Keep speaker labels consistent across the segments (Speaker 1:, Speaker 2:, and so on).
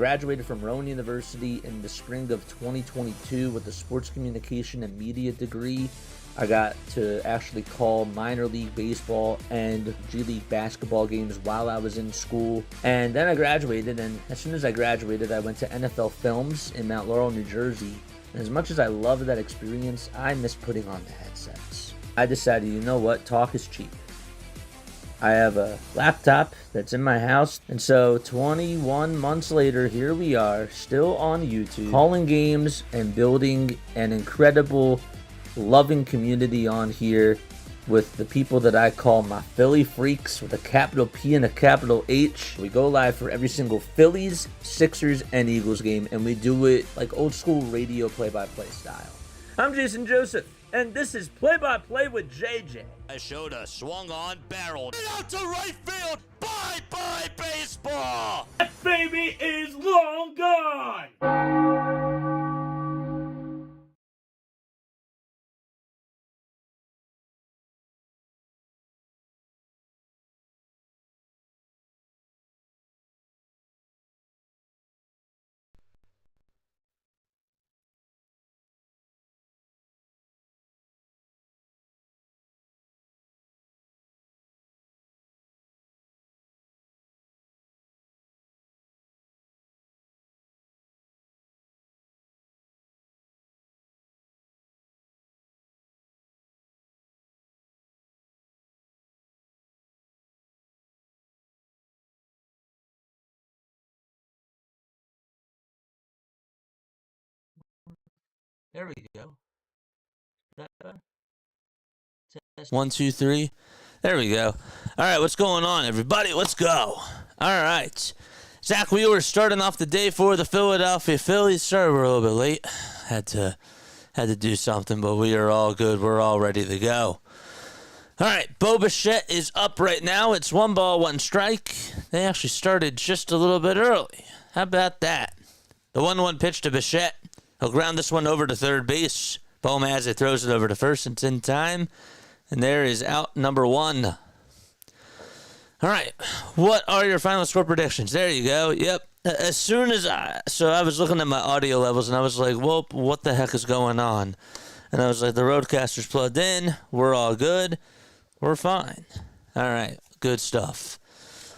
Speaker 1: graduated from Rowan University in the spring of 2022 with a sports communication and media degree. I got to actually call minor league baseball and G League basketball games while I was in school. And then I graduated, and as soon as I graduated, I went to NFL Films in Mount Laurel, New Jersey. And as much as I loved that experience, I miss putting on the headsets. I decided, you know what, talk is cheap. I have a laptop that's in my house, and so 21 months later, here we are, still on YouTube, calling games and building an incredible, loving community on here with the people that I call my Philly freaks with a capital P and a capital H. We go live for every single Phillies, Sixers, and Eagles game, and we do it like old school radio play-by-play style. I'm Jason Joseph, and this is Play-by-Play with JJ.
Speaker 2: Showed swung on, barreled out to right field. Bye-bye baseball.
Speaker 3: That baby is long gone.
Speaker 1: There we go.
Speaker 2: Test. 1, 2, 3. There we go. All right, what's going on, everybody? Let's go. All right. Zach Wheeler starting off the day for the Philadelphia Phillies. Sorry we're a little bit late. Had to do something, but we are all good. We're all ready to go. All right, Bichette is up right now. It's 1 ball, 1 strike. They actually started just a little bit early. How about that? The 1-1 pitch to Bichette. He'll ground this one over to third base. Baumholtz throws it over to first. It's in time. And there is out number 1. All right. What are your final score predictions? There you go. Yep. As soon as I was looking at my audio levels, and I was like, well, what the heck is going on? And I was like, the roadcaster's plugged in. We're all good. We're fine. All right. Good stuff.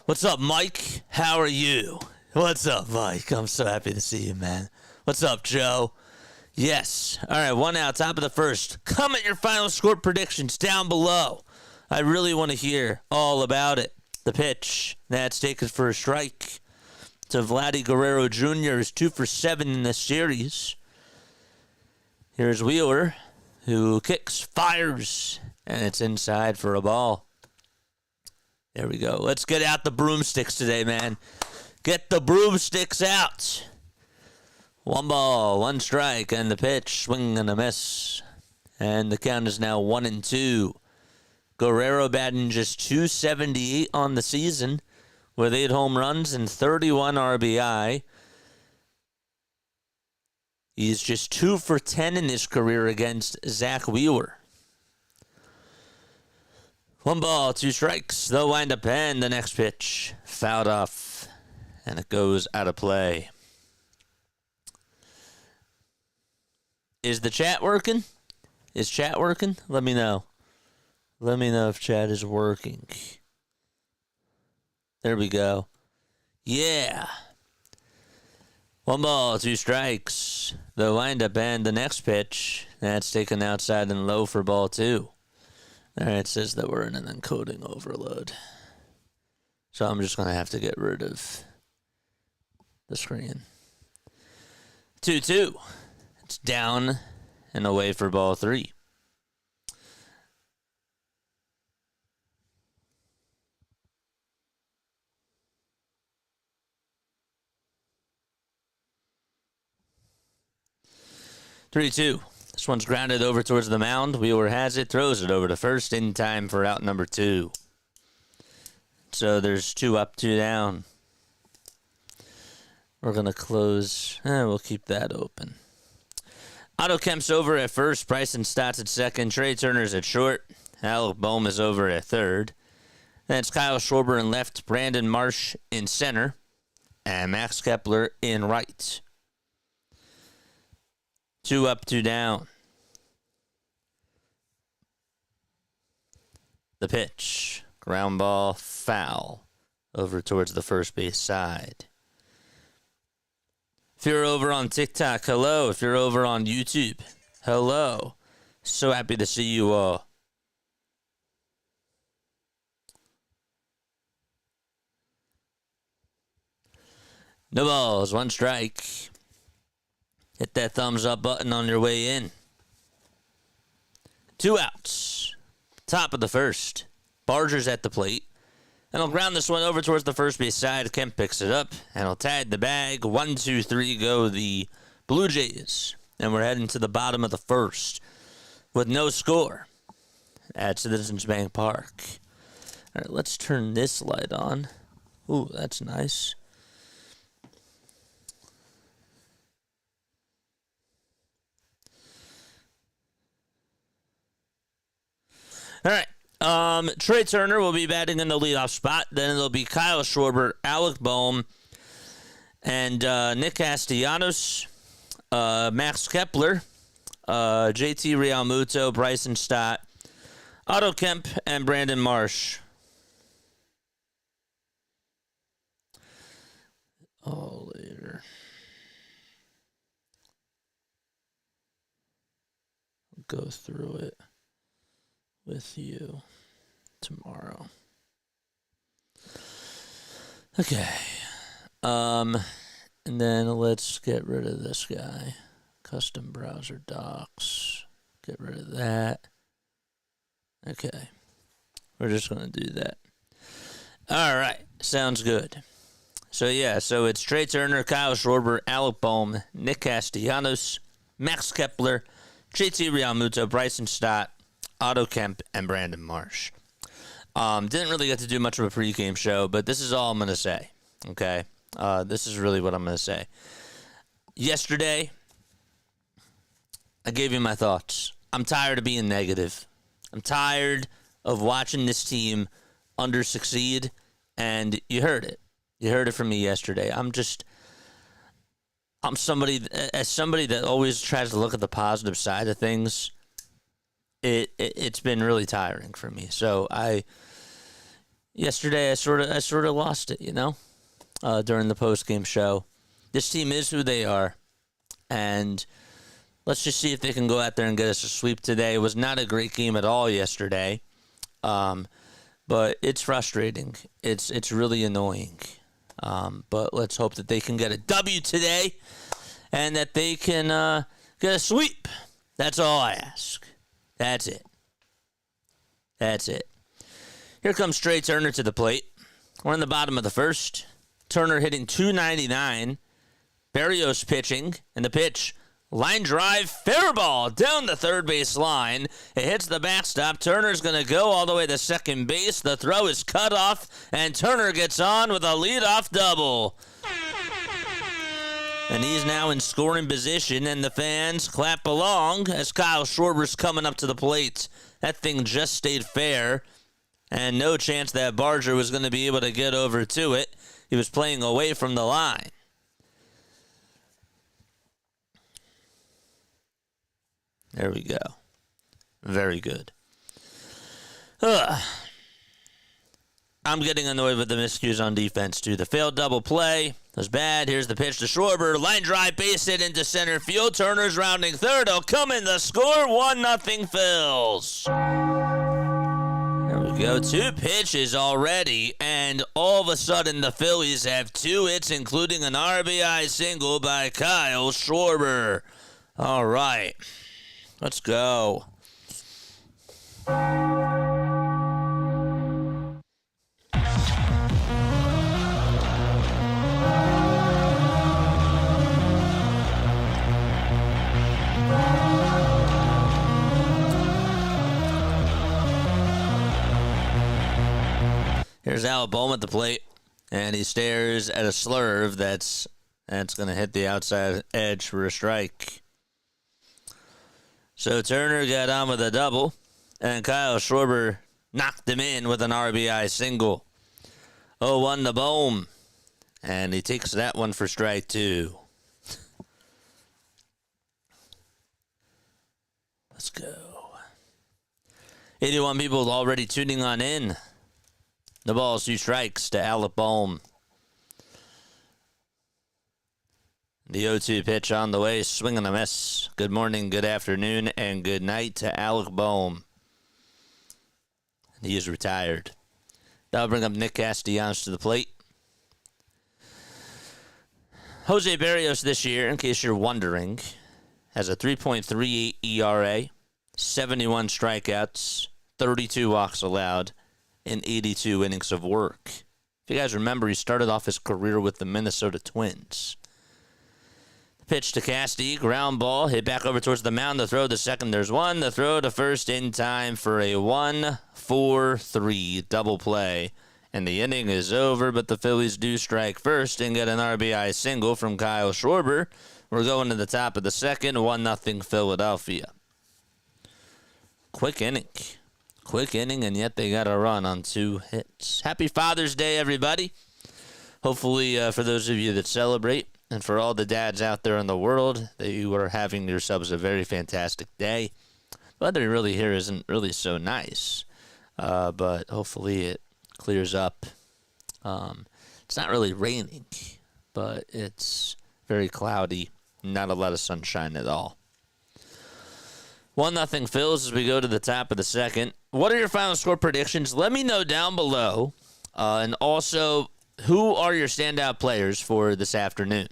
Speaker 2: What's up, Mike? How are you? What's up, Mike? I'm so happy to see you, man. What's up, Joe? Yes. All right, 1 out, top of the first. Comment your final score predictions down below. I really want to hear all about it. The pitch. That's taken for a strike. To Vladdy Guerrero Jr. is 2 for 7 in this series. Here's Wheeler, who kicks, fires, and it's inside for a ball. There we go. Let's get out the broomsticks today, man. Get the broomsticks out. 1 ball, 1 strike, and the pitch, swing and a miss. And the count is now 1-2. Guerrero batting just .278 on the season with 8 home runs and 31 RBI. He's just 2 for 10 in his career against Zach Wheeler. 1 ball, 2 strikes. They'll wind up, and the next pitch fouled off, and it goes out of play. Is the chat working? Is chat working? Let me know. Let me know if chat is working. There we go. Yeah. 1 ball, 2 strikes. The windup and the next pitch. That's taken outside and low for ball 2. All right, it says that we're in an encoding overload. So I'm just going to have to get rid of the screen. 2-2. It's down and away for ball 3. Three-two. This one's grounded over towards the mound. Wheeler has it, throws it over to first in time for out number 2. So there's 2 up, 2 down. We're going to close. We'll keep that open. Otto Kemp's over at first. Bryson Stott's at second. Trey Turner's at short. Alec Bohm is over at third. Then it's Kyle Schwarber in left. Brandon Marsh in center. and Max Kepler in right. 2 up, 2 down. The pitch. Ground ball, foul. Over towards the first base side. If you're over on TikTok, hello. If you're over on YouTube, hello. So happy to see you all. No balls, 1 strike. Hit that thumbs up button on your way in. 2 outs. Top of the first. Barger's at the plate. And he'll ground this one over towards the first base side. Kemp picks it up, and he'll tag the bag. 1, 2, 3 go the Blue Jays. And we're heading to the bottom of the first with no score at Citizens Bank Park. All right, let's turn this light on. Ooh, that's nice. All right. Trey Turner will be batting in the leadoff spot. Then it'll be Kyle Schwarber, Alec Bohm, and Nick Castellanos, Max Kepler, JT Realmuto, Bryson Stott, Otto Kemp, and Brandon Marsh. Oh, later. I'll go through it with you tomorrow. Okay. And then let's get rid of this guy. Custom browser docs. Get rid of that. Okay. We're just going to do that. All right. Sounds good. So, yeah. So, it's Trey Turner, Kyle Schwarber, Alec Bohm, Nick Castellanos, Max Kepler, JT Realmuto, Bryson Stott, Otto Kemp, and Brandon Marsh. Didn't really get to do much of a pregame show, but this is all I'm going to say, okay? This is really what I'm going to say. Yesterday, I gave you my thoughts. I'm tired of being negative. I'm tired of watching this team under-succeed, and you heard it. You heard it from me yesterday. I'm somebody that always tries to look at the positive side of things. It's been really tiring for me. So yesterday I sort of lost it, during the post-game show. This team is who they are, and let's just see if they can go out there and get us a sweep today. It was not a great game at all yesterday, but it's frustrating. It's really annoying. But let's hope that they can get a W today, and that they can get a sweep. That's all I ask. That's it. That's it. Here comes Trey Turner to the plate. We're in the bottom of the first. Turner hitting .299. Berrios pitching. And the pitch, line drive, fair ball down the third base line. It hits the backstop. Turner's going to go all the way to second base. The throw is cut off, and Turner gets on with a leadoff double. And he's now in scoring position, and the fans clap along as Kyle Schwarber's coming up to the plate. That thing just stayed fair, and no chance that Barger was going to be able to get over to it. He was playing away from the line. There we go. Very good. I'm getting annoyed with the miscues on defense, too. The failed double play was bad. Here's the pitch to Schwarber. Line drive, base hit into center field. Turner's rounding third. He'll come in the score. 1-0 Phils. There we go. 2 pitches already. And all of a sudden, the Phillies have 2 hits, including an RBI single by Kyle Schwarber. All right. Let's go. Here's Alec Bohm at the plate, and he stares at a slurve that's going to hit the outside edge for a strike. So Turner got on with a double, and Kyle Schwarber knocked him in with an RBI single. 0-1 to Bohm. And he takes that one for strike 2. Let's go. 81 people already tuning on in. The ball's 2 strikes to Alec Bohm. The 0-2 pitch on the way, swing and a miss. Good morning, good afternoon, and good night to Alec Bohm. He is retired. That'll bring up Nick Castellanos to the plate. Jose Berrios this year, in case you're wondering, has a 3.38 ERA, 71 strikeouts, 32 walks allowed, and 82 innings of work. If you guys remember, he started off his career with the Minnesota Twins. Pitch to Casti, ground ball, hit back over towards the mound. The throw to second, there's one. The throw to first in time for a 1-4-3 double play. And the inning is over, but the Phillies do strike first and get an RBI single from Kyle Schwarber. We're going to the top of the second, 1-0 Philadelphia. Quick inning, and yet they got a run on 2 hits. Happy Father's Day, everybody. Hopefully, for those of you that celebrate, and for all the dads out there in the world, that you are having yourselves a very fantastic day. Weather really here isn't really so nice, but hopefully it clears up. It's not really raining, but it's very cloudy. Not a lot of sunshine at all. 1-0 Phils as we go to the top of the second. What are your final score predictions? Let me know down below. And also, who are your standout players for this afternoon?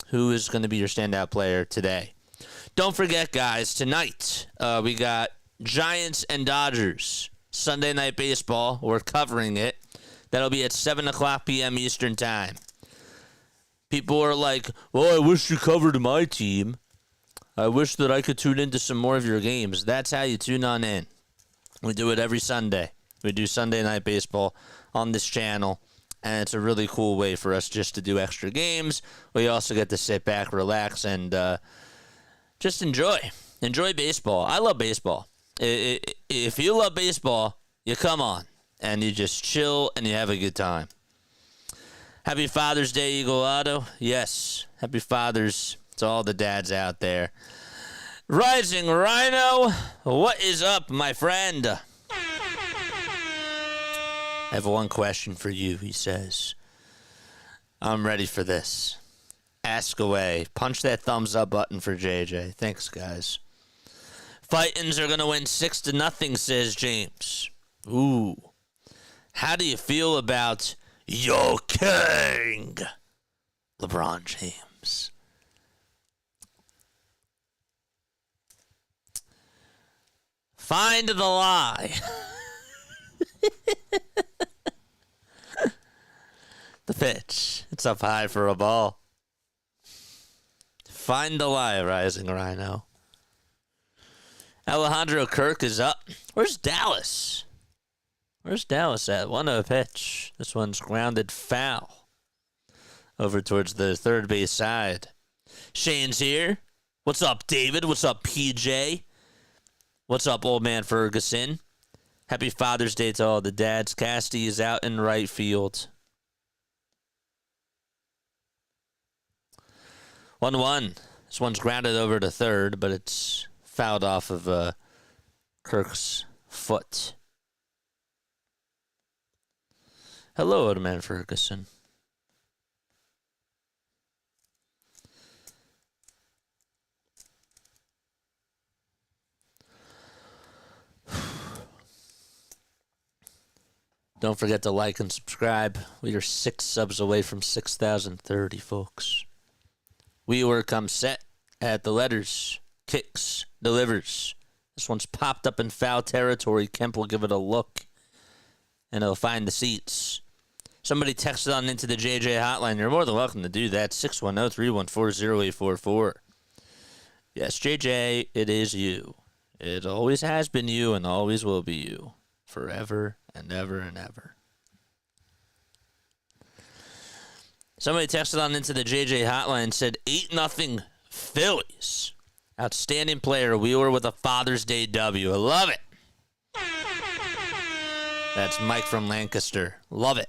Speaker 2: Who is going to be your standout player today? Don't forget, guys, tonight we got Giants and Dodgers. Sunday Night Baseball. We're covering it. That'll be at 7 o'clock p.m. Eastern Time. People are like, well, I wish you covered my team. I wish that I could tune into some more of your games. That's how you tune on in. We do it every Sunday. We do Sunday Night Baseball on this channel, and it's a really cool way for us just to do extra games. We also get to sit back, relax, and just enjoy. Enjoy baseball. I love baseball. If you love baseball, you come on, and you just chill, and you have a good time. Happy Father's Day, Eagle Auto. Yes, happy Father's to all the dads out there. Rising Rhino, what is up, my friend? I have one question for you, he says. I'm ready for this. Ask away. Punch that thumbs up button for JJ. Thanks, guys. Fightins are going to win 6-0, says James. Ooh. How do you feel about your king, LeBron James? Find the lie. The pitch. It's up high for a ball. Find the lie, Rising Rhino. Alejandro Kirk is up. Where's Dallas? Where's Dallas at? 1-0 pitch. This one's grounded foul. Over towards the third base side. Shane's here. What's up, David? What's up, PJ? What's up, old man Ferguson? Happy Father's Day to all the dads. Casti is out in right field. 1-1. This one's grounded over to third, but it's fouled off of Kirk's foot. Hello, old man Ferguson. Don't forget to like and subscribe. We are 6 subs away from 6,030, folks. We were come set at the letters. Kicks. Delivers. This one's popped up in foul territory. Kemp will give it a look. And he'll find the seats. Somebody texted on into the JJ hotline. You're more than welcome to do that. 610-314-0844. Yes, JJ, it is you. It always has been you and always will be you. Forever and ever and ever. Somebody texted on into the JJ hotline and said 8-0 Phillies. Outstanding player. Wheeler with a Father's Day W. I love it. That's Mike from Lancaster. Love it.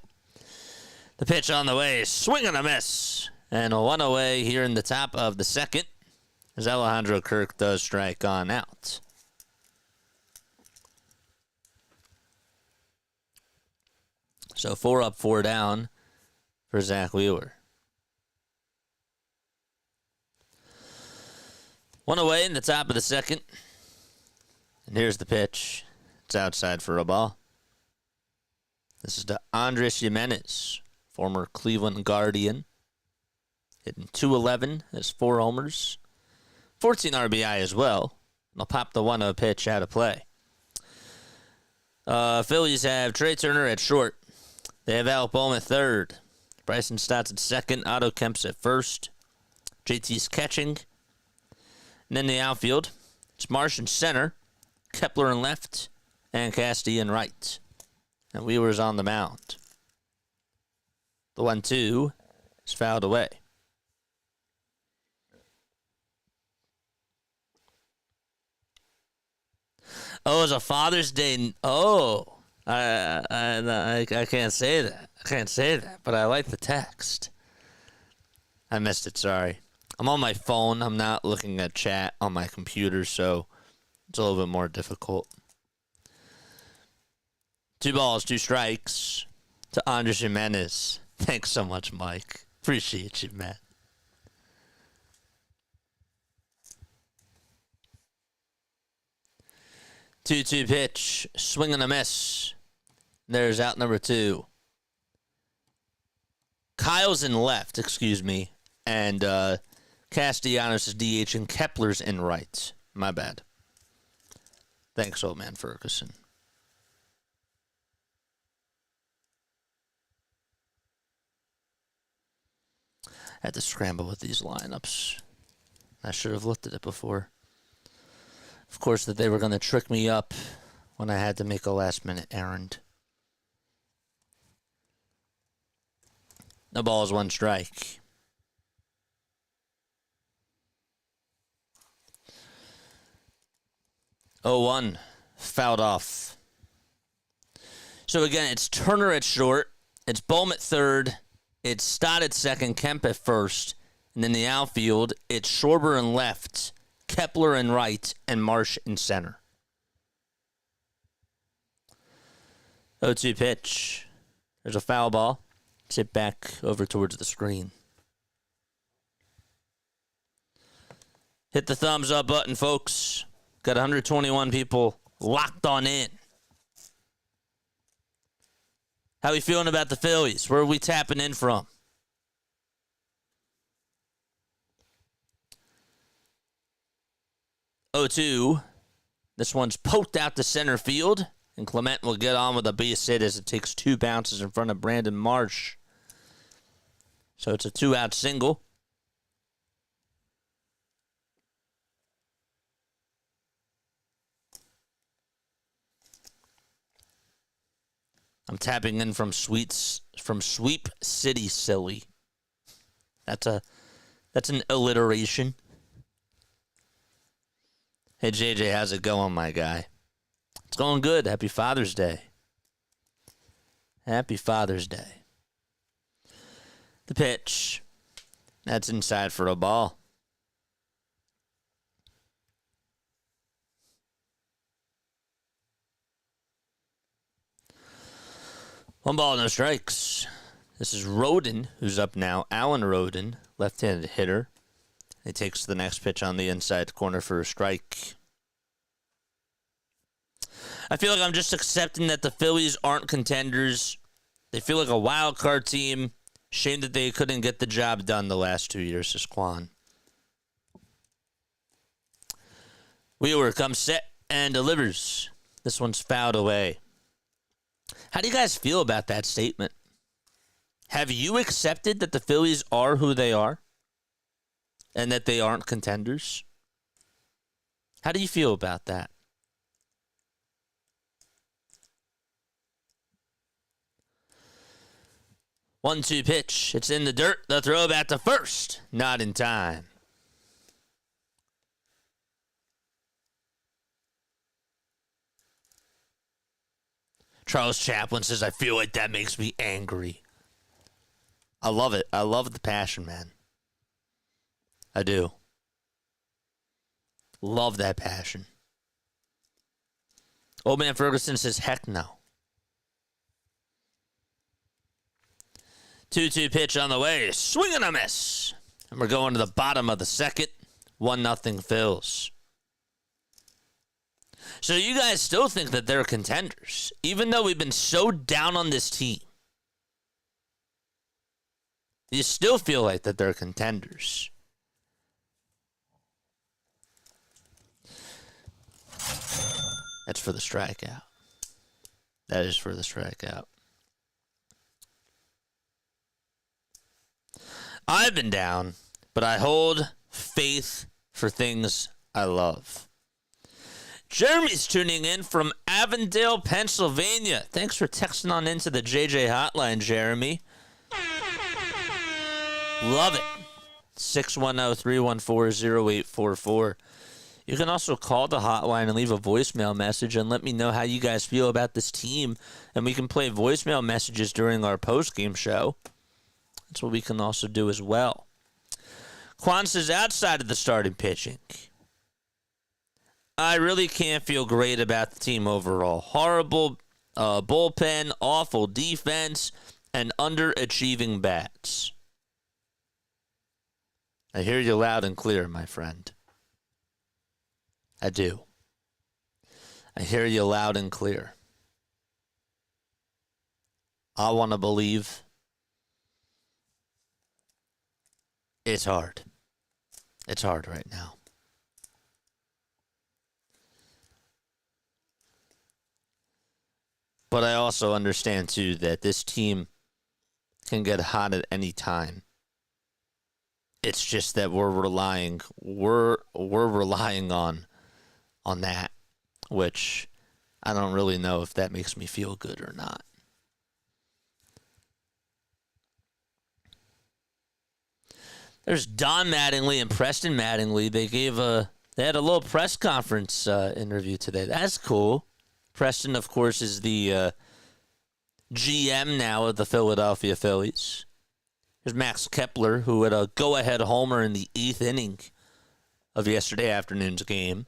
Speaker 2: The pitch on the way, swing and a miss. And a one away here in the top of the second as Alejandro Kirk does strike on out. So 4 up, 4 down for Zach Wheeler. One away in the top of the second. And here's the pitch. It's outside for a ball. This is to Andres Jimenez, former Cleveland Guardian. Hitting .211, has 4 homers, 14 RBI as well. And I'll pop the 1-0 pitch out of play. Phillies have Trey Turner at short. They have Alec Bohm at third. Bryson Stott's at second. Otto Kemp's at first. JT's catching. And then the outfield, it's Marsh in center, Kepler in left, and Casty in right. And Wheeler's on the mound. The 1-2 is fouled away. Oh, it's a Father's Day. Oh, I can't say that. I can't say that, but I like the text. I missed it, sorry. I'm on my phone. I'm not looking at chat on my computer, so it's a little bit more difficult. 2 balls, 2 strikes to Andres Jimenez. Thanks so much, Mike. Appreciate you, man. Two-two pitch, swing and a miss. There's out number 2. Kyle's in left, and Castellanos is DH and Kepler's in right. My bad. Thanks, old man Ferguson. Had to scramble with these lineups. I should have looked at it before. Of course, that they were going to trick me up when I had to make a last-minute errand. No balls, 1 strike. Oh, 1 fouled off. So again, it's Turner at short. It's Bohm at third. It's Stott at second. Kemp at first. And then the outfield, it's Schwarber in left, Kepler in right, and Marsh in center. 0-2 pitch. There's a foul ball. Sit back over towards the screen. Hit the thumbs up button, folks. Got 121 people locked on in. How we feeling about the Phillies? Where are we tapping in from? Oh-2. This one's poked out to center field, and Clement will get on with a base hit as it takes 2 bounces in front of Brandon Marsh. So it's a 2-out single. I'm tapping in from Sweep City Silly. That's an alliteration. Hey JJ, how's it going, my guy? It's going good. Happy Father's Day. Happy Father's Day. The pitch. That's inside for a ball. One ball, no strikes. This is Roden, who's up now. Alan Roden, left-handed hitter. He takes the next pitch on the inside corner for a strike. I feel like I'm just accepting that the Phillies aren't contenders. They feel like a wild card team. Shame that they couldn't get the job done the last 2 years, says Quan. Wheeler comes set and delivers. This one's fouled away. How do you guys feel about that statement? Have you accepted that the Phillies are who they are? And that they aren't contenders? How do you feel about that? One-two pitch. It's in the dirt. The throw back to first. Not in time. Charles Chaplin says, I feel like that makes me angry. I love it. I love the passion, man. I do. Love that passion. Old man Ferguson says, heck no. 2-2 pitch on the way. Swing and a miss. And we're going to the bottom of the second. 1-0 Phils. So you guys still think that they're contenders, even though we've been so down on this team. You still feel like that they're contenders. That's for the strikeout. That is for the strikeout. I've been down, but I hold faith for things I love. Jeremy's tuning in from Avondale, Pennsylvania. Thanks for texting on into the JJ hotline, Jeremy. Love it. 610-314-0844. You can also call the hotline and leave a voicemail message and let me know how you guys feel about this team. And we can play voicemail messages during our postgame show. That's what we can also do as well. Quan says, outside of the starting pitching, I really can't feel great about the team overall. Horrible bullpen, awful defense, and underachieving bats. I hear you loud and clear, my friend. I do. I hear you loud and clear. I want to believe. It's hard. It's hard right now. But I also understand, too, that this team can get hot at any time. It's just that we're relying on that, which I don't really know if that makes me feel good or not. There's Don Mattingly and Preston Mattingly. They had a little press conference interview today. That's cool. Preston, of course, is the GM now of the Philadelphia Phillies. There's Max Kepler, who had a go-ahead homer in the 8th inning of yesterday afternoon's game.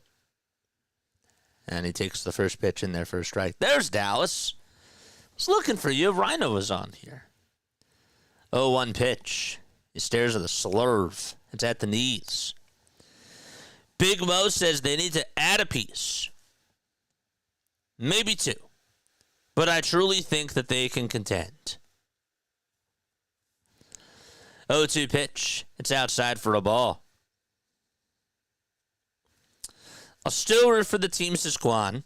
Speaker 2: And he takes the first pitch in there for a strike. There's Dallas. I was looking for you. Rhino was on here. 0-1 pitch. He stares at the slurve. It's at the knees. Big Mo says they need to add a piece. Maybe two. But I truly think that they can contend. 0-2 pitch. It's outside for a ball. I'll still root for the team, says Quan.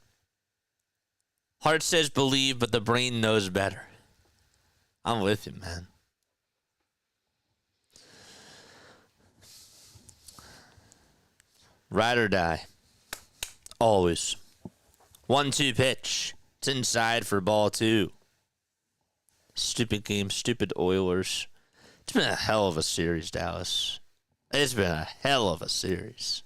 Speaker 2: Heart says believe, but the brain knows better. I'm with you, man. Ride or die. Always. 1-2 pitch. It's inside for ball 2. Stupid game. Stupid Oilers. It's been a hell of a series, Dallas. It's been a hell of a series.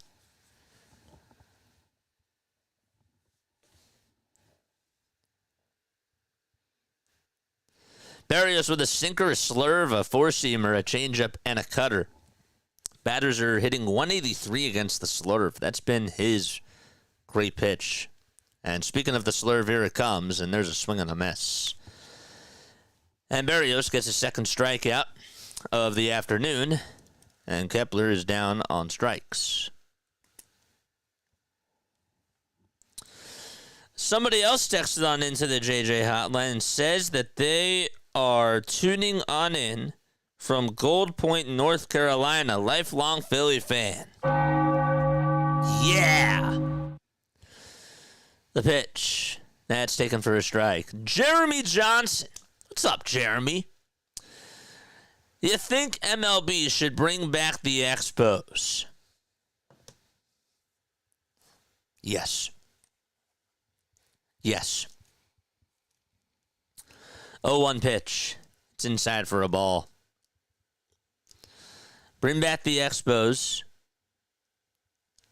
Speaker 2: Berrios with a sinker, a slurve, a four-seamer, a changeup, and a cutter. Batters are hitting 183 against the slurve. That's been his great pitch. And speaking of the slurve, here it comes, and there's a swing and a miss. And Berrios gets his second strikeout of the afternoon, and Kepler is down on strikes. Somebody else texted on into the JJ hotline and says that they are tuning on in from Gold Point, North Carolina, lifelong Philly fan. Yeah! The pitch. That's taken for a strike. Jeremy Johnson. What's up, Jeremy? You think MLB should bring back the Expos? Yes. Yes. 0-1 pitch. It's inside for a ball. Bring back the Expos,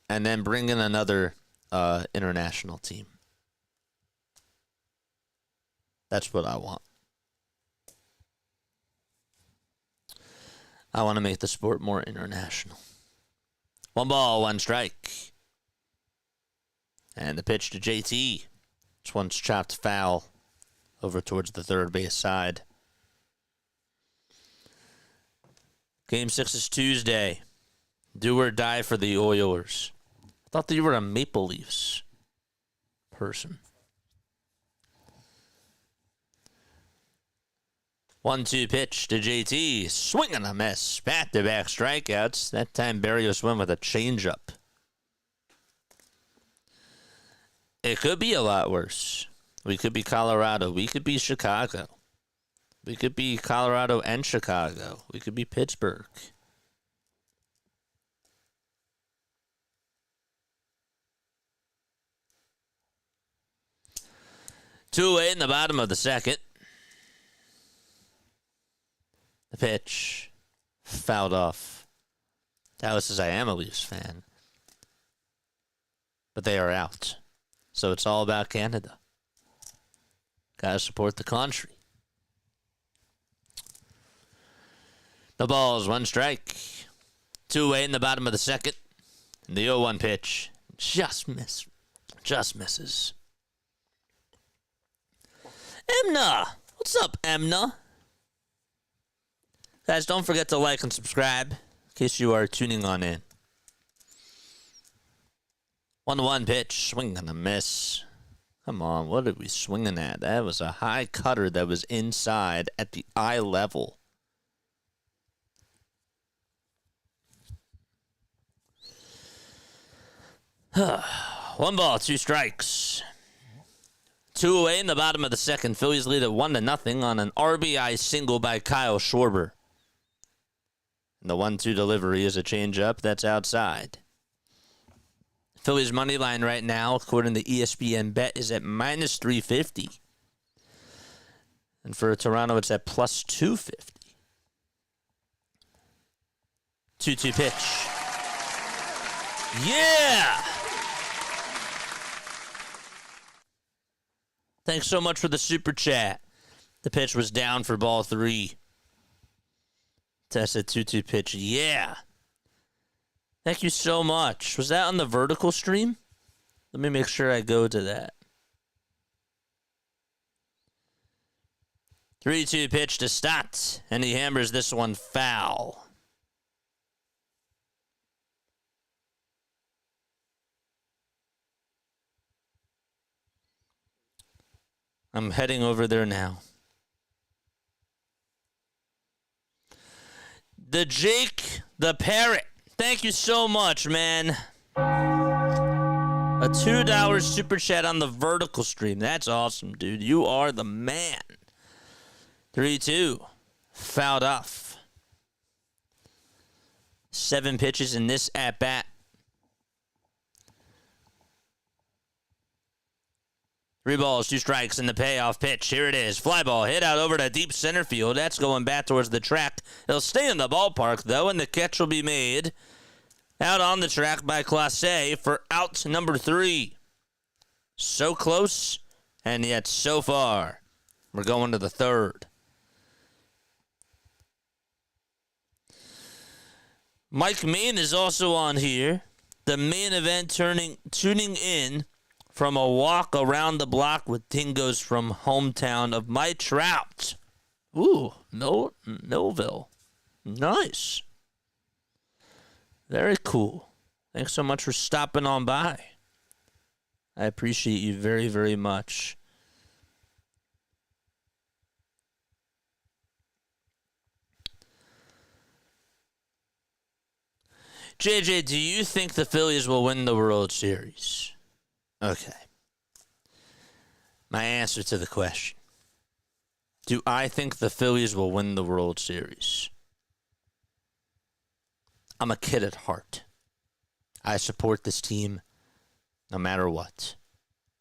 Speaker 2: and then bring in another international team. That's what I want. I want to make the sport more international. 1 ball, 1 strike. And the pitch to JT. This one's chopped foul over towards the third base side. Game 6 is Tuesday. Do or die for the Oilers. I thought that you were a Maple Leafs person. 1-2 pitch to JT. Swing and a miss. Back-to-back strikeouts. That time Berrios went with a changeup. It could be a lot worse. We could be Colorado. We could be Chicago. We could be Colorado and Chicago. We could be Pittsburgh. Two away in the bottom of the second. The pitch fouled off. Dallas says, I am a Leafs fan. But they are out. So it's all about Canada. Gotta support the country. The ball's 1 strike. 2 away in the bottom of the second. And the 0-1 pitch just misses. Emna! What's up, Emna? Guys, don't forget to like and subscribe in case you are tuning on in. 1-1 pitch, swing and a miss. Come on, what are we swinging at? That was a high cutter that was inside at the eye level. One ball, 2 strikes. 2 away in the bottom of the second. Phillies lead at 1-0 on an RBI single by Kyle Schwarber. And the 1-2 delivery is a changeup that's outside. Phillies money line right now, according to ESPN Bet, is at minus 350. And for Toronto, it's at plus 250. 2-2 pitch. Yeah! Thanks so much for the super chat. The pitch was down for ball 3. Tested 2-2 pitch. Yeah. Thank you so much. Was that on the vertical stream? Let me make sure I go to that. 3-2 pitch to Stott. And he hammers this one foul. I'm heading over there now. The Jake the Parrot. Thank you so much, man. A $2 super chat on the vertical stream. That's awesome, dude. You are the man. 3-2. Fouled off. 7 pitches in this at-bat. 3 balls, 2 strikes, and the payoff pitch. Here it is. Fly ball hit out over to deep center field. That's going back towards the track. It'll stay in the ballpark, though, and the catch will be made out on the track by Clase for out number 3. So close, and yet so far. We're going to the 3rd. Mike Main is also on here. The main event tuning in from a walk around the block with Tingos from hometown of my Trout. Ooh, Millville. Nice. Very cool. Thanks so much for stopping on by. I appreciate you very, very much. JJ, do you think the Phillies will win the World Series? Okay. My answer to the question. Do I think the Phillies will win the World Series? I'm a kid at heart. I support this team no matter what.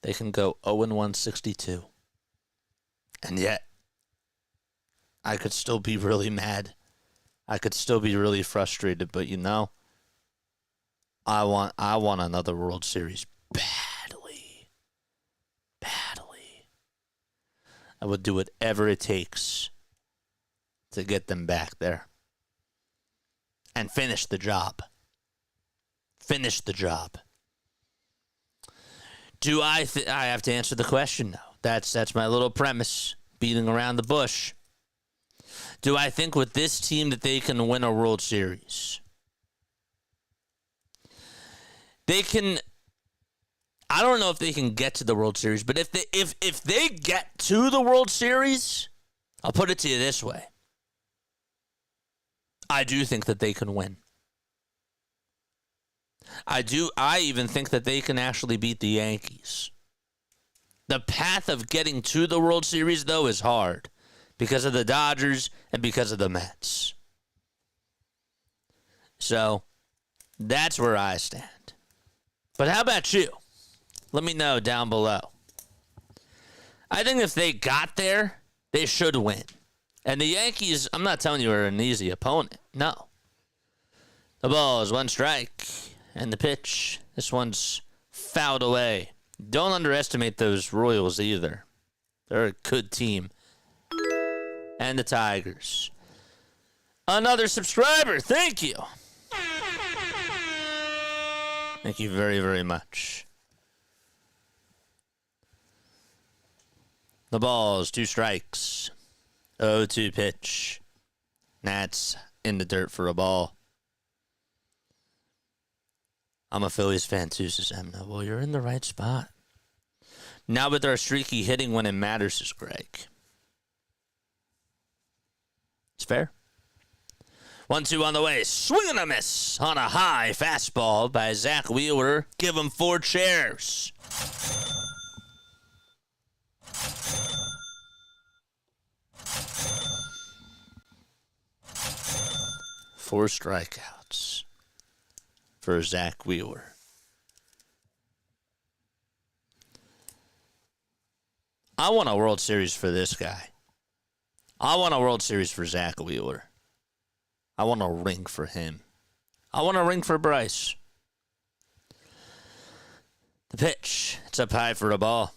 Speaker 2: They can go 0-162. And yet, I could still be really mad. I could still be really frustrated, but you know, I want another World Series badly. I would do whatever it takes to get them back there. and finish the job. Finish the job. Do I have to answer the question now. That's my little premise, beating around the bush. Do I think with this team that they can win a World Series? They can. I don't know if they can get to the World Series, but if they get to the World Series, I'll put it to you this way. I do think that they can win. I even think that they can actually beat the Yankees. The path of getting to the World Series, though, is hard because of the Dodgers and because of the Mets. So, that's where I stand. But how about you? Let me know down below. I think if they got there, they should win. And the Yankees, I'm not telling you, are an easy opponent. No. The ball is one strike. And the pitch, this one's fouled away. Don't underestimate those Royals either. They're a good team. And the Tigers. Another subscriber. Thank you. Thank you very, very much. The ball's 2 strikes. 0-2 pitch. That's in the dirt for a ball. I'm a Phillies fan too, says Emna. Well, you're in the right spot. Now with our streaky hitting when it matters, says Greg. It's fair. 1-2 on the way. Swing and a miss on a high fastball by Zach Wheeler. Give him 4 chairs. Four strikeouts for Zach Wheeler. I want a World Series for this guy. I want a World Series for Zach Wheeler. I want a ring for him. I want a ring for Bryce. The pitch. It's up high for a ball.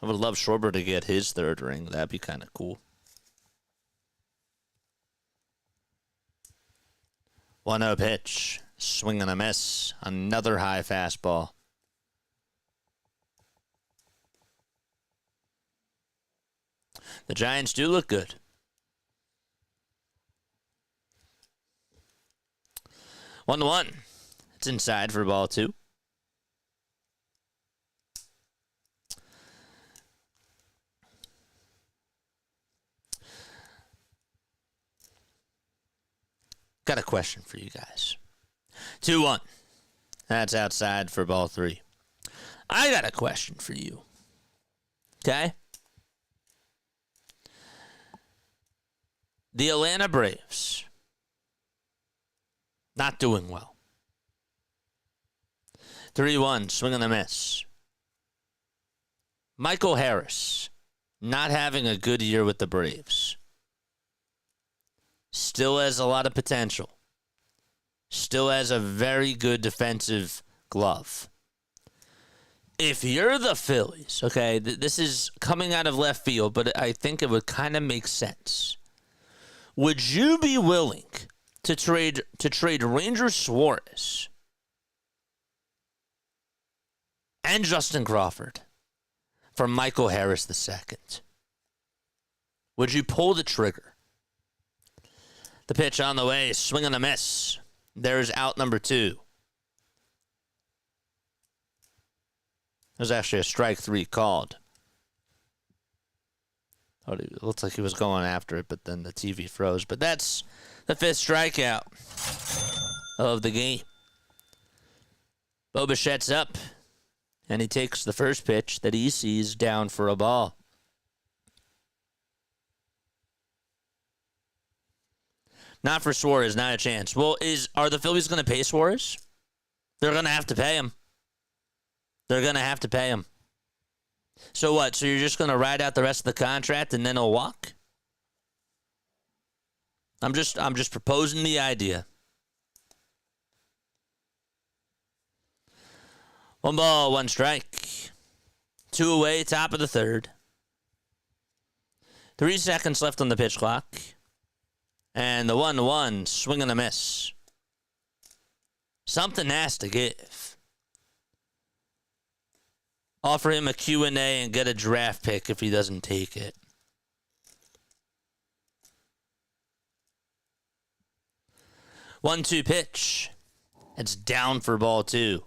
Speaker 2: I would love Schwarber to get his 3rd ring. That'd be kind of cool. 1-0 pitch. Swing and a miss. Another high fastball. The Giants do look good. 1-1. It's inside for ball 2. Got a question for you guys. 2-1. That's outside for ball 3. I got a question for you. Okay? The Atlanta Braves. Not doing well. 3-1. Swing and a miss. Michael Harris. Not having a good year with the Braves. Still has a lot of potential. Still has a very good defensive glove. If you're the Phillies, okay, this is coming out of left field, but I think it would kind of make sense. Would you be willing to trade Ranger Suarez and Justin Crawford for Michael Harris II? Would you pull the trigger? The pitch on the way, swing and a miss. There's out number 2. There's actually a strike 3 called. Oh, it looks like he was going after it, but then the TV froze. But that's the 5th strikeout of the game. Bichette's up, and he takes the first pitch that he sees down for a ball. Not for Suarez, not a chance. Well, are the Phillies going to pay Suarez? They're going to have to pay him. They're going to have to pay him. So what? So you're just going to ride out the rest of the contract and then he'll walk? I'm just proposing the idea. 1 ball, 1 strike. 2 away, top of the 3rd. 3 seconds left on the pitch clock. And the 1-1, swing and a miss. Something has to give. Offer him a Q&A and get a draft pick if he doesn't take it. 1-2 pitch. It's down for ball 2.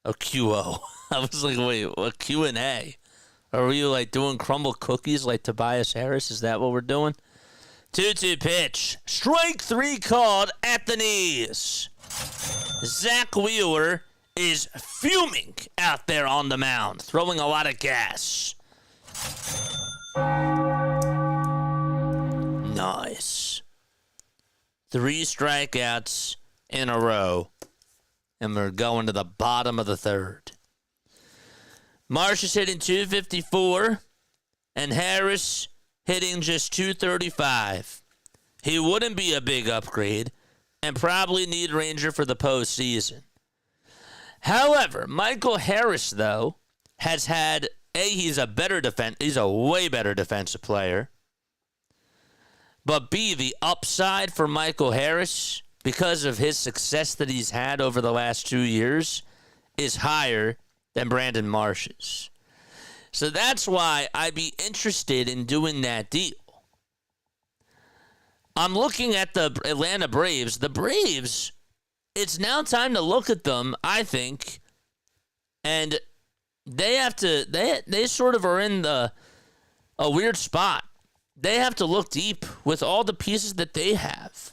Speaker 2: A QO. I was like, wait, what Q&A? Are we like doing crumble cookies like Tobias Harris? Is that what we're doing? 2-2 pitch. Strike 3 called at the knees. Zach Wheeler is fuming out there on the mound, throwing a lot of gas. Nice. 3 strikeouts in a row. And we're going to the bottom of the 3rd. Marsh is hitting .254, and Harris hitting just .235. He wouldn't be a big upgrade, and probably need Ranger for the postseason. However, Michael Harris, though, has had he's a way better defensive player. But B, the upside for Michael Harris, because of his success that he's had over the last 2 years, is higher than Brandon Marsh's. So that's why I'd be interested in doing that deal. I'm looking at the Atlanta Braves. The Braves, it's now time to look at them, I think, and they sort of are in a weird spot. They have to look deep with all the pieces that they have.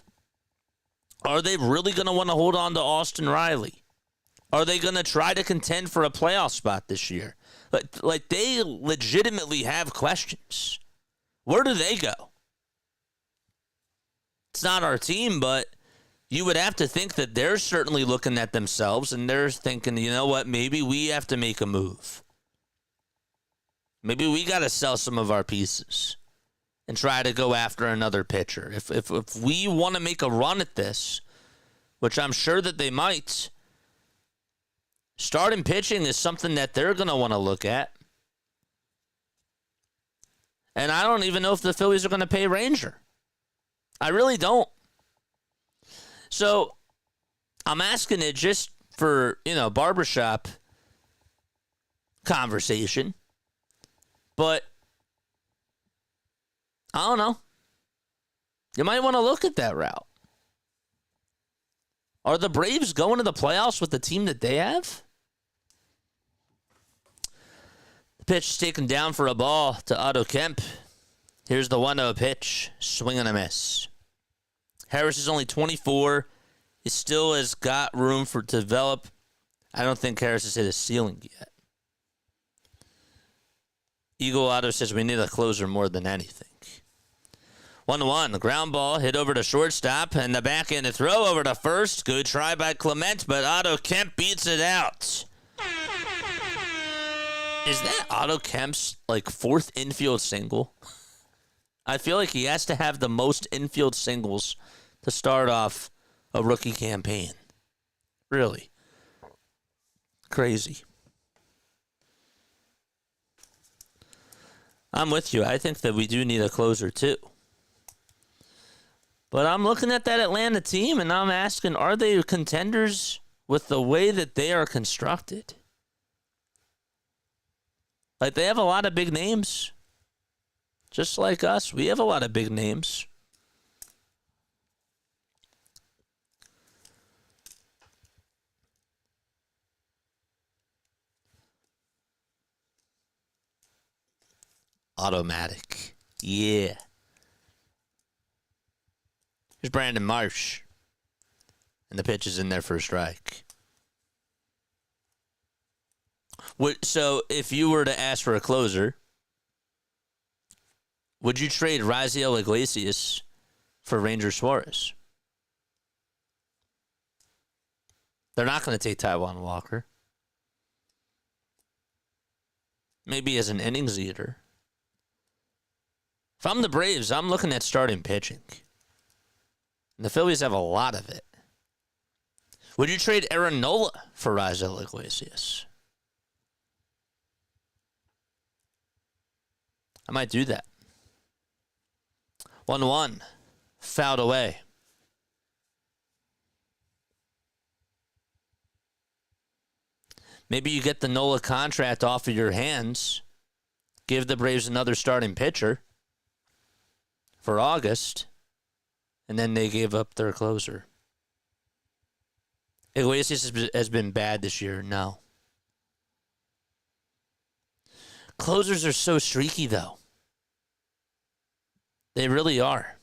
Speaker 2: Are they really going to want to hold on to Austin Riley? Are they going to try to contend for a playoff spot this year? Like they legitimately have questions. Where do they go? It's not our team, but you would have to think that they're certainly looking at themselves and they're thinking, you know what, maybe we have to make a move. Maybe we got to sell some of our pieces and try to go after another pitcher. If we want to make a run at this, which I'm sure that they might, starting pitching is something that they're going to want to look at. And I don't even know if the Phillies are going to pay Ranger. I really don't. So I'm asking it just for, barbershop conversation. But I don't know. You might want to look at that route. Are the Braves going to the playoffs with the team that they have? The pitch is taken down for a ball to Otto Kemp. Here's the 1-0 pitch. Swing and a miss. Harris is only 24. He still has got room to develop. I don't think Harris has hit a ceiling yet. Eagle Otto says we need a closer more than anything. 1-1, the ground ball hit over to shortstop, and the backhanded throw over to first. Good try by Clement, but Otto Kemp beats it out. Is that Otto Kemp's, 4th infield single? I feel like he has to have the most infield singles to start off a rookie campaign. Really. Crazy. I'm with you. I think that we do need a closer, too. But I'm looking at that Atlanta team, and I'm asking, are they contenders with the way that they are constructed? They have a lot of big names. Just like us, we have a lot of big names. Automatic. Yeah. Here's Brandon Marsh. And the pitch is in there for a strike. So, if you were to ask for a closer, would you trade Raziel Iglesias for Ranger Suarez? They're not going to take Taijuan Walker. Maybe as an innings eater. If I'm the Braves, I'm looking at starting pitching. And the Phillies have a lot of it. Would you trade Aaron Nola for Raisel Iglesias? I might do that. 1-1. Fouled away. Maybe you get the Nola contract off of your hands. Give the Braves another starting pitcher for August. And then they gave up their closer. Iglesias has been bad this year. No. Closers are so streaky, though. They really are.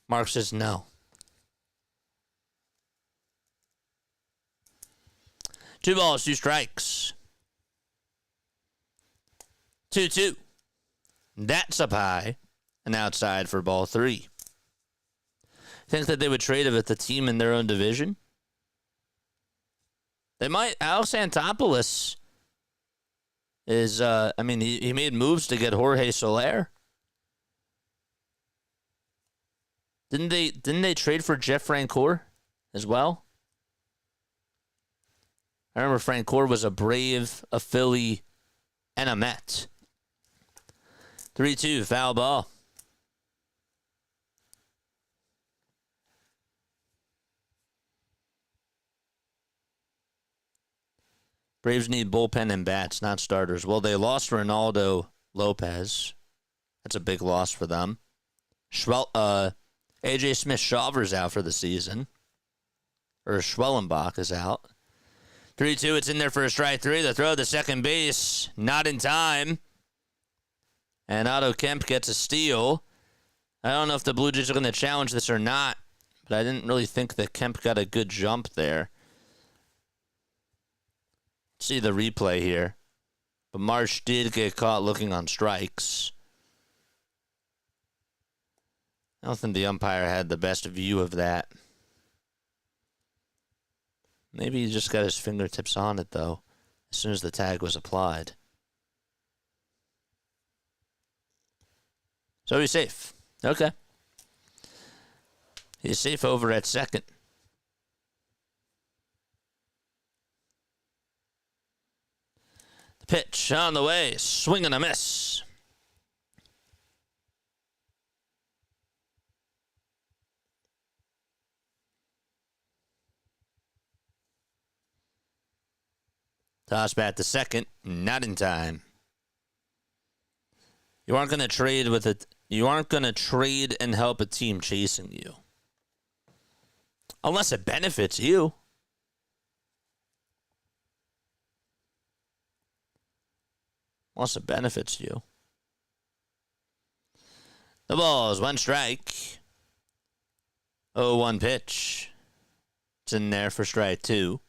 Speaker 2: Mark says no. 2 balls, 2 strikes. 2-2. That's up high and outside for ball 3. Think that they would trade with the team in their own division? They might. Alex Antopoulos is, he made moves to get Jorge Soler. Didn't they trade for Jeff Francoeur as well? I remember Francoeur was a Brave, a Philly, and a Met. 3-2, foul ball. Braves need bullpen and bats, not starters. Well, they lost Ronaldo Lopez. That's a big loss for them. A.J. Smith-Shawver's out for the season. Or Schwellenbach is out. 3-2, it's in there for a strike 3. The throw to second base, not in time. And Otto Kemp gets a steal. I don't know if the Blue Jays are going to challenge this or not, but I didn't really think that Kemp got a good jump there. See the replay here. But Marsh did get caught looking on strikes. I don't think the umpire had the best view of that. Maybe he just got his fingertips on it, though, as soon as the tag was applied. So he's safe. Okay. He's safe over at second. The pitch on the way. Swing and a miss. Toss bat to second, not in time. You aren't going to trade with it. You aren't going to trade and help a team chasing you. Unless it benefits you. Unless it benefits you. The ball is 1 strike. 0-1 pitch. It's in there for strike 2.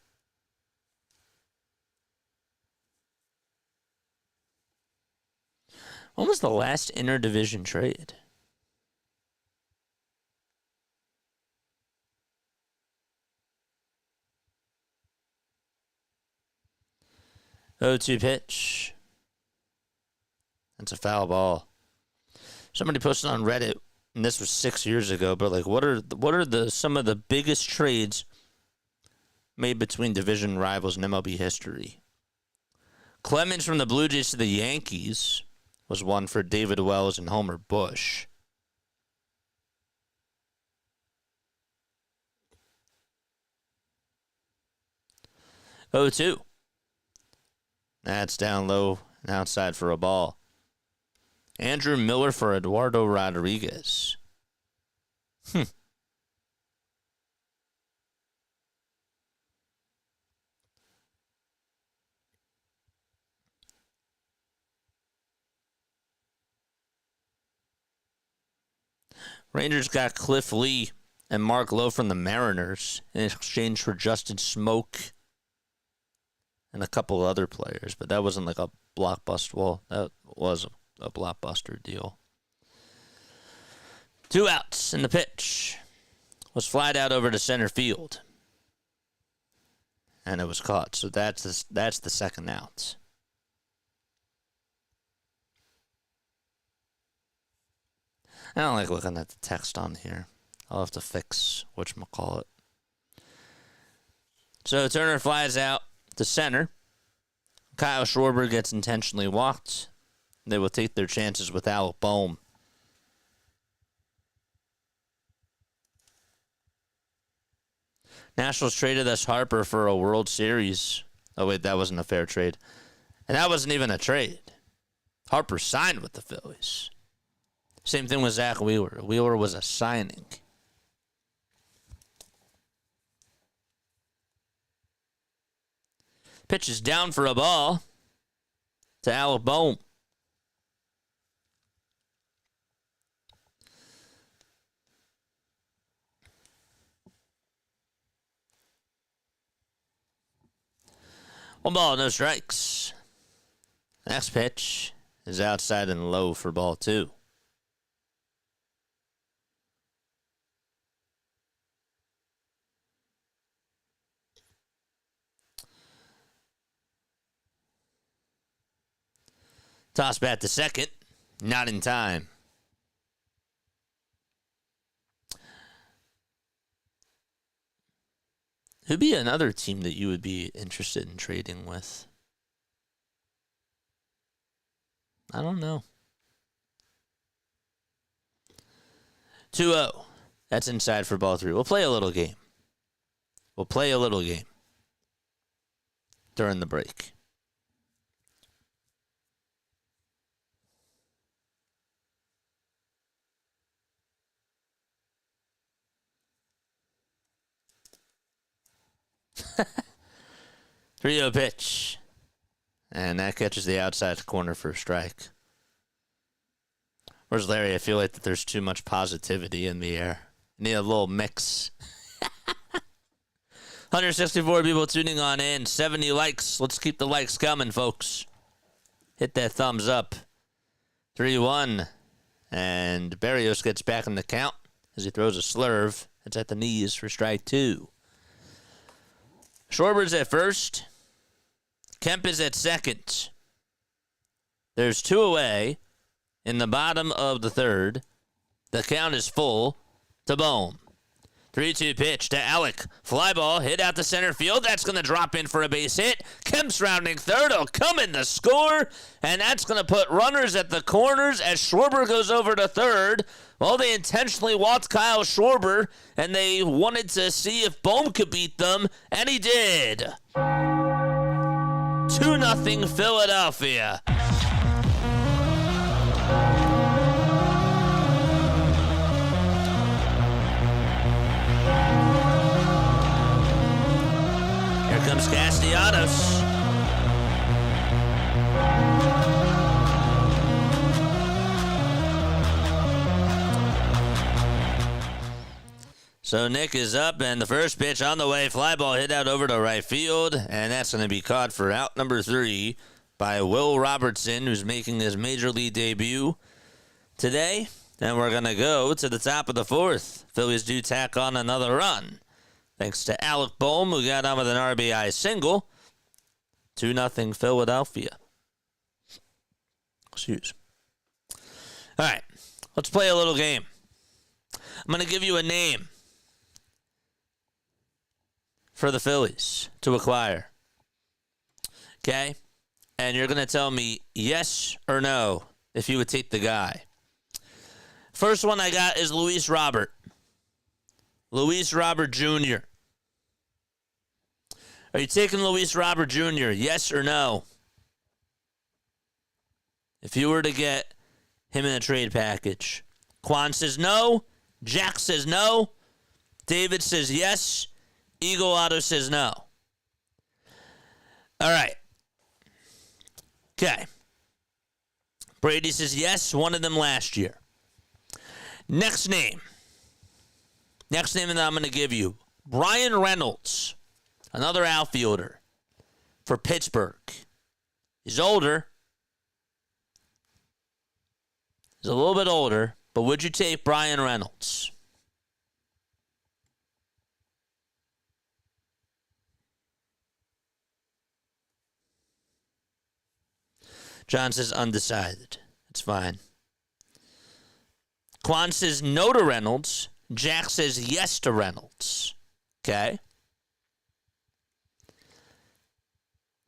Speaker 2: When was the last interdivision trade? Oh, 2 pitch. That's a foul ball. Somebody posted on Reddit, and this was 6 years ago, but like, what are some of the biggest trades made between division rivals in MLB history? Clemens from the Blue Jays to the Yankees was one for David Wells and Homer Bush. Oh, 2. That's down low and outside for a ball. Andrew Miller for Eduardo Rodriguez. Rangers got Cliff Lee and Mark Lowe from the Mariners in exchange for Justin Smoke and a couple other players, but that wasn't like a blockbuster. Well, that was a blockbuster deal. 2 outs, and the pitch was flied out over to center field, and it was caught. So that's the second out. I don't like looking at the text on here. I'll have to fix whatchamacallit. So Turner flies out to center. Kyle Schwarber gets intentionally walked. They will take their chances with Alec Bohm. Nationals traded us Harper for a World Series. Oh, wait, that wasn't a fair trade. And that wasn't even a trade. Harper signed with the Phillies. Same thing with Zach Wheeler. Wheeler was a signing. Pitch is down for a ball to Alec Bohm. One ball, no strikes. Next pitch is outside and low for ball 2. Toss bat to second. Not in time. Who'd be another team that you would be interested in trading with? I don't know. 2-0. That's inside for ball 3. We'll play a little game. During the break. Three-0 pitch. And that catches the outside corner for a strike. Where's Larry? I feel like that there's too much positivity in the air. Need a little mix. 164 people tuning on in. 70 likes. Let's keep the likes coming, folks. Hit that thumbs up. 3-1. And Berrios gets back in the count as he throws a slurve. It's at the knees for strike 2. Schwarber's at first. Kemp is at second. There's 2 away in the bottom of the third. The count is full to Bohm. 3-2 pitch to Alec. Fly ball hit out to center field. That's going to drop in for a base hit. Kemp's rounding third. He'll come in to score. And that's going to put runners at the corners as Schwarber goes over to third. Well, they intentionally walked Kyle Schwarber, and they wanted to see if Bohm could beat them, and he did. 2-0 Philadelphia. Here comes Castellanos. So Nick is up, and the first pitch on the way. Fly ball hit out over to right field, and that's going to be caught for out number 3 by Will Robertson, who's making his major league debut today. And we're going to go to the top of the 4th. Phillies do tack on another run, thanks to Alec Bohm, who got on with an RBI single. 2-0 Philadelphia. Excuse. All right, let's play a little game. I'm going to give you a name for the Phillies to acquire. Okay? And you're going to tell me yes or no if you would take the guy. First one I got is Luis Robert. Luis Robert Jr. Are you taking Luis Robert Jr.? Yes or no? If you were to get him in a trade package. Quan says no. Jack says no. David says yes. Eagle Auto says no. All right. Okay. Brady says yes. One of them last year. Next name that I'm going to give you. Brian Reynolds. Another outfielder for Pittsburgh. He's older. He's a little bit older. But would you take Brian Reynolds? John says undecided. It's fine. Quan says no to Reynolds. Jack says yes to Reynolds. Okay.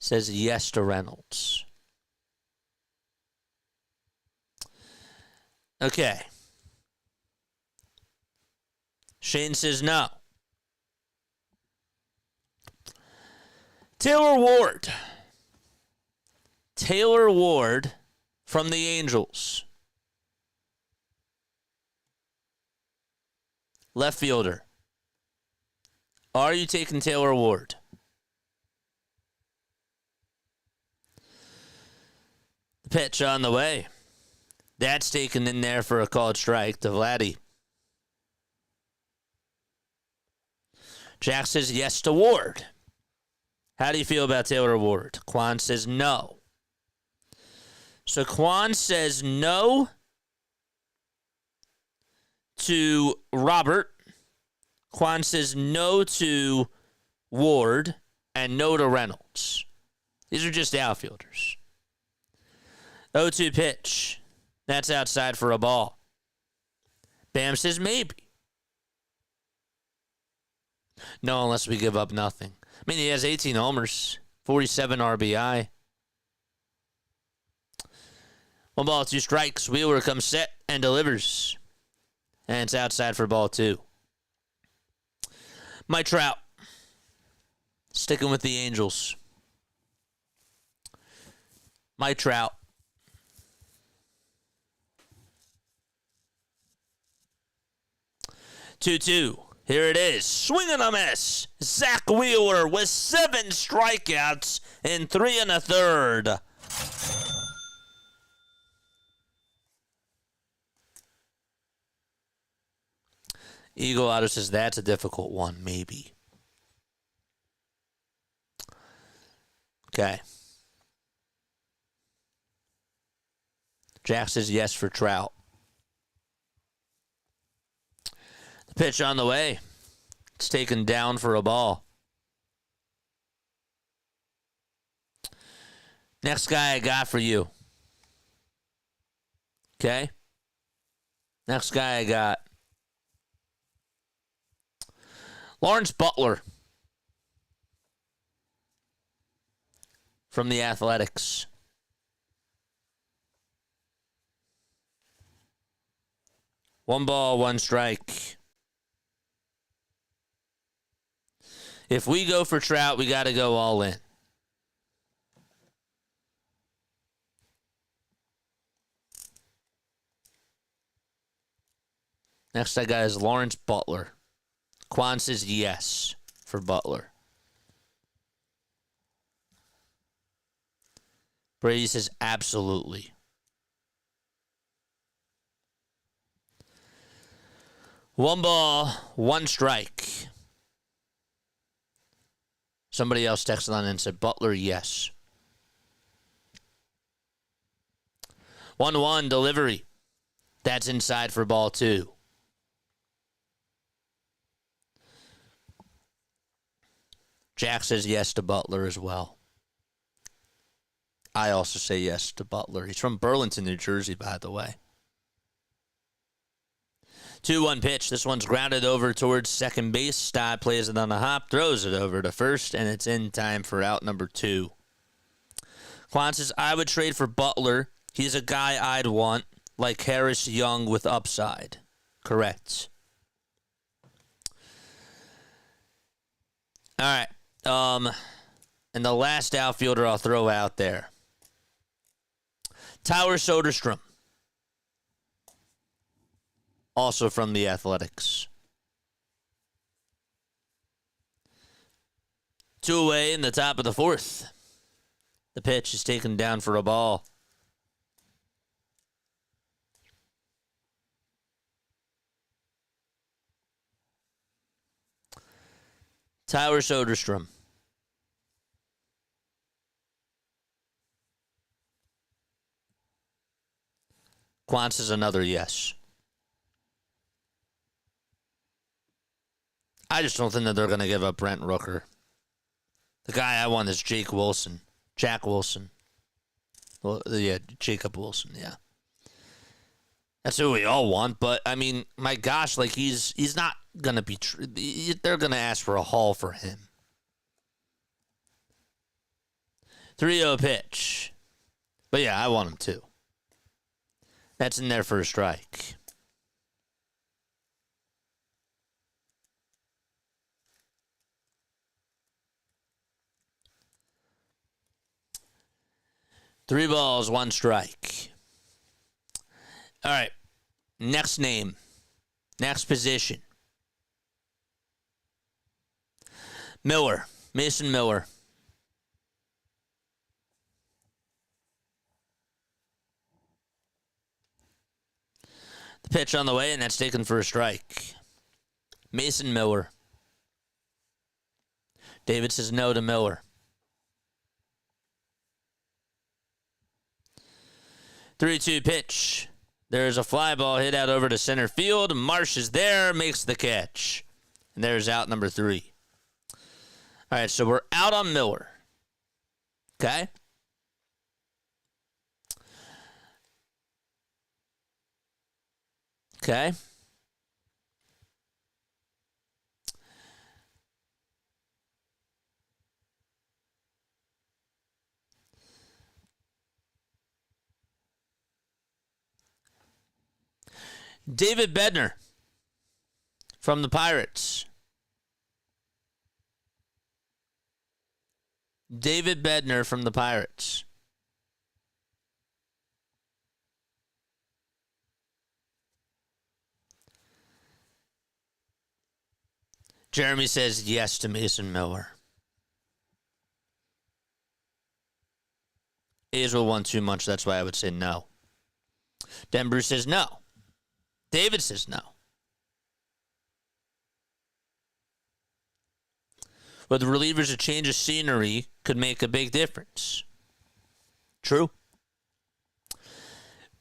Speaker 2: says yes to Reynolds. Okay. Shane says no. Taylor Ward. Taylor Ward from the Angels. Left fielder. Are you taking Taylor Ward? The pitch on the way. That's taken in there for a called strike to Vladdy. Jack says yes to Ward. How do you feel about Taylor Ward? Quan says no. So Quan says no to Robert. Quan says no to Ward and no to Reynolds. These are just outfielders. 0-2 pitch. That's outside for a ball. Bam says maybe. No, unless we give up nothing. I mean, he has 18 homers, 47 RBI. 1 ball, 2 strikes. Wheeler comes set and delivers. And it's outside for ball 2. Mike Trout. Sticking with the Angels. Mike Trout. Two. Here it is. Swing and a miss. Zach Wheeler with 7 strikeouts in 3 1/3. Eagle Auto says that's a difficult one, maybe. Okay. Jack says yes for Trout. The pitch on the way. It's taken down for a ball. Next guy I got for you. Okay? Next guy I got. Lawrence Butler. From the Athletics. One ball, 1 strike. If we go for Trout, we got to go all in. Next I got is Lawrence Butler. Quan says yes for Butler. Brady says absolutely. One ball, 1 strike. Somebody else texted on and said Butler, yes. 1-1 delivery. That's inside for ball 2. Jack says yes to Butler as well. I also say yes to Butler. He's from Burlington, New Jersey, by the way. 2-1 pitch. This one's grounded over towards second base. Stott plays it on the hop, throws it over to first, and it's in time for out number 2. Quan says, I would trade for Butler. He's a guy I'd want, like Harris Young with upside. Correct. All right. And the last outfielder I'll throw out there. Tyler Soderstrom. Also from the Athletics. 2 away in the top of the 4th. The pitch is taken down for a ball. Tyler Soderstrom. Quantz is another yes. I just don't think that they're going to give up Brent Rooker. The guy I want is Jake Wilson. Jack Wilson. Well, yeah, Jacob Wilson, yeah. That's who we all want, but, I mean, my gosh, like, he's not going to be... they're going to ask for a haul for him. 3-0 pitch. But yeah, I want him too. That's in there for a strike. Three balls, one strike. All right. Next name. Next position. Miller. Mason Miller. The pitch on the way, and that's taken for a strike. Mason Miller. David says no to Miller. 3-2 pitch. There's a fly ball hit out over to center field. Marsh is there, makes the catch. And there's out number 3. All right, so we're out on Miller. Okay? Okay. David Bednar from the Pirates. David Bednar from the Pirates. Jeremy says yes to Mason Miller. A's will want too much, that's why I would say no. Denver says no. David says no. With the relievers, a change of scenery could make a big difference. True.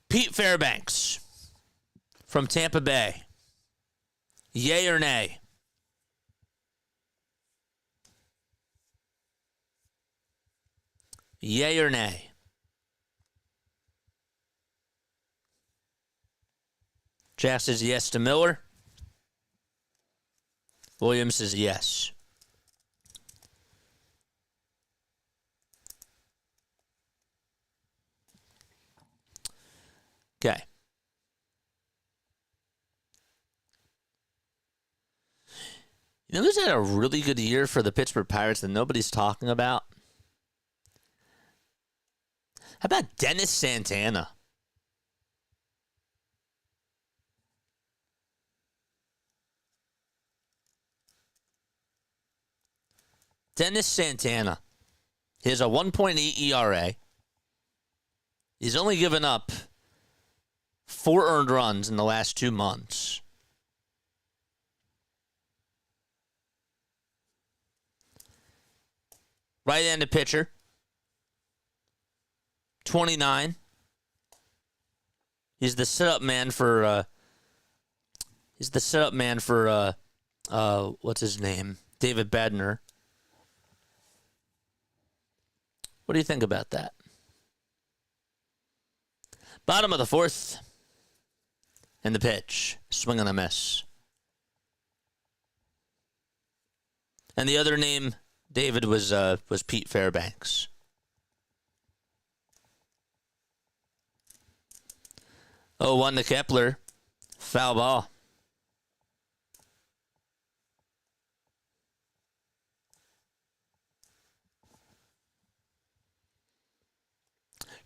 Speaker 2: Pete Fairbanks from Tampa Bay. Yay or nay? Yay or nay? Jack says yes to Miller. Williams says yes. Okay. You know who's had a really good year for the Pittsburgh Pirates that nobody's talking about? How about Dennis Santana? Dennis Santana. He has a 1.8 ERA. He's only given up 4 earned runs in the last 2 months. Right-handed pitcher. 29. He's the setup man for what's his name? David Bednar. What do you think about that? Bottom of the 4th. And the pitch. Swing and a miss. And the other name, David, was Pete Fairbanks. Oh, 1 to Kepler. Foul ball.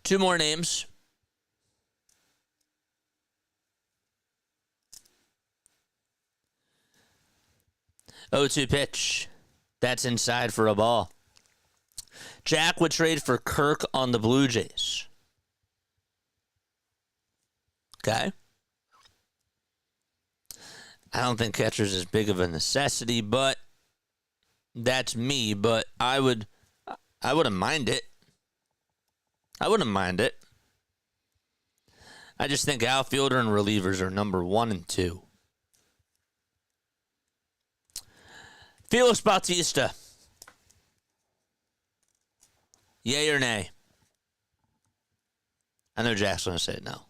Speaker 2: Two more names. Oh, 2 pitch. That's inside for a ball. Jack would trade for Kirk on the Blue Jays. Okay. I don't think catcher's as big of a necessity, but that's me. But I wouldn't mind it. I wouldn't mind it. I just think outfielder and relievers are number 1 and 2. Felix Bautista. Yay or nay? I know Jack's going to say no.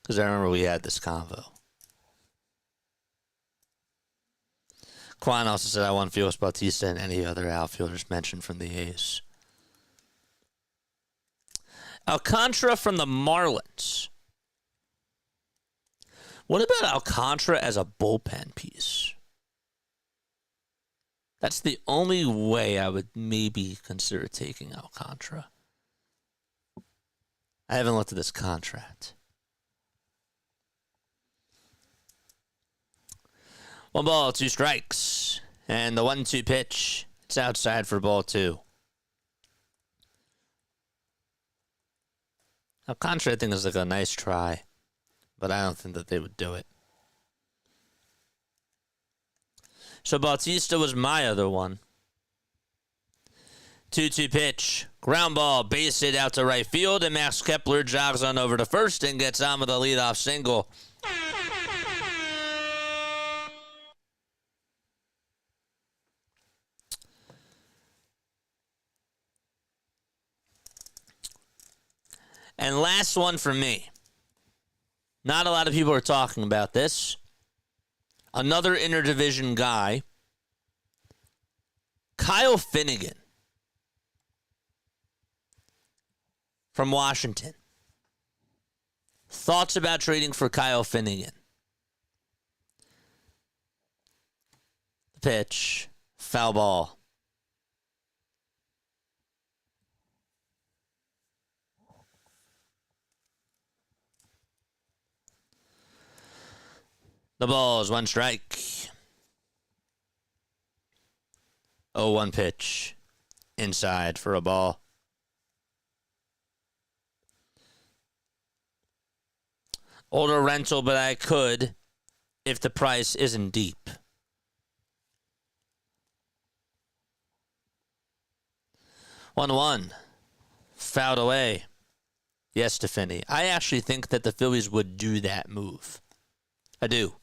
Speaker 2: Because I remember we had this convo. Quan also said I want Felix Bautista and any other outfielders mentioned from the A's. Alcantara from the Marlins. What about Alcantara as a bullpen piece? That's the only way I would maybe consider taking Alcantara. I haven't looked at this contract. 1 ball, 2 strikes. And the 1-2 pitch. It's outside for ball 2. Alcantara, I think, is like a nice try. But I don't think that they would do it. So Bautista was my other one. 2-2 pitch. Ground ball, base hit out to right field, and Max Kepler jogs on over to first and gets on with a leadoff single. And last one for me. Not a lot of people are talking about this. Another interdivision guy. Kyle Finnegan from Washington. Thoughts about trading for Kyle Finnegan? The pitch. Foul ball. The ball is 1 strike. 0-1 pitch. Inside for a ball. Older rental, but I could if the price isn't deep. 1-1. Fouled away. Yes to Finney. I actually think that the Phillies would do that move. I do.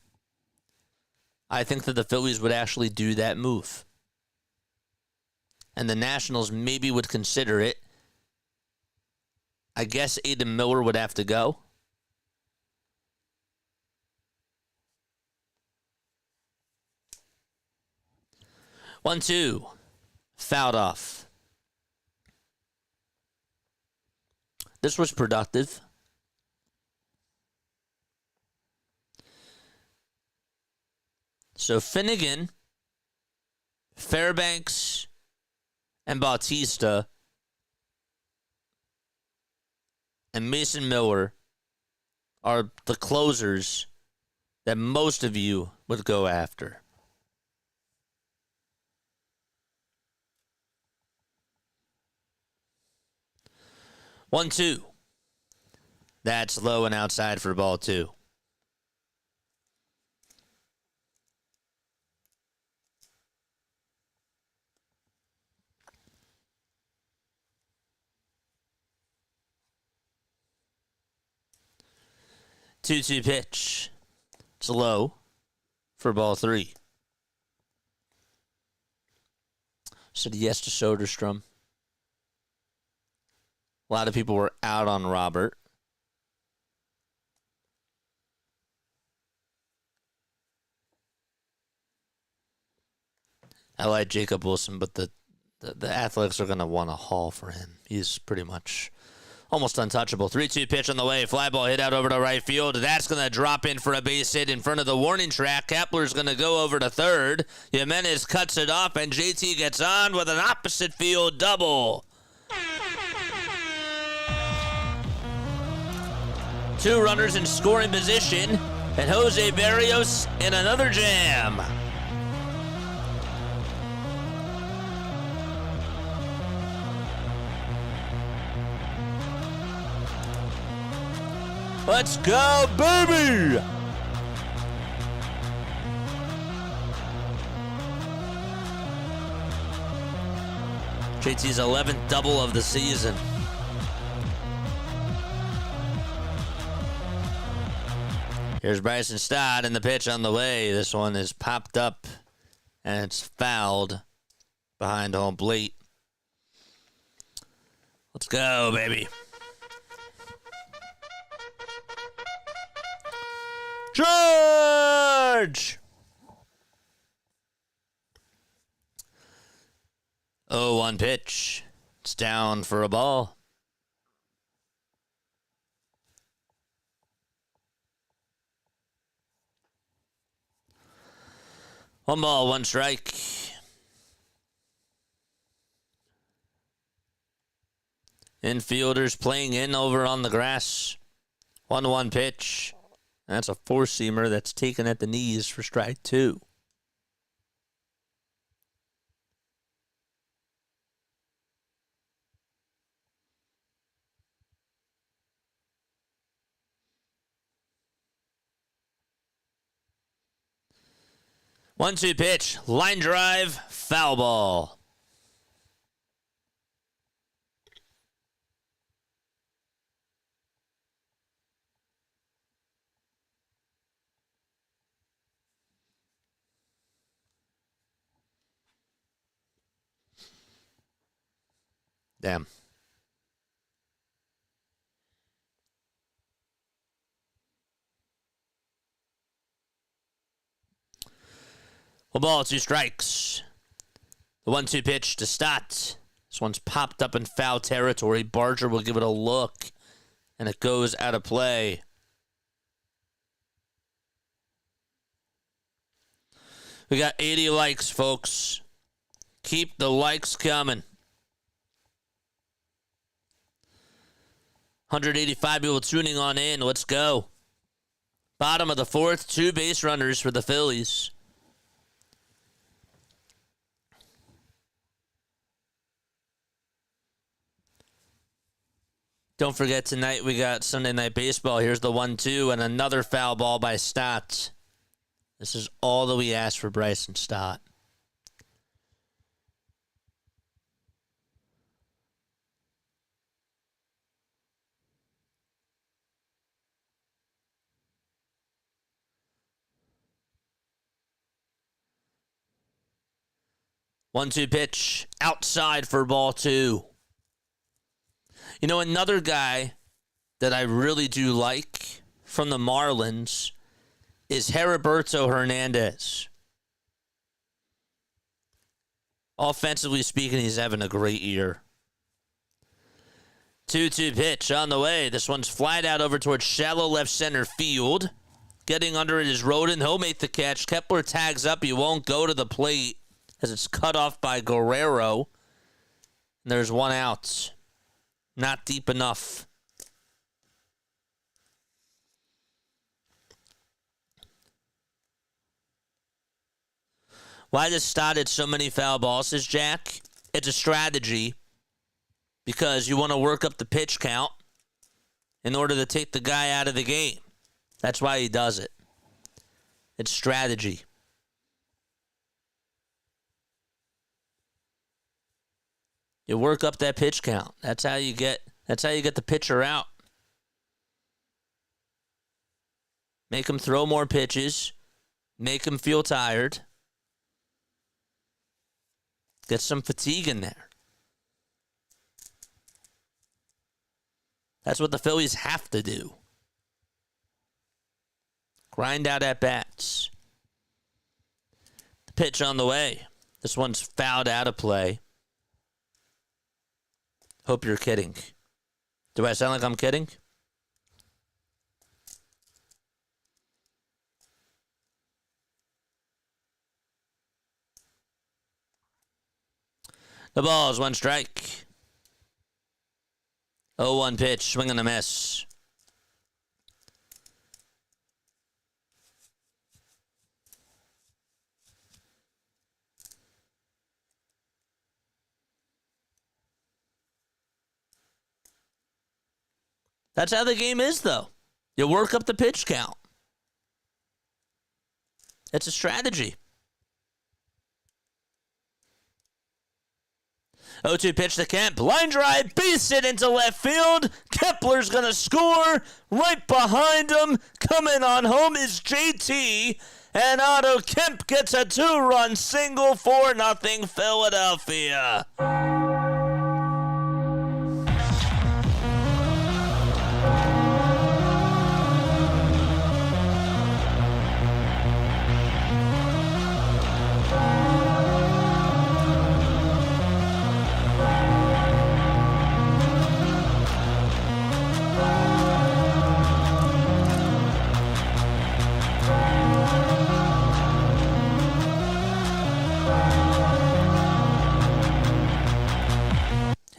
Speaker 2: I think that the Phillies would actually do that move. And the Nationals maybe would consider it. I guess Aiden Miller would have to go. One, two. Fouled off. This was productive. So Finnegan, Fairbanks, and Bautista, and Mason Miller are the closers that most of you would go after. One, two. That's low and outside for ball 2. Two-two pitch. It's low for ball 3. Said yes to Soderstrom. A lot of people were out on Robert. I like Jacob Wilson, but the Athletics are going to want a haul for him. He's pretty much almost untouchable. 3-2 pitch on the way. Fly ball hit out over to right field. That's going to drop in for a base hit in front of the warning track. Kepler's going to go over to third. Jimenez cuts it off, and JT gets on with an opposite field double. 2 runners in scoring position, and Jose Berrios in another jam. Let's go, baby! JT's 11th double of the season. Here's Bryson Stott, and the pitch on the way. This one is popped up, and it's fouled behind home plate. Let's go, baby. George! 0-1 pitch. It's down for a ball. One ball, one strike. Infielders playing in over on the grass. 1-1 pitch. That's a four-seamer that's taken at the knees for strike two. One-two pitch. Line drive. Foul ball. Damn. One ball, two strikes. The 1-2 pitch to Stott. This one's popped up in foul territory. Barger will give it a look, and it goes out of play. We got 80 likes, folks. Keep the likes coming. 185 people tuning on in. Let's go. Bottom of the fourth, 2 base runners for the Phillies. Don't forget, tonight we got Sunday Night Baseball. Here's the 1-2 and another foul ball by Stott. This is all that we ask for Bryson Stott. One-two pitch outside for ball two. You know, another guy that I really do like from the Marlins is Heriberto Hernandez. Offensively speaking, he's having a great year. 2-2 pitch on the way. This one's flied out over towards shallow left center field. Getting under it is Rodin. He'll make the catch. Kepler tags up. He won't go to the plate as it's cut off by Guerrero. And there's one out. Not deep enough. Why does Stott hit so many foul balls, says Jack? It's a strategy because you want to work up the pitch count in order to take the guy out of the game. That's why he does it. It's strategy. You work up that pitch count. That's how you get the pitcher out. Make him throw more pitches. Make him feel tired. Get some fatigue in there. That's what the Phillies have to do. Grind out at bats. The pitch on the way. This one's fouled out of play. Hope you're kidding. Do I sound like I'm kidding? The ball is one strike. 0-1 pitch, swing and a miss. That's how the game is, though. You work up the pitch count. It's a strategy. 0-2 pitch to Kemp. Line drive, base hit into left field. Kepler's going to score. Right behind him, coming on home is JT. And Otto Kemp gets a 2-run single, 4-0 Philadelphia.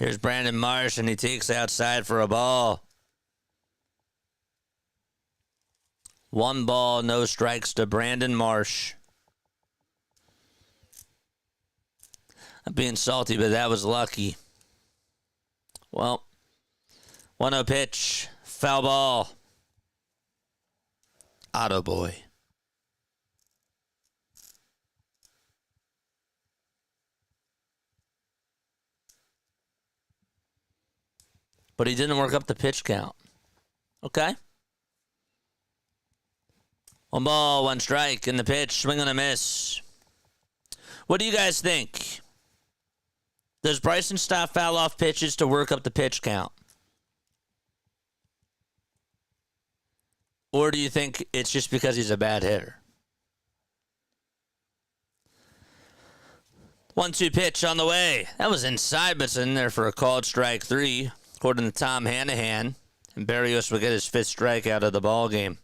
Speaker 2: Here's Brandon Marsh, and he takes outside for a ball. 1 ball, no strikes to Brandon Marsh. I'm being salty, but that was lucky. Well, 1-0 pitch, foul ball. Otto boy. But he didn't work up the pitch count. Okay. 1 ball, 1 strike in the pitch, swing and a miss. What do you guys think? Does Bryson Stott foul off pitches to work up the pitch count? Or do you think it's just because he's a bad hitter? 1-2 pitch on the way. That was inside, but it's in there for a called strike 3, according to Tom Hanahan. And Berrios will get his 5th strikeout of the ball game.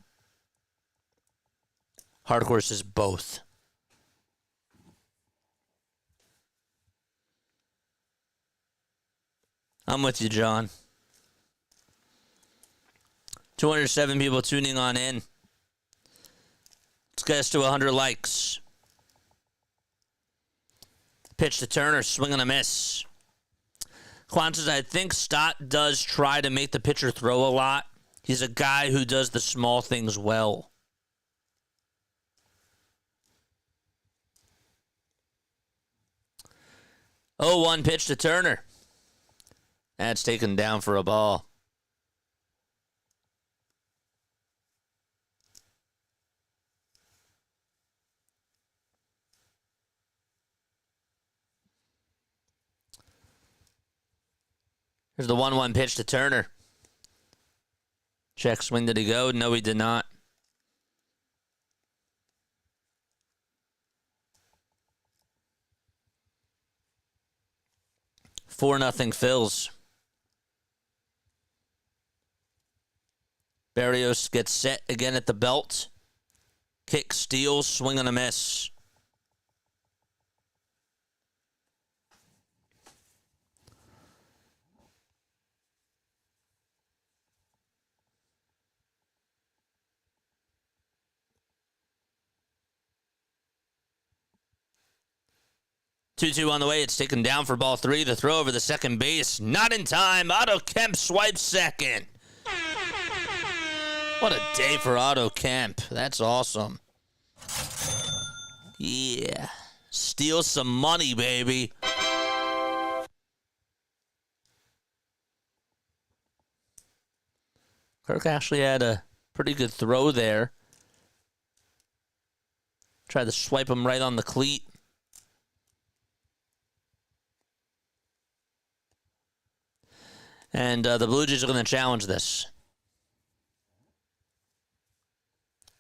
Speaker 2: Hard horses both. I'm with you, John. 207 people tuning on in. Let's get us to 100 likes. Pitch to Turner, swing and a miss. Quan says, I think Stott does try to make the pitcher throw a lot. He's a guy who does the small things well. 0-1 pitch to Turner. That's taken down for a ball. Here's the 1-1 pitch to Turner. Check swing, did he go? No, he did not. Four nothing Phils. Berrios gets set again at the belt. Kick, steals, swing and a miss. Two on the way. It's taken down for ball 3. The throw over the second base. Not in time. Otto Kemp swipes second. What a day for Otto Kemp. That's awesome. Yeah. Steal some money, baby. Kirk actually had a pretty good throw there. Tried to swipe him right on the cleat. And the Blue Jays are going to challenge this.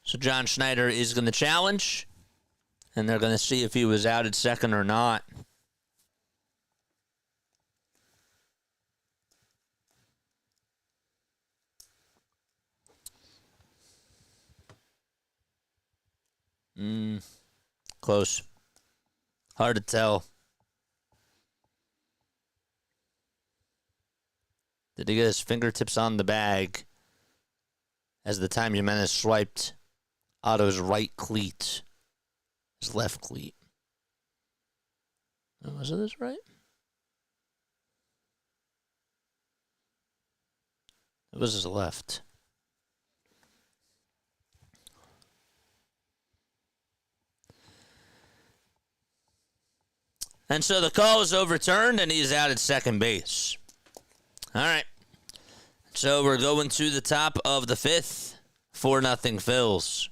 Speaker 2: So John Schneider is going to challenge. And they're going to see if he was out at second or not. Close. Hard to tell. Did he get his fingertips on the bag as the time Jimenez swiped Otto's right cleat, his left cleat? Oh, was it this right? It was his left. And so the call is overturned, and he's out at second base. All right. So we're going to the top of the 5th. 4-0 Phils.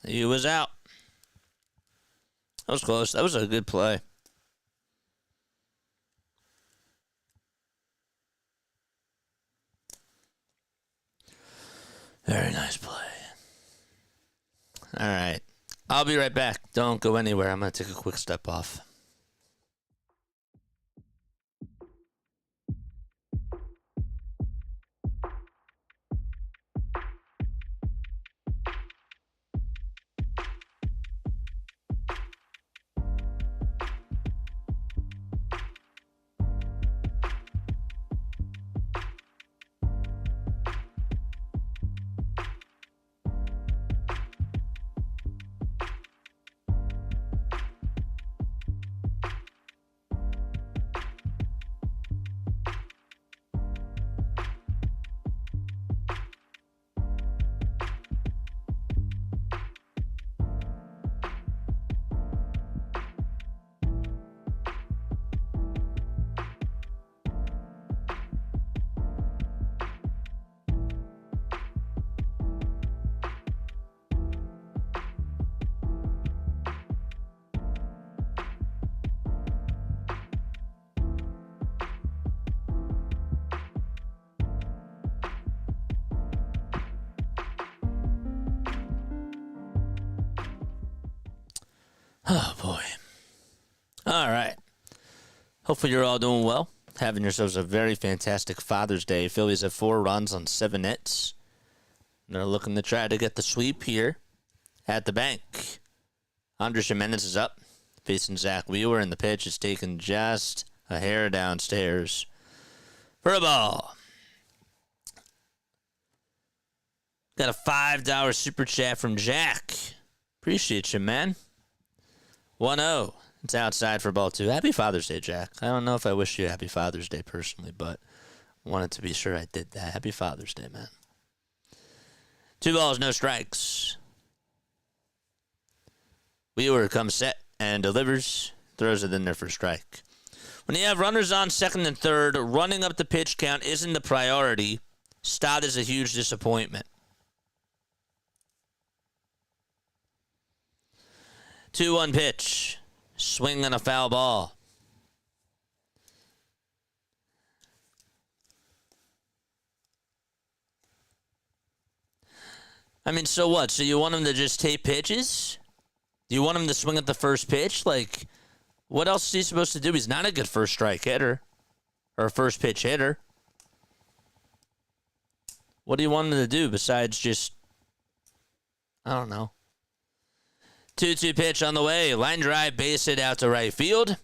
Speaker 2: He was out. That was close. That was a good play. Very nice play. All right. I'll be right back. Don't go anywhere. I'm going to take a quick step off. Oh, boy. All right. Hopefully you're all doing well. Having yourselves a very fantastic Father's Day. Phillies have 4 runs on 7 hits. They're looking to try to get the sweep here at the bank. Andres Gimenez is up, facing Zach Wheeler, and the pitch is taken just a hair downstairs for a ball. Got a $5 super chat from Jack. Appreciate you, man. 1-0. It's outside for ball 2. Happy Father's Day, Jack. I don't know if I wish you a happy Father's Day personally, but wanted to be sure I did that. Happy Father's Day, man. 2 balls, no strikes. Wheeler comes set and delivers. Throws it in there for strike. When you have runners on second and third, running up the pitch count isn't the priority. Stott is a huge disappointment. 2-1 pitch. Swing on a foul ball. I mean, so what? So you want him to just take pitches? Do you want him to swing at the first pitch? Like, what else is he supposed to do? He's not a good first strike hitter or a first pitch hitter. What do you want him to do besides just, I don't know. 2-2 pitch on the way. Line drive, base hit out to right field.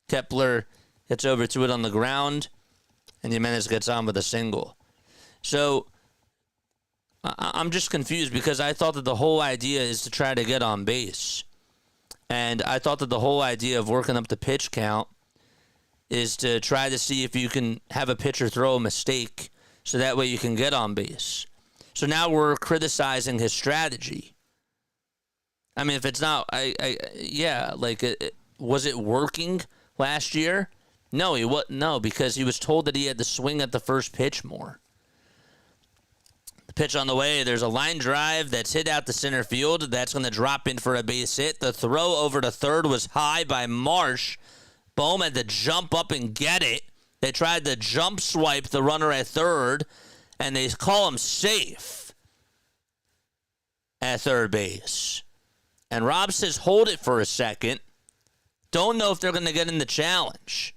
Speaker 2: Kepler gets over to it on the ground, and Jimenez gets on with a single. So I'm just confused because I thought that the whole idea is to try to get on base. And I thought that the whole idea of working up the pitch count is to try to see if you can have a pitcher throw a mistake so that way you can get on base. So now we're criticizing his strategy. I mean, if it's not, was it working last year? No, because he was told that he had to swing at the first pitch more. The pitch on the way, there's a line drive that's hit out to center field. That's going to drop in for a base hit. The throw over to third was high by Marsh. Bohm had to jump up and get it. They tried to jump swipe the runner at third, and they call him safe at third base. And Rob says, hold it for a second. Don't know if they're going to get in the challenge.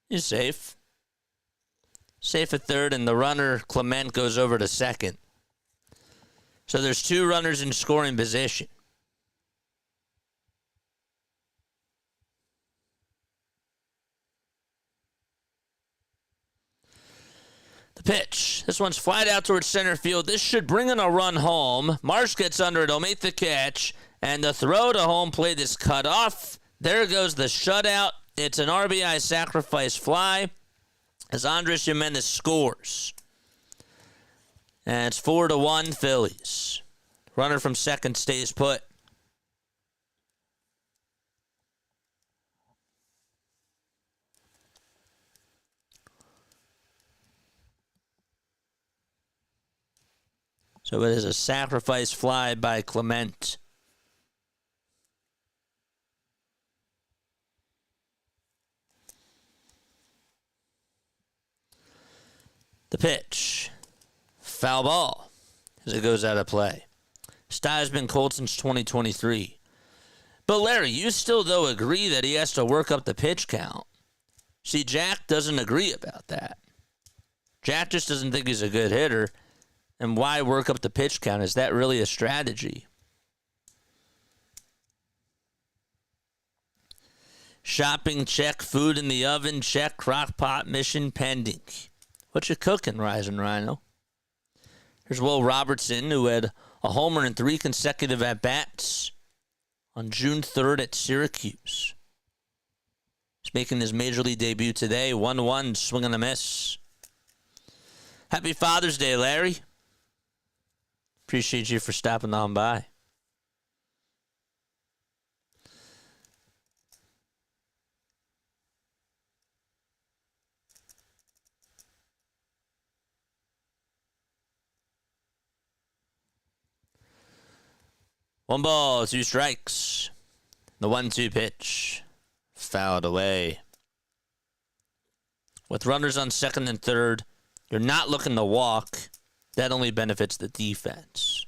Speaker 2: He's safe. Safe at third, and the runner, Clement, goes over to second. So there's 2 runners in scoring position. The pitch. This one's flied out towards center field. This should bring in a run home. Marsh gets under it. He'll make the catch. And the throw to home plate is cut off. There goes the shutout. It's an RBI sacrifice fly as Andres Gimenez scores. And it's 4-1 Phillies. Runner from second stays put. So it is a sacrifice fly by Clement. The pitch. Foul ball as it goes out of play. Stott has been cold since 2023. But Larry, you still, though, agree that he has to work up the pitch count. See, Jack doesn't agree about that. Jack just doesn't think he's a good hitter. And why work up the pitch count? Is that really a strategy? Shopping check, food in the oven check, crock pot mission pending. What you cooking, Rising Rhino? Here's Will Robertson, who had a homer in 3 consecutive at-bats on June 3rd at Syracuse. He's making his Major League debut today. 1-1, swing and a miss. Happy Father's Day, Larry. Appreciate you for stopping on by. One ball, 2 strikes. The 1-2 pitch. Fouled away. With runners on second and third, you're not looking to walk. That only benefits the defense.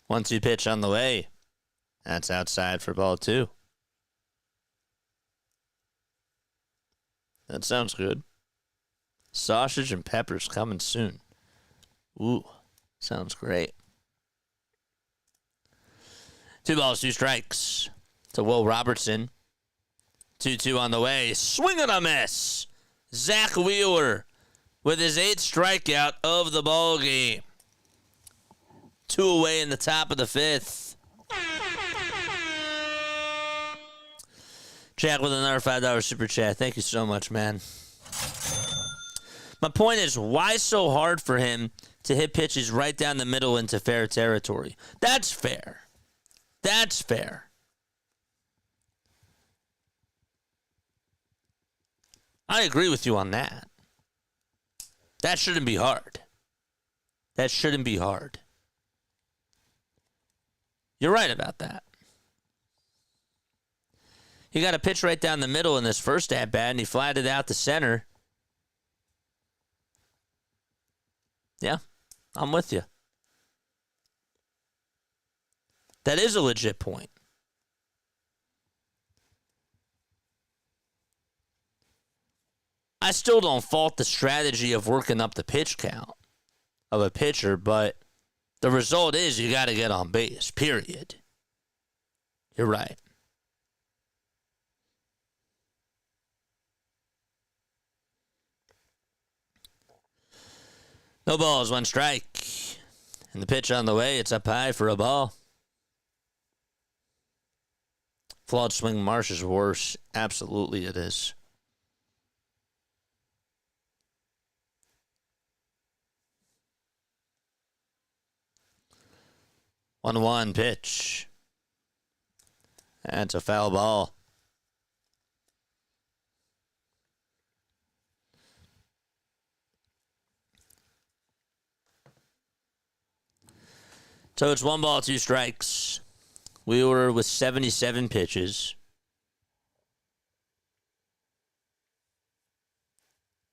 Speaker 2: One-two pitch on the way. That's outside for ball 2. That sounds good. Sausage and peppers coming soon. Ooh, sounds great. 2 balls, 2 strikes to Will Robertson. 2-2 on the way. Swing and a miss. Zach Wheeler with his 8th strikeout of the ball game. 2 away in the top of the 5th. Jack with another $5 super chat. Thank you so much, man. My point is, why so hard for him to hit pitches right down the middle into fair territory? That's fair. That's fair. I agree with you on that. That shouldn't be hard. That shouldn't be hard. You're right about that. He got a pitch right down the middle in this first at-bat, and he flatted out to center. Yeah, I'm with you. That is a legit point. I still don't fault the strategy of working up the pitch count of a pitcher, but the result is you got to get on base, period. You're right. No balls, 1 strike. And the pitch on the way, it's up high for a ball. Flawed swing Marsh is worse. Absolutely it is. One pitch. That's a foul ball. So it's 1 ball, 2 strikes. Wheeler with 77 pitches.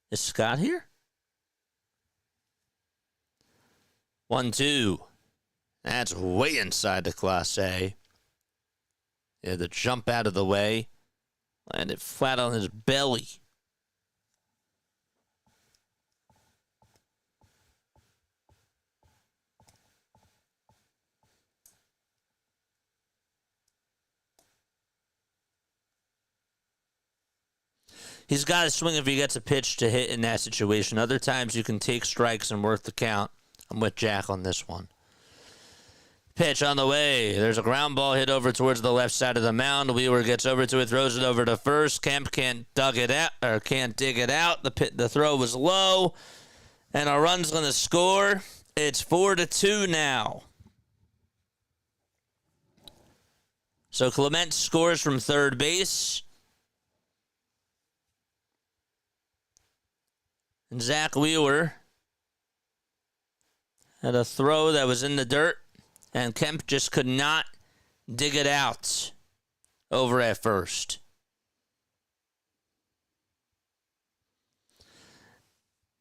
Speaker 2: Is Scott here? 1-2. That's way inside the Class A. He had to jump out of the way. Landed flat on his belly. He's got to swing if he gets a pitch to hit in that situation. Other times you can take strikes and work the count. I'm with Jack on this one. Pitch on the way. There's a ground ball hit over towards the left side of the mound. Wheeler gets over to it, throws it over to first. Kemp can't dig it out. The throw was low, and a run's going to score. It's 4-2 now. So Clement scores from third base. And Zach Wheeler had a throw that was in the dirt, and Kemp just could not dig it out over at first.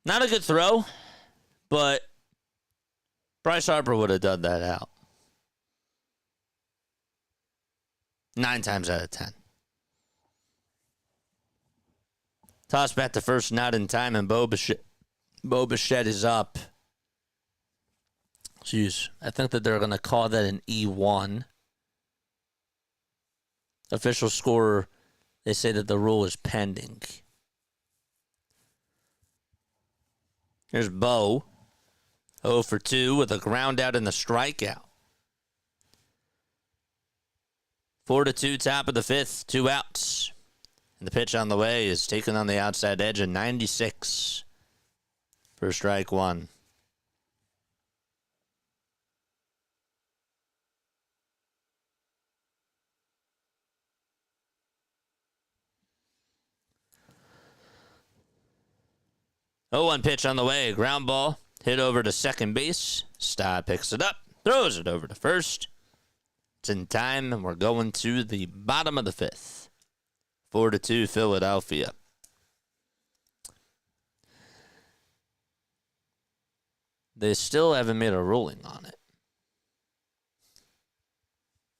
Speaker 2: Not a good throw, but Bryce Harper would have dug that out 9 times out of 10. Toss back to first, not in time, and Bo Bichette is up. Jeez, I think that they're going to call that an E1. Official scorer, they say that the rule is pending. Here's Bo. 0 for 2 with a ground out and a strikeout. 4-2, top of the 5th, 2 outs. And the pitch on the way is taken on the outside edge at 96 for strike 1. Oh, 1 pitch on the way. Ground ball hit over to second base. Stott picks it up, throws it over to first. It's in time, and we're going to the bottom of the fifth. 4-2 Philadelphia. They still haven't made a ruling on it.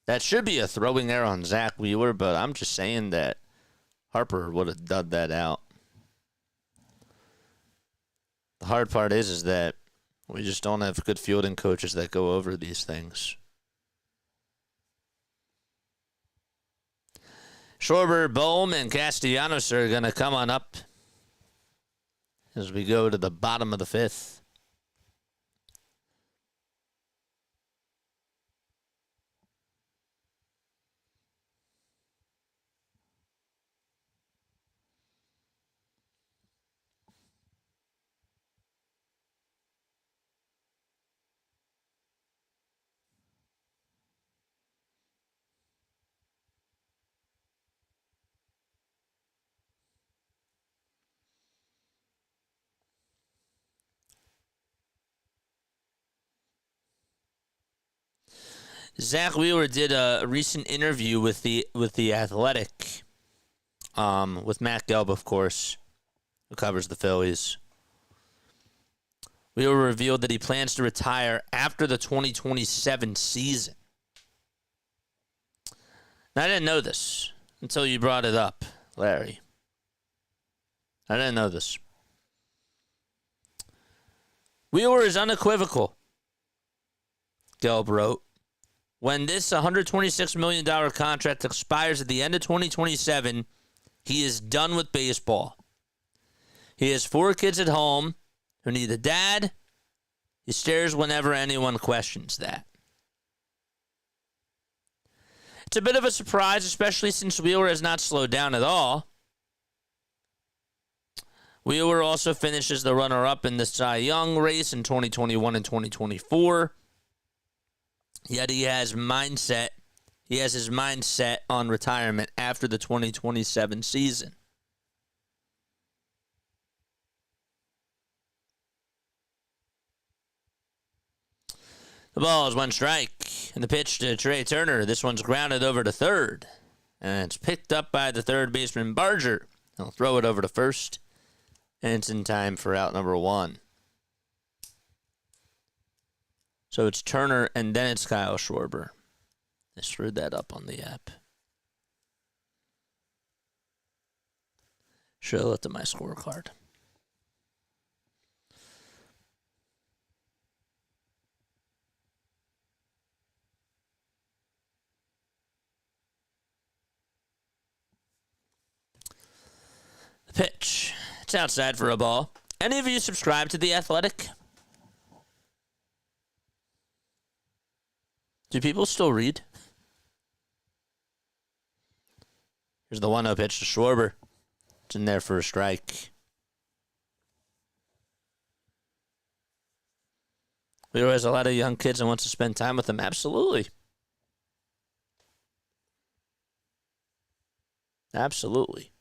Speaker 2: That should be a throwing error on Zach Wheeler, but I'm just saying that Harper would have dubbed that out. The hard part is that we just don't have good fielding coaches that go over these things. Schwarber, Bohm, and Castellanos are going to come on up as we go to the bottom of the fifth. Zach Wheeler did a recent interview with the Athletic, with Matt Gelb, of course, who covers the Phillies. Wheeler revealed that he plans to retire after the 2027 season. Now, I didn't know this until you brought it up, Larry. I didn't know this. Wheeler is unequivocal, Gelb wrote. When this $126 million contract expires at the end of 2027, he is done with baseball. He has 4 kids at home who need a dad. He stares whenever anyone questions that. It's a bit of a surprise, especially since Wheeler has not slowed down at all. Wheeler also finishes the runner-up in the Cy Young race in 2021 and 2024. Yet he has his mindset on retirement after the 2027 season. The ball is 1 strike, and the pitch to Trey Turner. This one's grounded over to third, and it's picked up by the third baseman Barger. He'll throw it over to first, and it's in time for out number 1. So it's Turner, and then it's Kyle Schwarber. I screwed that up on the app. Should have looked at my scorecard. The pitch. It's outside for a ball. Any of you subscribe to The Athletic? Do people still read? Here's the 1-0 pitch to Schwarber. It's in there for a strike. Wheeler has a lot of young kids and wants to spend time with them. Absolutely. Absolutely.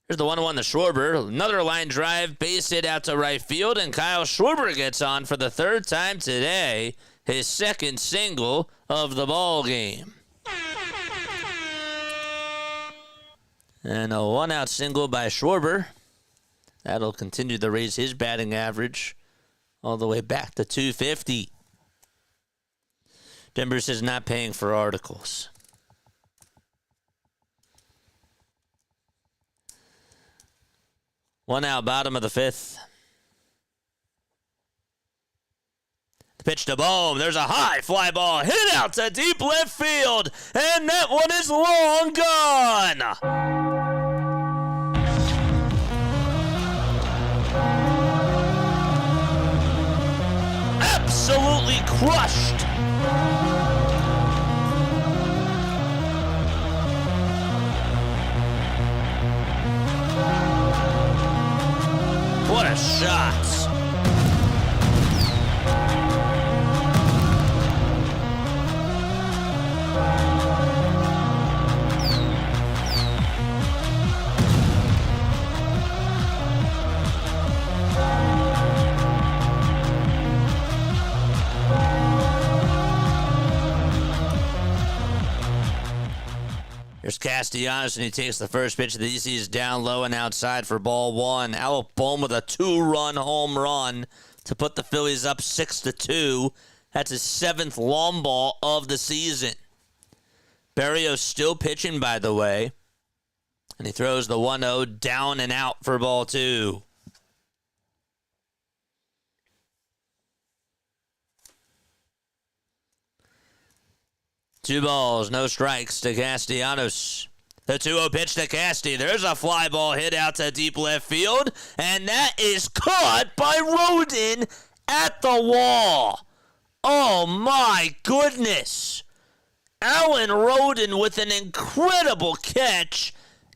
Speaker 2: Here's the 1-1 to Schwarber. Another line drive, base hit out to right field, and Kyle Schwarber gets on for the 3rd time today. His 2nd single of the ball game. And a 1-out single by Schwarber. That'll continue to raise his batting average all the way back to 250. Timbers is not paying for articles. One out, bottom of the 5th. The pitch to Bohm. There's a high fly ball hit out to deep left field, and that one is long gone. Absolutely crushed. What a shot. Here's Castellanos, and he takes the first pitch that he sees down low and outside for ball one. Alec Bohm with a 2-run home run to put the Phillies up 6-2. That's his 7th long ball of the season. Berrios still pitching, by the way. And he throws the 1-0 down and out for ball two. Two balls, no strikes to Castellanos. The 2-0 pitch to Casty. There's a fly ball hit out to deep left field. And that is caught by Rodin at the wall. Oh, my goodness. Alan Rodin with an incredible catch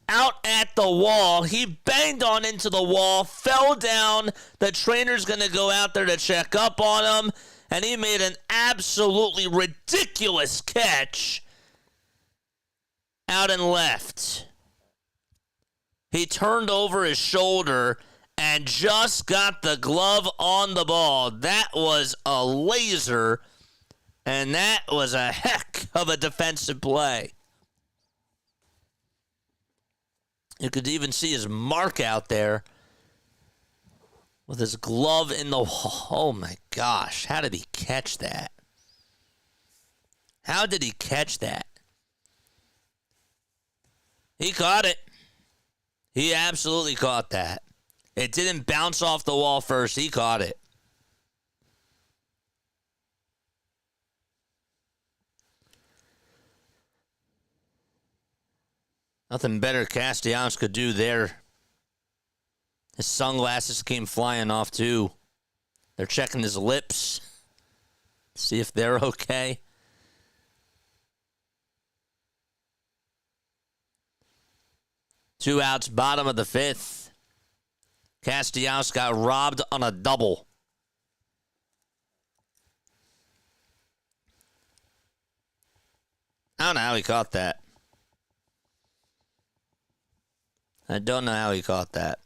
Speaker 2: out at the wall. He banged on into the wall, fell down. The trainer's going to go out there to check up on him. And he made an absolutely ridiculous catch out and left. He turned over his shoulder and just got the glove on the ball. That was a laser, and that was a heck of a defensive play. You could even see his mark out there with his glove in the wall. Oh, my gosh. How did he catch that? How did he catch that? He caught it. He absolutely caught that. It didn't bounce off the wall first. He caught it. Nothing better Castellanos could do there. His sunglasses came flying off, too. They're checking his lips. See if they're okay. Two outs, bottom of the 5th. Castellanos got robbed on a double. I don't know how he caught that. I don't know how he caught that.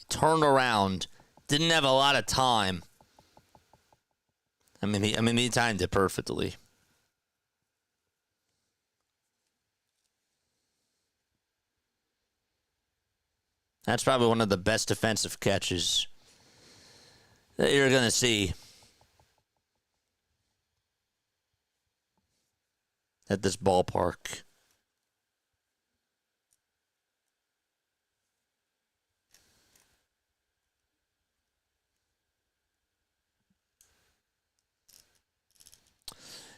Speaker 2: Turned around, didn't have a lot of time. He timed it perfectly. That's probably one of the best defensive catches that you're going to see at this ballpark.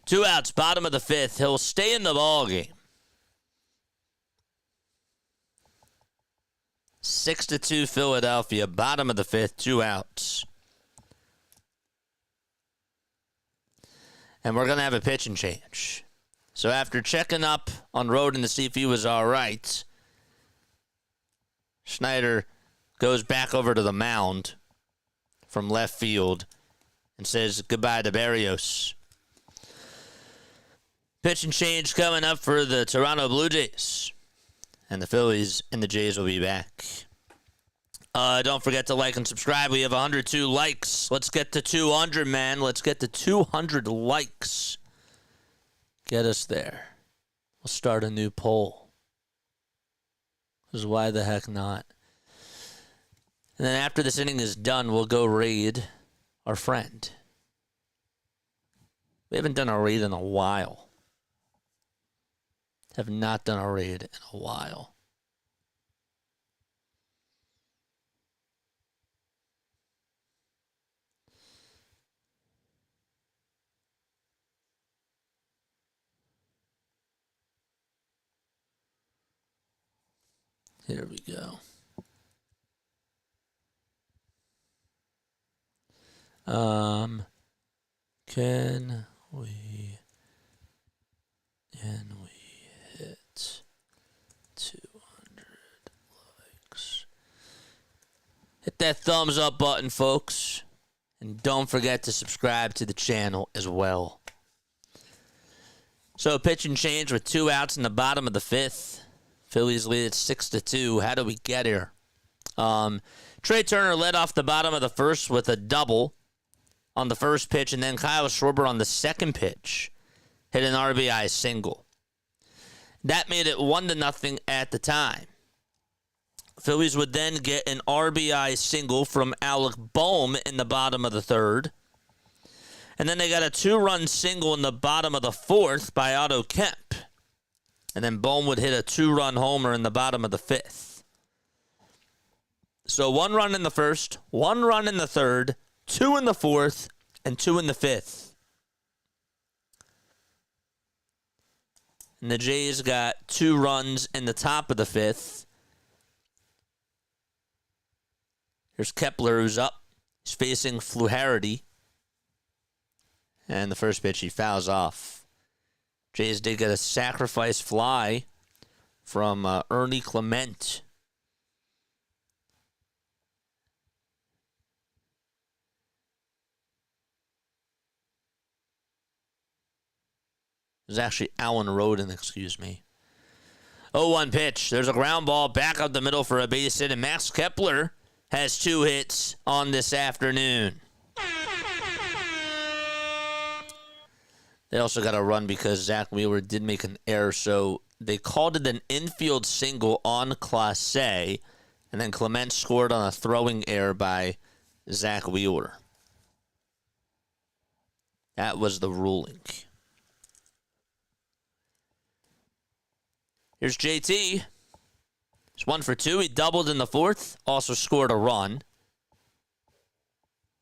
Speaker 2: Two outs, bottom of the 5th. He'll stay in the ballgame. 6-2 Philadelphia, bottom of the 5th, 2 outs. And we're going to have a pitching change. So after checking up on Rodin to see if he was all right, Schneider goes back over to the mound from left field and says goodbye to Berrios. Pitching change coming up for the Toronto Blue Jays. And the Phillies and the Jays will be back. Don't forget to like and subscribe. We have 102 likes. Let's get to 200, man. Let's get to 200 likes. Get us there. We'll start a new poll. Because why the heck not? And then after this inning is done, we'll go raid our friend. We haven't done a raid in a while. Have not done a raid in a while. Here we go. Can we hit 200 likes? Hit that thumbs up button, folks. And don't forget to subscribe to the channel as well. So pitch and change with 2 outs in the bottom of the 5th. Phillies lead at 6-2. How do we get here? Trey Turner led off the bottom of the 1st with a double on the first pitch, and then Kyle Schwarber on the second pitch hit an RBI single. That made it 1-0 at the time. Phillies would then get an RBI single from Alec Bohm in the bottom of the third. And then they got a 2-run single in the bottom of the fourth by Otto Kemp. And then Bohm would hit a 2-run homer in the bottom of the fifth. So 1 run in the first, 1 run in the third, 2 in the fourth, and 2 in the fifth. And the Jays got 2 runs in the top of the fifth. Here's Kepler, who's up. He's facing Flaherty. And the first pitch, he fouls off. Jays did get a sacrifice fly from Ernie Clement. It was actually Alan Roden, excuse me. 0-1 pitch. There's a ground ball back up the middle for a base hit, and Max Kepler has 2 hits on this afternoon. They also got a run because Zach Wheeler did make an error, so they called it an infield single on Clase, and then Clement scored on a throwing error by Zach Wheeler. That was the ruling. Here's JT. He's 1 for 2. He doubled in the fourth. Also scored a run.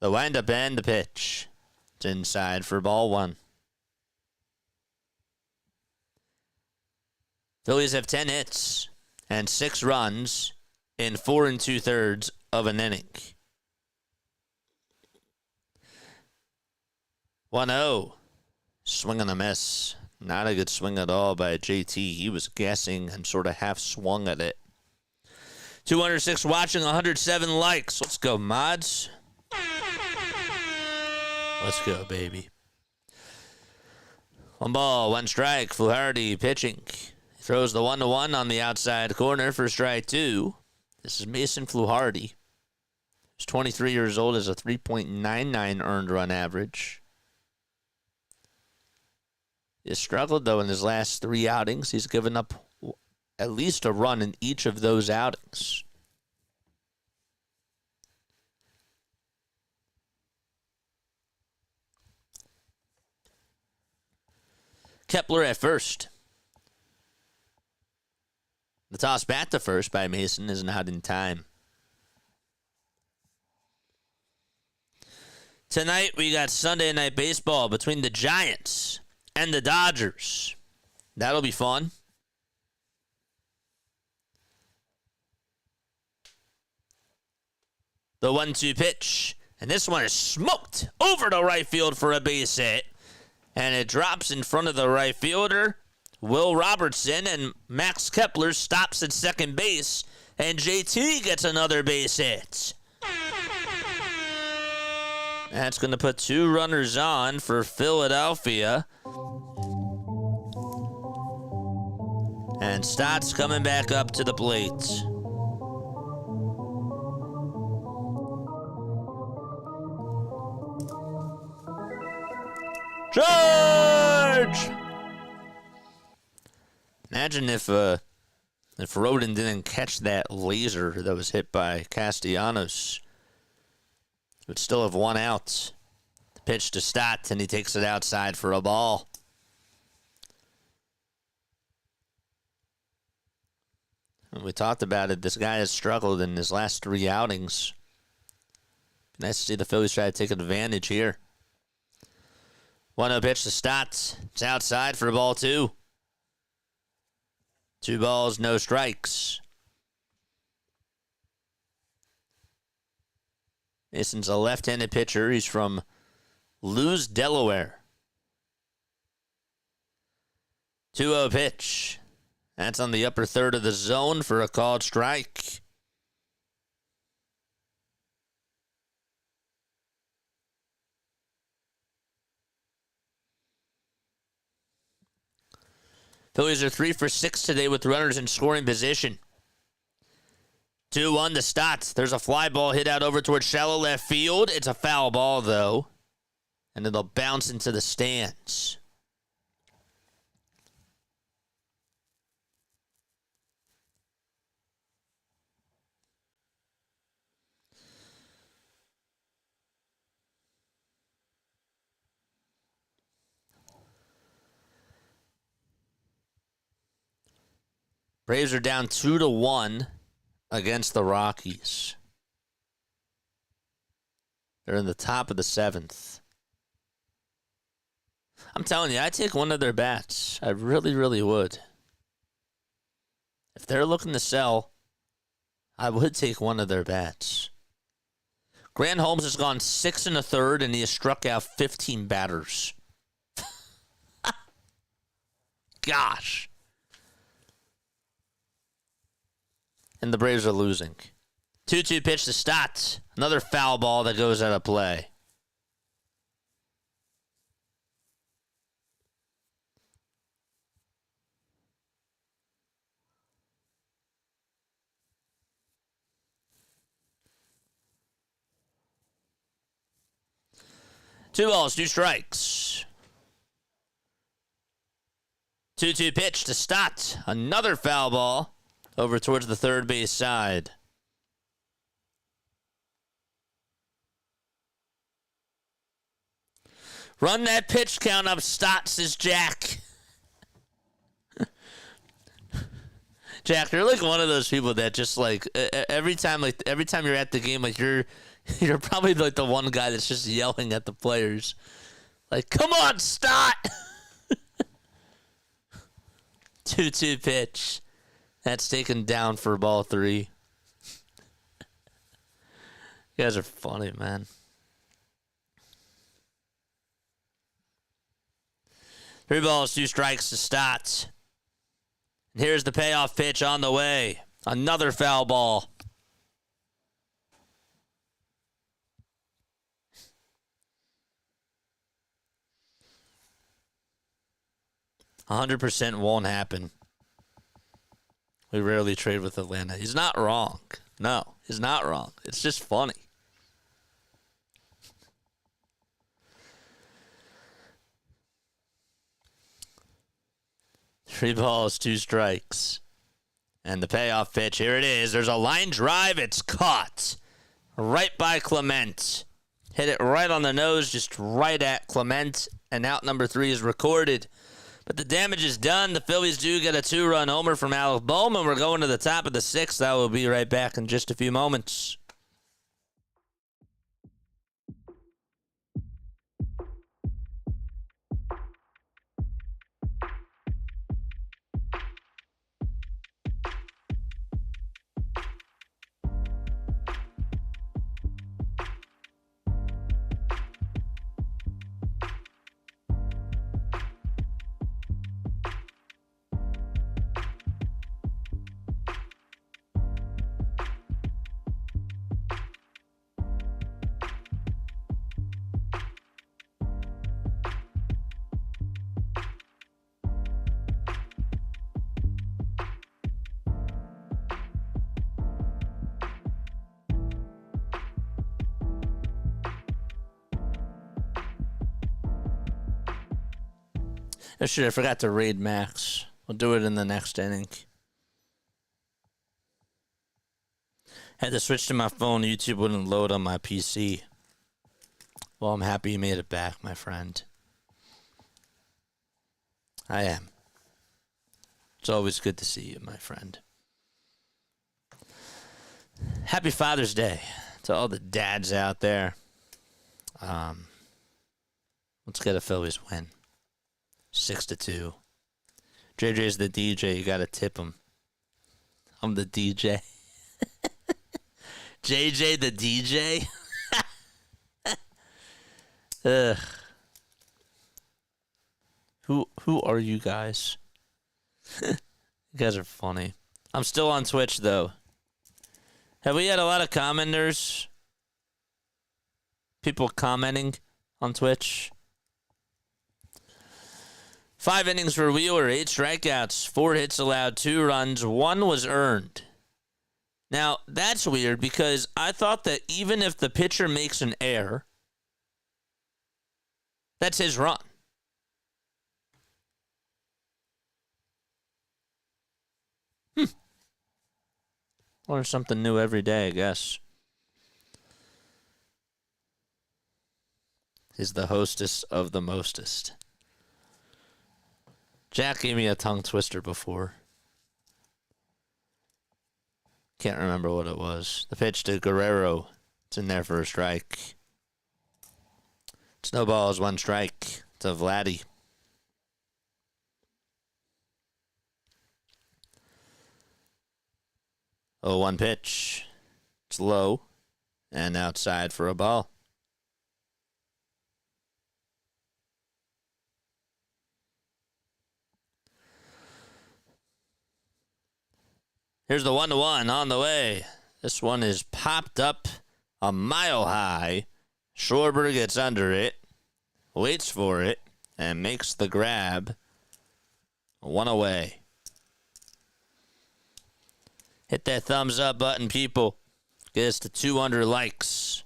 Speaker 2: The windup and the pitch. It's inside for ball 1. Phillies have 10 hits and 6 runs in 4 2/3 of an inning. 1-0. Swing and a miss. Not a good swing at all by JT. He was guessing and sort of half swung at it. 206 watching, 107 likes. Let's go, mods. Let's go, baby. 1 ball, 1 strike. Flaherty pitching. Throws the 1-1 on the outside corner for strike 2. This is Mason Flaherty. He's 23 years old, has a 3.99 earned run average. He struggled, though, in his last 3 outings. He's given up at least a run in each of those outings. Kepler at first. The toss back to first by Mason isn't out in time. Tonight, we got Sunday Night Baseball between the Giants and the Dodgers. That'll be fun. The 1-2 pitch. And this one is smoked over to right field for a base hit. And it drops in front of the right fielder, Will Robertson, and Max Kepler stops at second base. And JT gets another base hit. That's going to put 2 runners on for Philadelphia. And Stott's coming back up to the plate. Charge! Imagine if Rodin didn't catch that laser that was hit by Castellanos. Would still have 1 out. The pitch to Stott, and he takes it outside for a ball. And we talked about it. This guy has struggled in his last 3 outings. Nice to see the Phillies try to take advantage here. 1-0 pitch to Stott. It's outside for ball 2. 2 balls, no strikes. Mason's a left-handed pitcher. He's from Lewes, Delaware. 2-0 pitch. That's on the upper third of the zone for a called strike. Phillies are 3 for 6 today with runners in scoring position. 2-1 to Stotts. There's a fly ball hit out over towards shallow left field. It's a foul ball, though. And it'll bounce into the stands. Braves are down 2-1 against the Rockies. They're in the top of the 7th. I'm telling you, I'd take one of their bats. I really, really would. If they're looking to sell, I would take one of their bats. Grant Holmes has gone 6 1/3, and he has struck out 15 batters. Gosh. And the Braves are losing. 2-2 pitch to Stott. Another foul ball that goes out of play. Two balls, 2 strikes. 2-2 pitch to Stott. Another foul ball over towards the third base side. Run that pitch count up, Stott, says Jack. Jack, you're like one of those people that just like every time you're at the game, like you're probably like the one guy that's just yelling at the players. Like, come on, Stott! 2-2 pitch. That's taken down for ball 3. You guys are funny, man. Three balls, 2 strikes to Stott. And here's the payoff pitch on the way. Another foul ball. %100% won't happen. We rarely trade with Atlanta. He's not wrong. No, he's not wrong. It's just funny. Three balls, 2 strikes. And the payoff pitch, here it is. There's a line drive. It's caught. Right by Clement. Hit it right on the nose, just right at Clement. And out number 3 is recorded. But the damage is done. The Phillies do get a 2-run homer from Alec Bowman. We're going to the top of the 6th. That will be right back in just a few moments. Oh, shit, I forgot to raid Max. We'll do it in the next inning. Had to switch to my phone. YouTube wouldn't load on my PC. Well, I'm happy you made it back, my friend. I am. It's always good to see you, my friend. Happy Father's Day to all the dads out there. Let's get a Phillies win. 6-2. JJ's the DJ. You gotta tip him. I'm the DJ. JJ the DJ. Ugh. Who are you guys? You guys are funny. I'm still on Twitch though. Have we had a lot of commenters? People commenting on Twitch? 5 innings for Wheeler, 8 strikeouts, 4 hits allowed, 2 runs, 1 was earned. Now, that's weird because I thought that even if the pitcher makes an error, that's his run. Learn something new every day, I guess. He's the hostess of the mostest. Jack gave me a tongue twister before. Can't remember what it was. The pitch to Guerrero. It's in there for a strike. Snowball is 1 strike to Vladdy. 0-1 pitch. It's low and outside for a ball. Here's the 1-1 on the way. This one is popped up a mile high. Schwarber gets under it, waits for it, and makes the grab. 1 away. Hit that thumbs up button, people. Get us to 200 likes.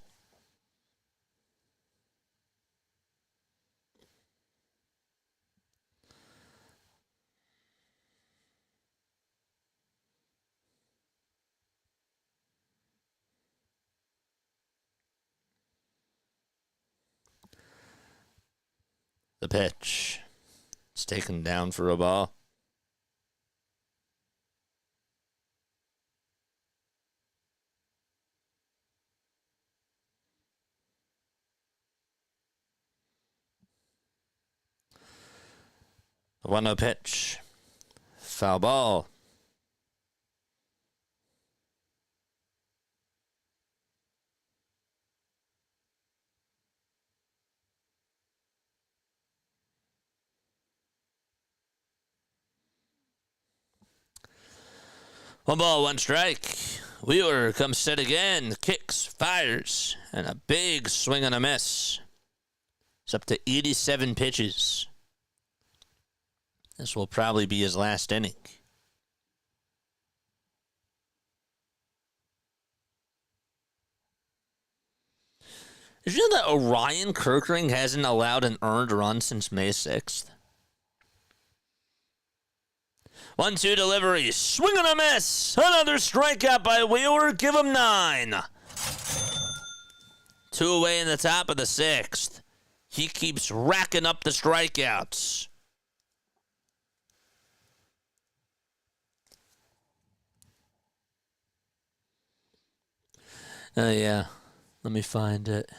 Speaker 2: The pitch. It's taken down for a ball. The 1-0 pitch. Foul ball. One ball, 1 strike. Wheeler comes set again. Kicks, fires, and a big swing and a miss. It's up to 87 pitches. This will probably be his last inning. Did you know that Orion Kirkring hasn't allowed an earned run since May 6th? 1-2 delivery. Swing and a miss. Another strikeout by Wheeler. Give him 9. 2 away in the top of the 6th. He keeps racking up the strikeouts. Yeah. Let me find it.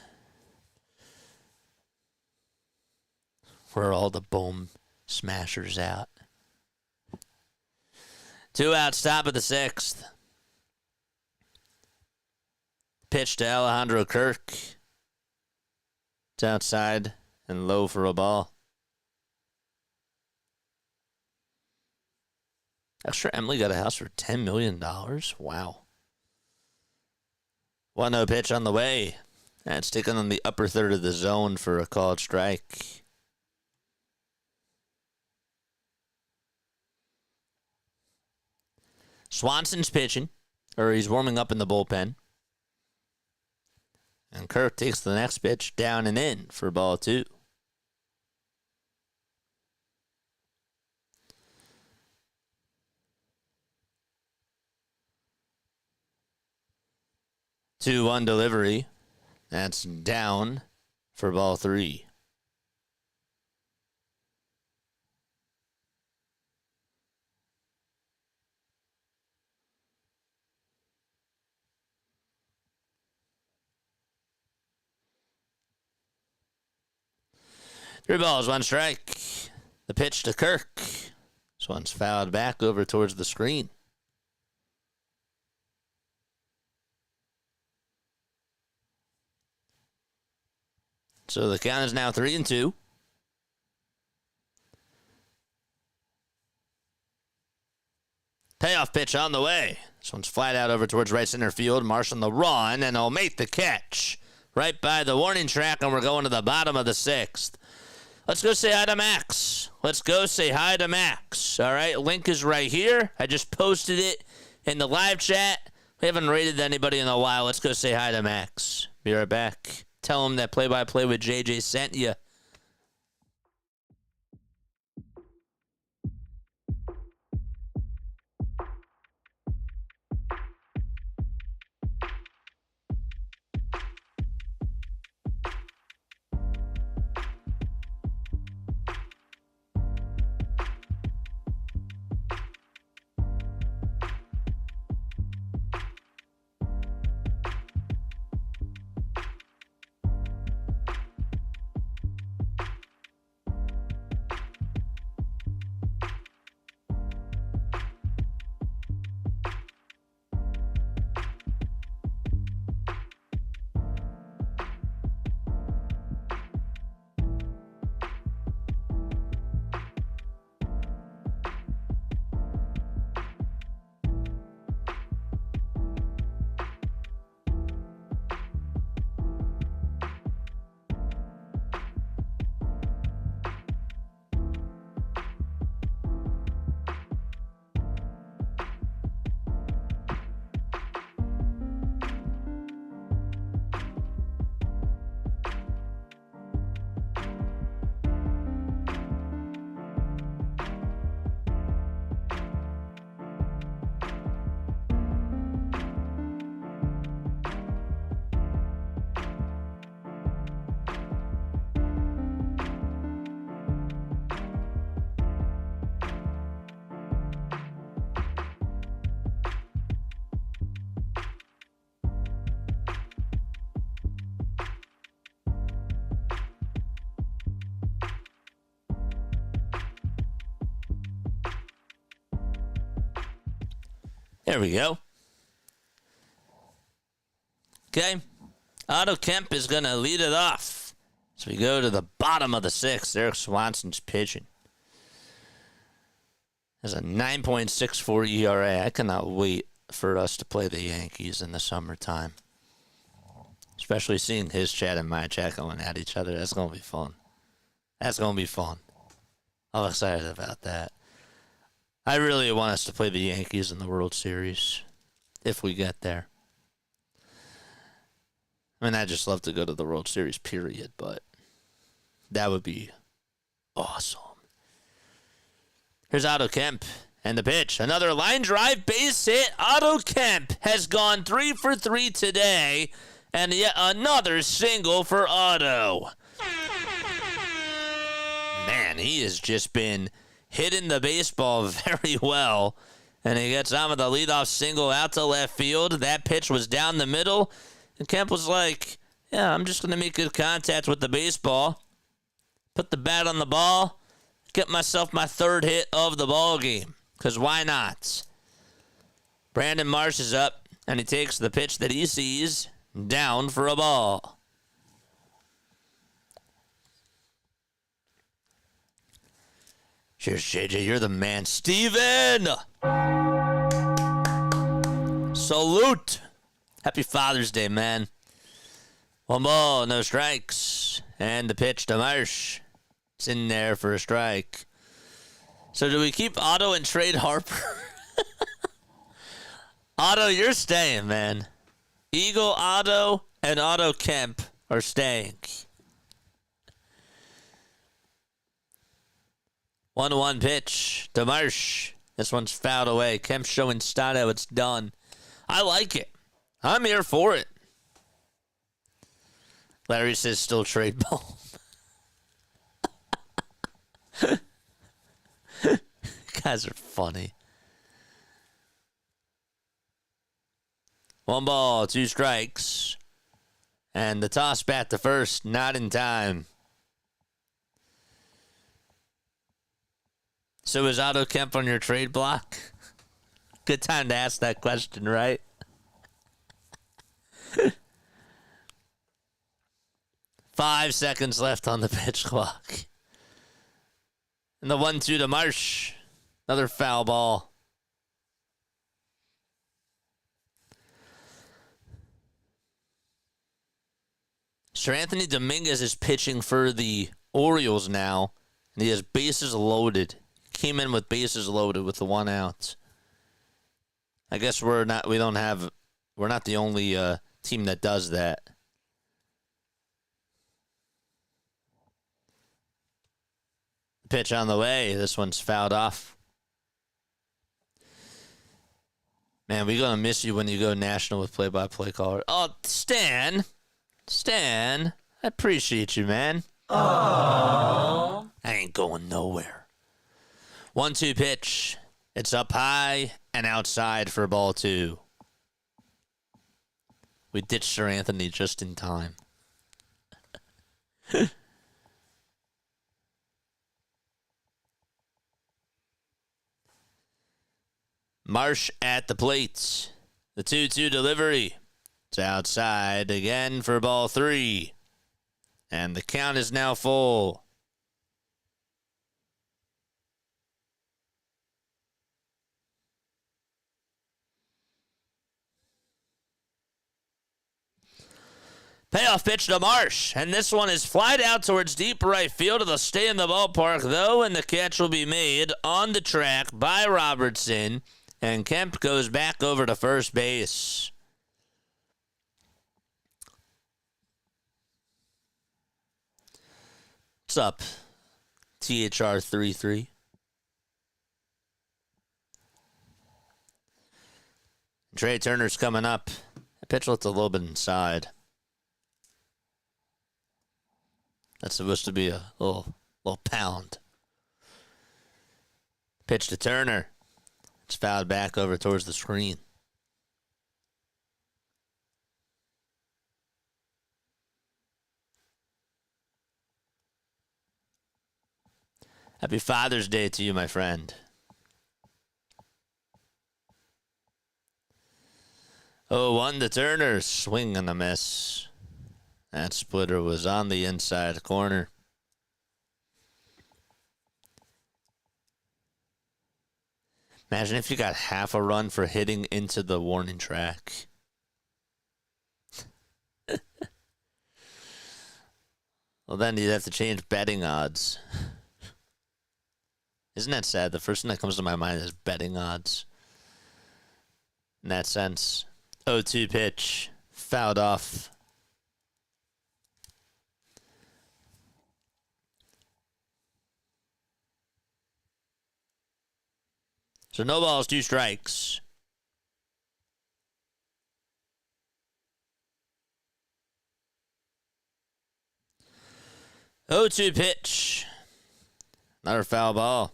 Speaker 2: Where are all the boom smashers out? 2 outs, top of the 6th. Pitch to Alejandro Kirk. It's outside and low for a ball. Extra Emily got a house for $10 million. Wow. 1-0 pitch on the way. That's taken on the upper third of the zone for a called strike. Swanson's pitching, or he's warming up in the bullpen. And Kirk takes the next pitch down and in for ball 2. Two one delivery. That's down for ball 3. Three balls, 1 strike. The pitch to Kirk. This one's fouled back over towards the screen. So the count is now 3-2. Payoff pitch on the way. This one's flat out over towards right center field. Marsh on the run, and he'll make the catch. Right by the warning track, and we're going to the bottom of the 6th. Let's go say hi to Max. Let's go say hi to Max. All right, link is right here. I just posted it in the live chat. We haven't rated anybody in a while. Let's go say hi to Max. Be right back. Tell him that play-by-play with JJ sent you. There we go. Okay. Otto Kemp is going to lead it off. So we go to the bottom of the sixth. Eric Swanson's pitching. Has a 9.64 ERA. I cannot wait for us to play the Yankees in the summertime. Especially seeing his chat and my chat going at each other. That's going to be fun. That's going to be fun. I'm excited about that. I really want us to play the Yankees in the World Series. If we get there. I mean, I just love to go to the World Series, period. But that would be awesome. Here's Otto Kemp and the pitch. Another line drive base hit. Otto Kemp has gone 3 for 3 today. And yet another single for Otto. Man, he has just been hitting the baseball very well. And he gets on with a leadoff single out to left field. That pitch was down the middle. And Kemp was like, yeah, I'm just going to make good contact with the baseball. Put the bat on the ball. Get myself my third hit of the ball game. Because why not? Brandon Marsh is up. And he takes the pitch that he sees down for a ball. Cheers, JJ. You're the man. Steven! Salute! Happy Father's Day, man. 1 ball, no strikes. And the pitch to Marsh. It's in there for a strike. So do we keep Otto and trade Harper? Otto, you're staying, man. Eagle Otto and Otto Kemp are staying. 1-1 pitch to Marsh. This one's fouled away. Kemp showing Stato it's done. I like it. I'm here for it. Larry says still trade ball. Guys are funny. 1 ball, 2 strikes. And the toss bat to first, not in time. So is Otto Kemp on your trade block? Good time to ask that question, right? 5 seconds left on the pitch clock. And the 1-2 to Marsh. Another foul ball. Sir Anthony Dominguez is pitching for the Orioles now. And he has bases loaded. Came in with bases loaded with the 1 out. I guess we're not the only team that does that. Pitch on the way. This one's fouled off. Man, we're going to miss you when you go national with play-by-play caller. Oh, Stan, I appreciate you, man. Aww. I ain't going nowhere. 1-2 pitch. It's up high and outside for ball 2. We ditched Sir Anthony just in time. Marsh at the plate. The 2-2 delivery. It's outside again for ball 3. And the count is now full. Payoff pitch to Marsh. And this one is flied out towards deep right field. It'll stay in the ballpark, though, and the catch will be made on the track by Robertson. And Kemp goes back over to first base. What's up, THR33? Trey Turner's coming up. That pitch looked a little bit inside. That's supposed to be a little pound. Pitch to Turner. It's fouled back over towards the screen. Happy Father's Day to you, my friend. 0-1 to Turner. Swing and a miss. That splitter was on the inside corner. Imagine if you got half a run for hitting into the warning track. Well, then you'd have to change betting odds. Isn't that sad? The first thing that comes to my mind is betting odds. In that sense. 0-2 pitch. Fouled off. So no balls, 2 strikes. Oh, 2 pitch. Another foul ball.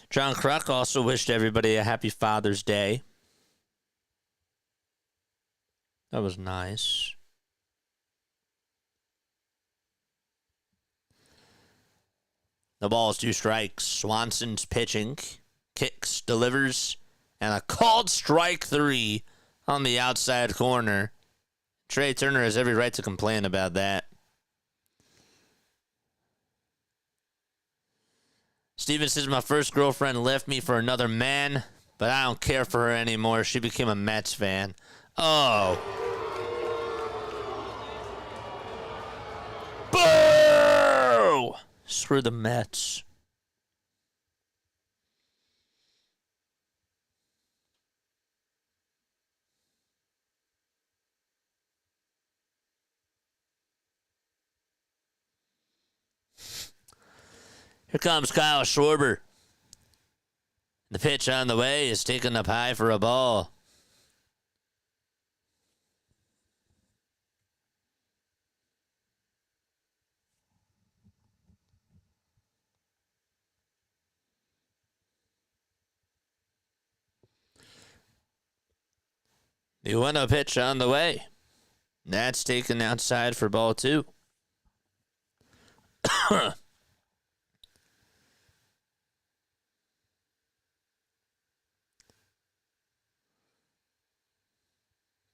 Speaker 2: John Kruk also wished everybody a happy Father's Day. That was nice. The ball is 2 strikes. Swanson's pitching. Kicks, delivers, and a called strike 3 on the outside corner. Trey Turner has every right to complain about that. Steven says, my first girlfriend left me for another man, but I don't care for her anymore. She became a Mets fan. Oh. Boo! Screw the Mets. Here comes Kyle Schwarber. The pitch on the way is taken up high for a ball. The 1-0 pitch on the way. That's taken outside for ball 2.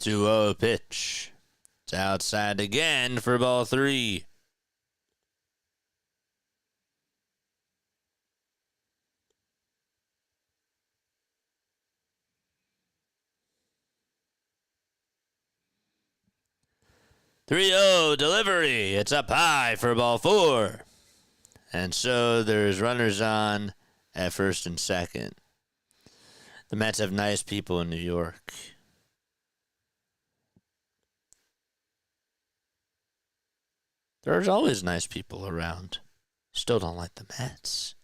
Speaker 2: 2-0 pitch. It's outside again for ball 3. Three-0 delivery. It's up high for ball 4. And so there's runners on at first and second. The Mets have nice people in New York. There's always nice people around. Still don't like the Mets.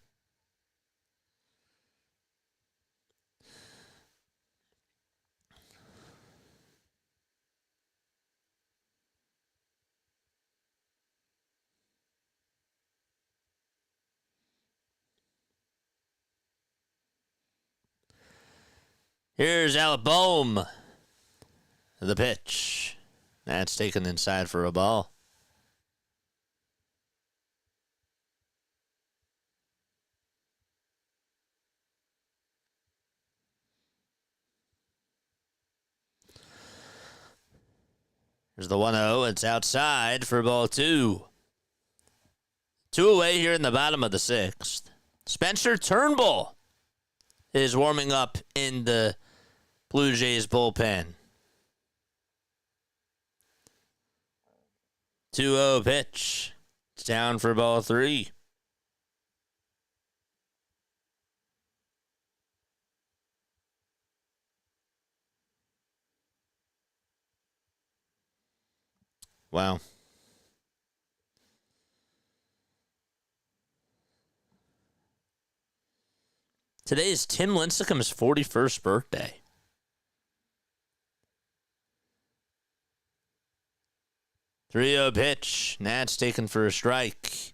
Speaker 2: Here's Alec Bohm. The pitch. That's taken inside for a ball. There's the 1-0. It's outside for ball 2. 2 away here in the bottom of the 6th. Spencer Turnbull is warming up in the Blue Jays bullpen. 2-0 pitch. It's down for ball 3. Wow. Today is Tim Lincecum's 41st birthday. Three-0 pitch. That's taken for a strike.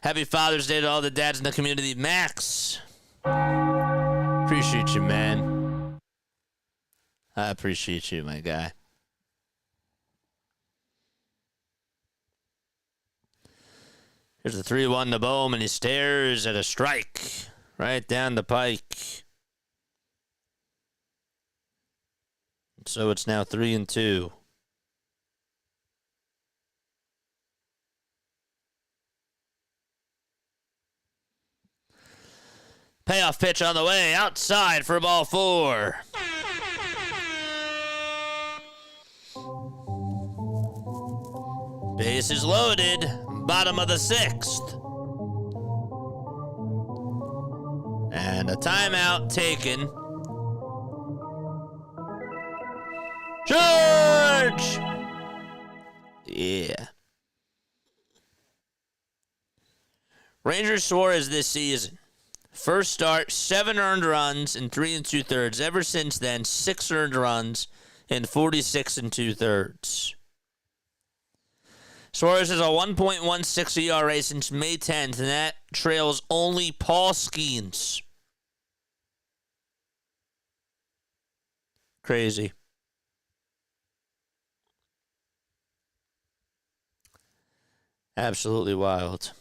Speaker 2: Happy Father's Day to all the dads in the community. Max. Appreciate you, man. I appreciate you, my guy. Here's the 3-1 to Bohm, and he stares at a strike right down the pike. So it's now 3-2. Payoff pitch on the way, outside for ball 4. Base is loaded, bottom of the 6th. And a timeout taken. George! Yeah. Rangers Suarez this season. First start, 7 earned runs in 3 2/3. Ever since then, 6 earned runs in 46 2/3. Suarez has a 1.16 ERA since May 10th, and that trails only Paul Skeens. Crazy. Absolutely wild.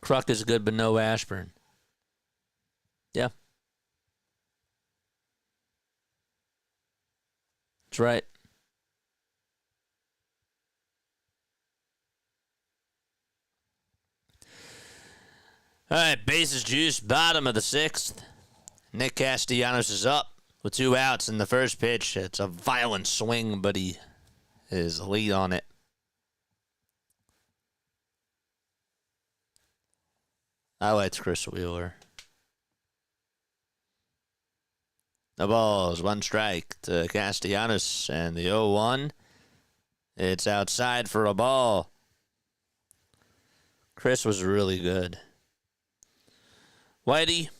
Speaker 2: Kruk is good, but no Ashburn. Yeah. That's right. All right, bases juice, bottom of the 6th. Nick Castellanos is up with 2 outs in the first pitch. It's a violent swing, but he is lead on it. I liked Chris Wheeler. The ball's 1 strike to Castellanos, and the 0-1. It's outside for a ball. Chris was really good. Whitey.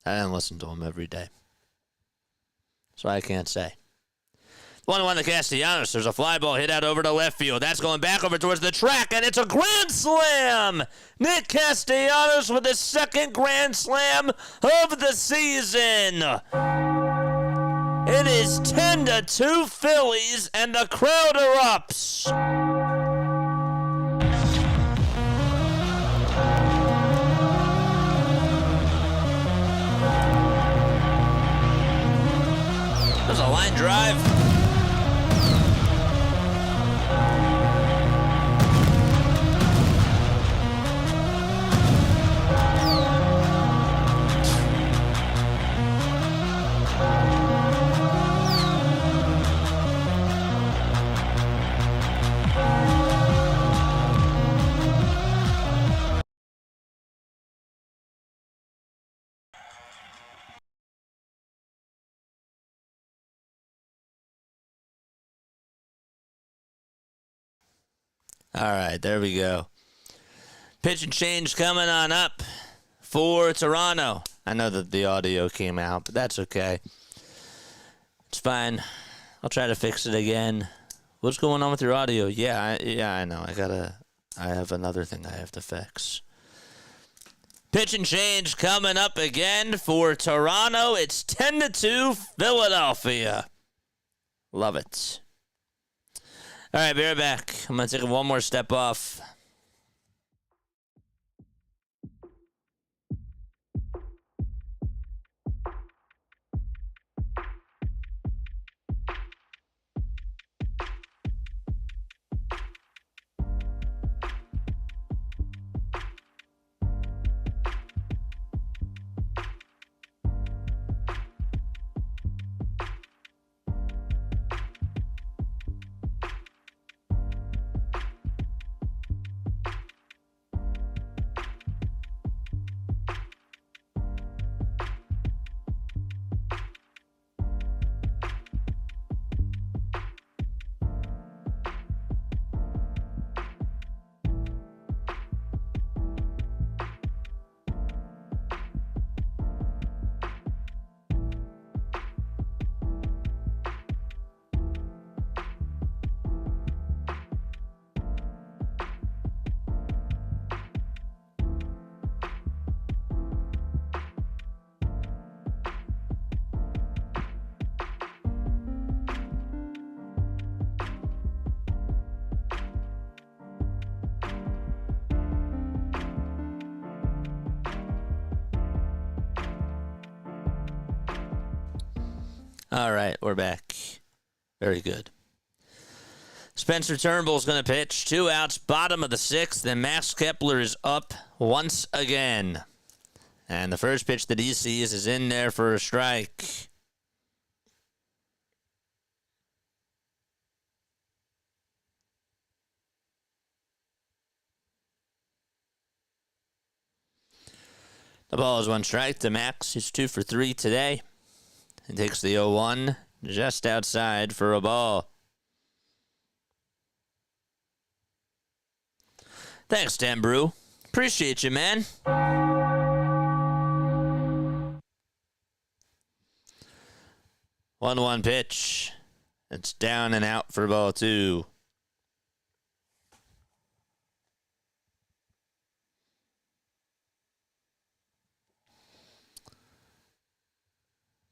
Speaker 2: I didn't listen to him every day, so I can't say. 1-1 to Castellanos. There's a fly ball hit out over to left field. That's going back over towards the track, and it's a grand slam! Nick Castellanos with his 2nd grand slam of the season. It is 10-2 Phillies, and the crowd erupts. There's a line drive. All right, there we go. Pitch and change coming on up for Toronto. I know that the audio came out, but that's okay. It's fine. I'll try to fix it again. What's going on with your audio? Yeah, I know. I have another thing I have to fix. Pitch and change coming up again for Toronto. It's 10-2 Philadelphia. Love it. All right, be right back. I'm going to take one more step off. All right, we're back. Very good. Spencer Turnbull's going to pitch. 2 outs, bottom of the 6th, and Max Kepler is up once again. And the first pitch that he sees is in there for a strike. The ball is 1 strike to Max. He's 2 for 3 today. He takes the 0-1 just outside for a ball. Thanks, Dan Brew. Appreciate you, man. 1-1 pitch. It's down and out for ball 2.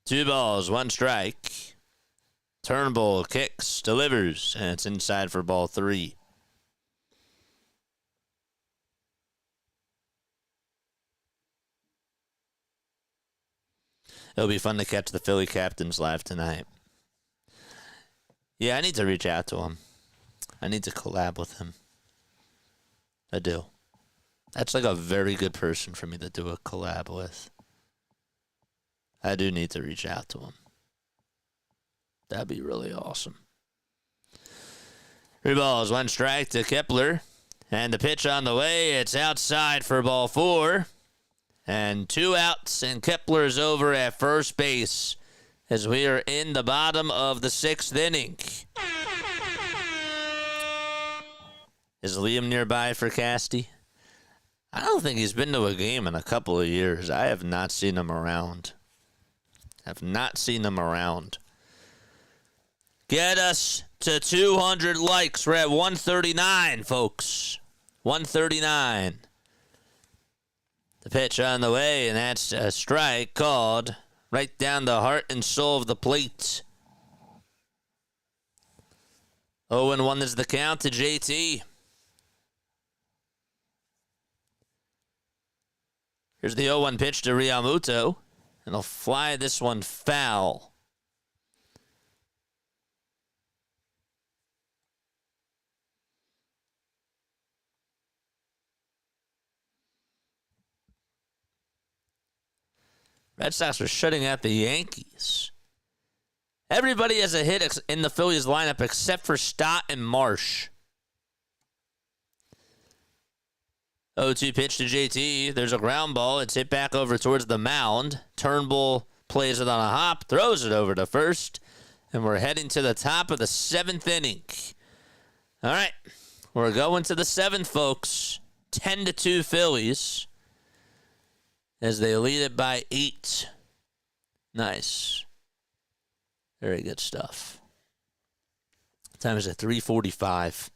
Speaker 2: Two balls, 1 strike. Turnbull kicks, delivers, and it's inside for ball 3. It'll be fun to catch the Philly captains live tonight. Yeah, I need to reach out to him. I need to collab with him. I do. That's like a very good person for me to do a collab with. I do need to reach out to him. That'd be really awesome. 3 balls, 1 strike to Kepler. And the pitch on the way. It's outside for ball 4. And 2 outs, and Kepler's over at first base as we are in the bottom of the 6th inning. Is Liam nearby for Casty? I don't think he's been to a game in a couple of years. I have not seen him around. Get us to 200 likes. We're at 139, folks. 139. The pitch on the way, and that's a strike called right down the heart and soul of the plate. 0-1 is the count to JT. Here's the 0-1 pitch to Realmuto, and he'll fly this one foul. Red Sox are shutting out the Yankees. Everybody has a hit in the Phillies lineup except for Stott and Marsh. 0-2 pitch to JT. There's a ground ball. It's hit back over towards the mound. Turnbull plays it on a hop, throws it over to first, and we're heading to the top of the 7th inning. All right, we're going to the 7th, folks. 10-2 Phillies as they lead it by 8. Nice. Very good stuff. Time is at 3:45.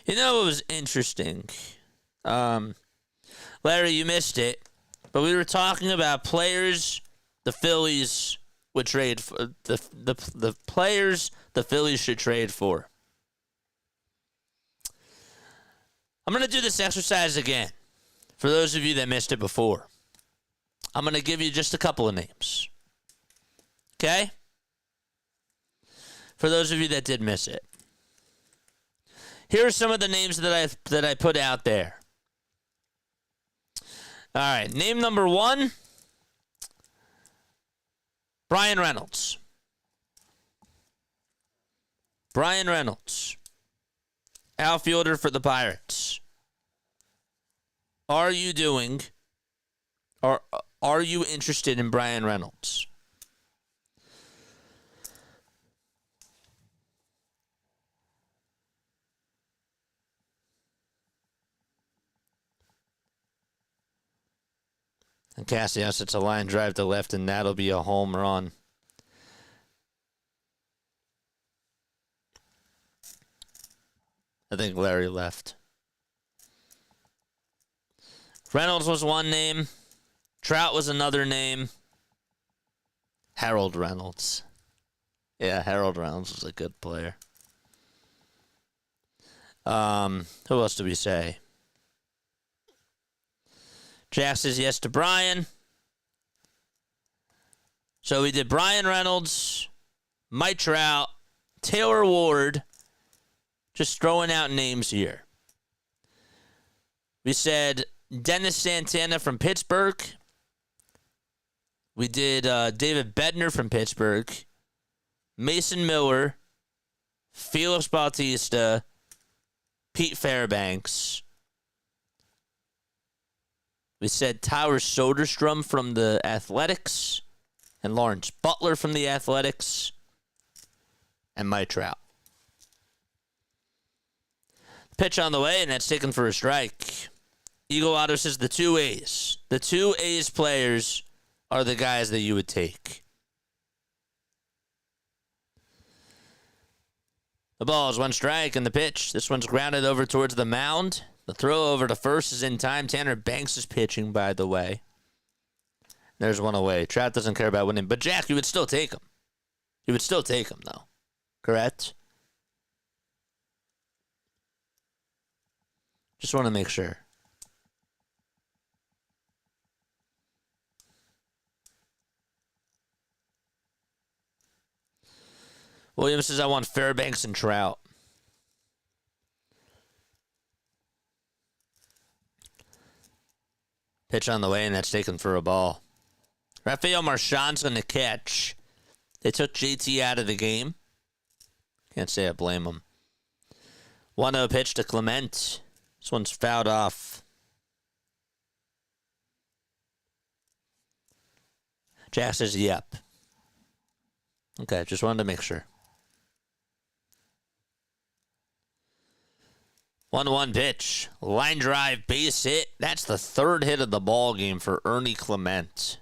Speaker 2: You know what was interesting? Larry, you missed it, but we were talking about players the Phillies would trade for. The players the Phillies should trade for. I'm going to do this exercise again. For those of you that missed it before, I'm going to give you just a couple of names. Okay? For those of you that did miss it. Here are some of the names that I put out there. All right, name number 1, Brian Reynolds. Brian Reynolds, outfielder for the Pirates. Are you interested in Brian Reynolds? And Cassius, it's a line drive to left, and that'll be a home run. I think Larry left. Reynolds was one name. Trout was another name. Harold Reynolds. Yeah, Harold Reynolds was a good player. Who else do we say? Jack says yes to Brian. So we did Brian Reynolds, Mike Trout, Taylor Ward. Just throwing out names here. We said Dennis Santana from Pittsburgh. We did David Bednar from Pittsburgh. Mason Miller. Felix Bautista. Pete Fairbanks. We said Tyler Soderstrom from the Athletics. And Lawrence Butler from the Athletics. And Mike Trout. Pitch on the way, and that's taken for a strike. Eagle Otto says the two A's. The two A's players are the guys that you would take. The ball is one strike, and the pitch. This one's grounded over towards the mound. The throw over to first is in time. Tanner Banks is pitching, by the way. There's one away. Trout doesn't care about winning. But, Jack, you would still take him. You would still take him, though. Correct? Just want to make sure. Williams says, I want Fairbanks and Trout. Pitch on the way, and that's taken for a ball. Rafael Marchand's going to catch. They took JT out of the game. Can't say I blame him. 1-0 pitch to Clement. This one's fouled off. Jack says, yep. Okay, just wanted to make sure. 1-1 pitch. Line drive, base hit. That's the third hit of the ball game for Ernie Clement.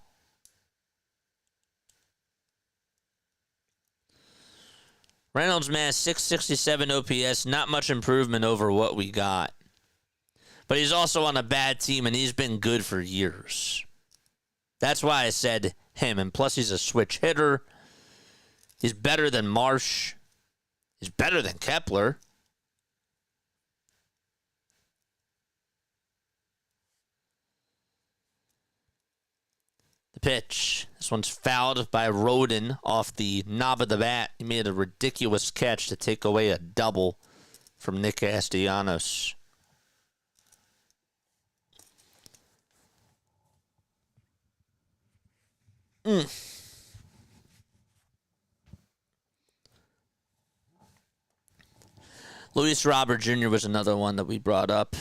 Speaker 2: Reynolds, man, 667 OPS. Not much improvement over what we got. But he's also on a bad team, and he's been good for years. That's why I said him. And plus, he's a switch hitter. He's better than Marsh. He's better than Kepler. The pitch. This one's fouled by Rodin off the knob of the bat. He made a ridiculous catch to take away a double from Nick Castellanos. Luis Robert Jr. was another one that we brought up.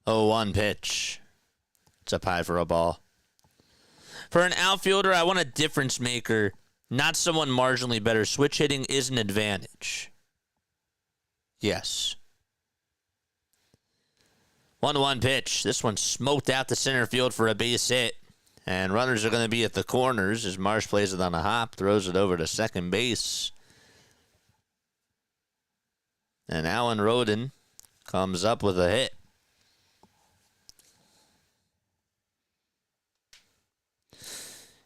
Speaker 2: 0-1 pitch. It's up high for a ball. For an outfielder, I want a difference maker, not someone marginally better. Switch hitting is an advantage. Yes. 1-1 pitch. This one smoked out to center field for a base hit. And runners are going to be at the corners as Marsh plays it on a hop, throws it over to second base. And Alan Rodin comes up with a hit.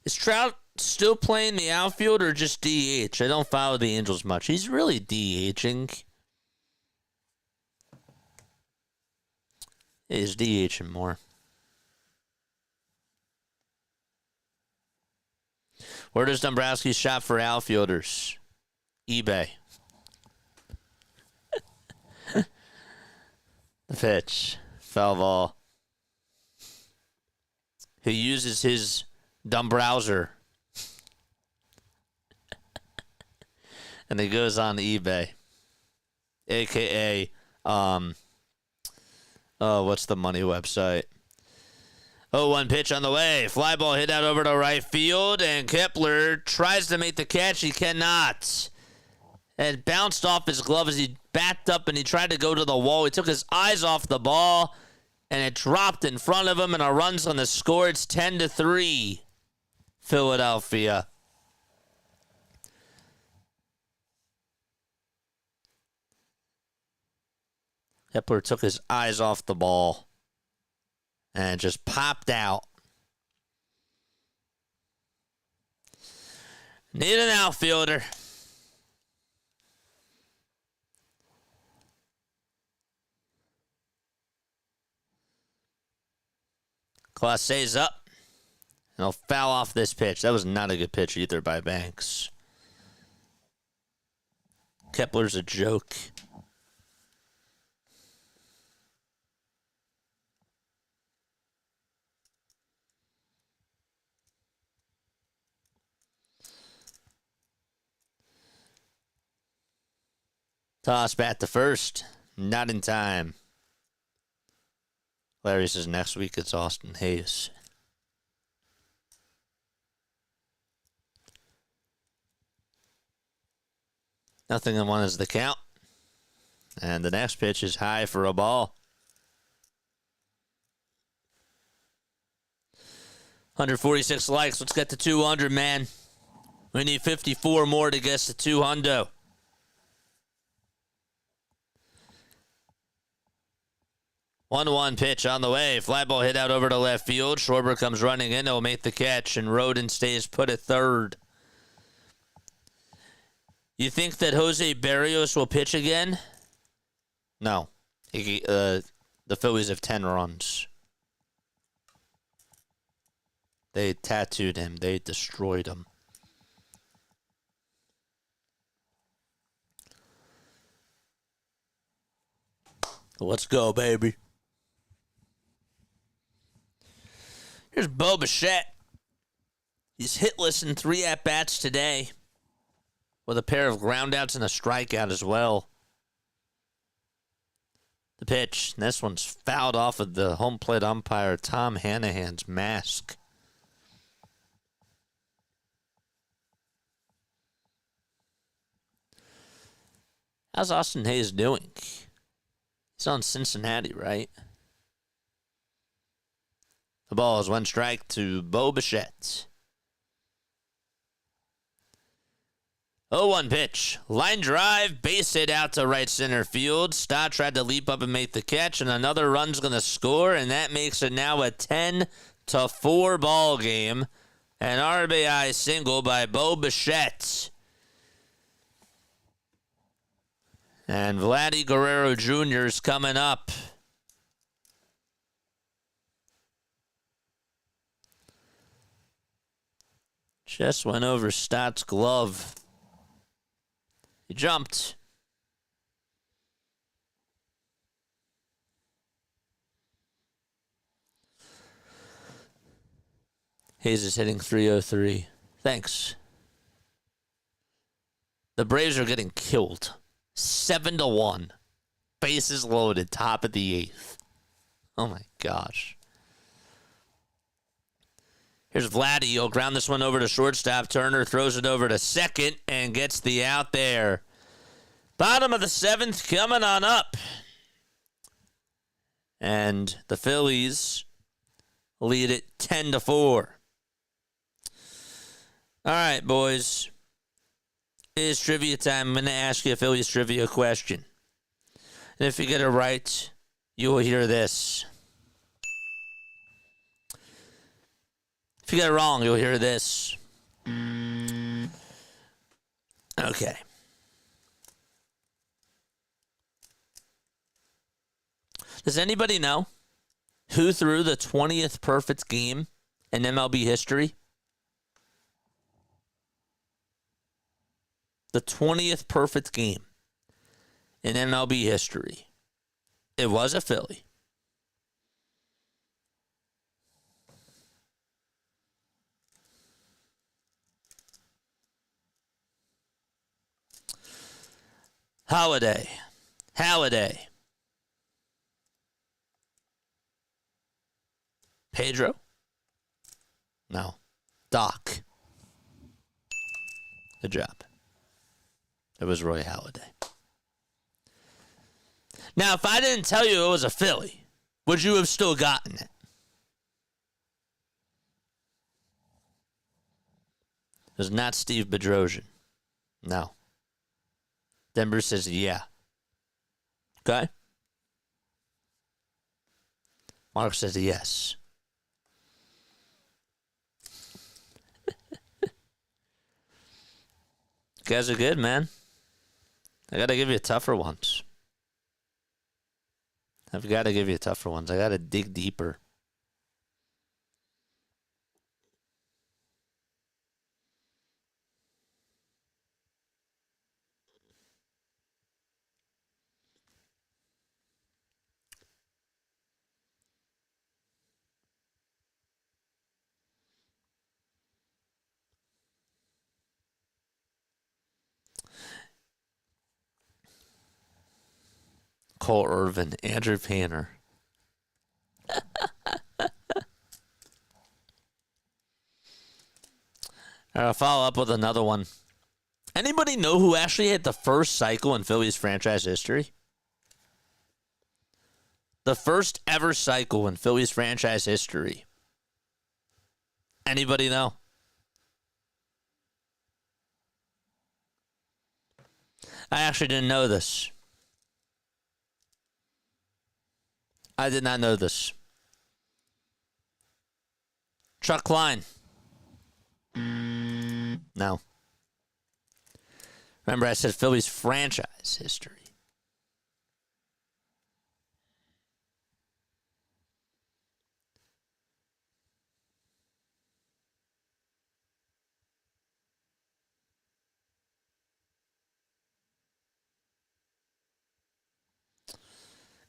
Speaker 2: Is Trout still playing the outfield or just DH? I don't follow the Angels much. He's really DHing. He's DHing more. Where does Dombrowski shop for outfielders? eBay. The pitch. Foul ball. He uses his dumb browser. And he goes on eBay. AKA, what's the money website? 0-1 pitch on the way. Fly ball hit out over to right field, and Kepler tries to make the catch. He cannot. It bounced off his glove as he backed up and he tried to go to the wall. He took his eyes off the ball, and it dropped in front of him, and a run's on the score. It's 10-3, Philadelphia. Kepler took his eyes off the ball and just popped out. Need an outfielder. Clase's up. And he'll foul off this pitch. That was not a good pitch either by Banks. Kepler's a joke. Toss bat to first. Not in time. Larry says next week it's Austin Hayes. Nothing in one is the count. And the next pitch is high for a ball. 146 likes. Let's get to 200, man. We need 54 more to get to 200. 1-1 pitch on the way. Fly ball hit out over to left field. Schwarber comes running in. He'll make the catch, and Rodin stays put at third. You think that Jose Berrios will pitch again? No. The Phillies have 10 runs. They tattooed him. They destroyed him. Let's go, baby. Here's Bo Bichette. He's hitless in 3 at-bats today, with a pair of groundouts and a strikeout as well. The pitch. This one's fouled off of the home plate umpire, Tom Hanahan's mask. How's Austin Hayes doing? He's on Cincinnati, right? The ball is 1 strike to Bo Bichette. 0-1 pitch. Line drive, base hit out to right center field. Stott tried to leap up and make the catch, and another run's going to score, and that makes it now a 10-4 ball game. An RBI single by Bo Bichette. And Vladdy Guerrero Jr. is coming up. Just went over Stott's glove. He jumped. Hayes is hitting .303. Thanks. The Braves are getting killed. 7-1. Bases loaded, top of the 8th. Oh my gosh. Here's Vladdy. He'll ground this one over to shortstop. Turner throws it over to second and gets the out there. Bottom of the 7th coming on up. And the Phillies lead it 10-4. All right, boys. It is trivia time. I'm going to ask you a Phillies trivia question. And if you get it right, you will hear this. If you get it wrong, you'll hear this. Okay. Does anybody know who threw the 20th perfect game in MLB history? The 20th perfect game in MLB history. It was a Philly. Halladay. Pedro? No. Doc. Good job. It was Roy Halladay. Now, if I didn't tell you it was a Philly, would you have still gotten it? It was not Steve Bedrosian. No. Denver says, yeah. Okay? Mark says, yes. You guys are good, man. I got to give you tougher ones. I got to dig deeper. Cole Irvin, Andrew Painter. I'll follow up with another one. Anybody know who actually hit the first cycle in Phillies franchise history? The first ever cycle in Phillies franchise history. Anybody know? I actually didn't know this. I did not know this. Chuck Klein. No. Remember, I said Phillies franchise history.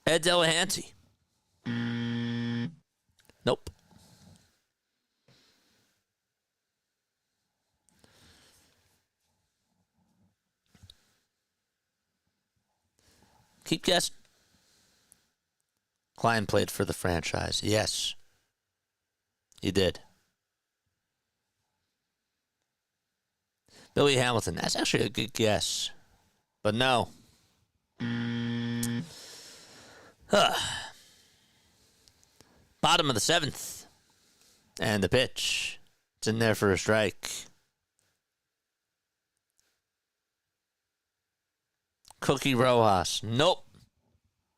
Speaker 2: Ed Delahanty. Nope. Keep guessing. Klein played for the franchise. Yes. He did. Billy Hamilton. That's actually a good guess. But no. Bottom of the 7th. And the pitch. It's in there for a strike. Cookie Rojas. Nope.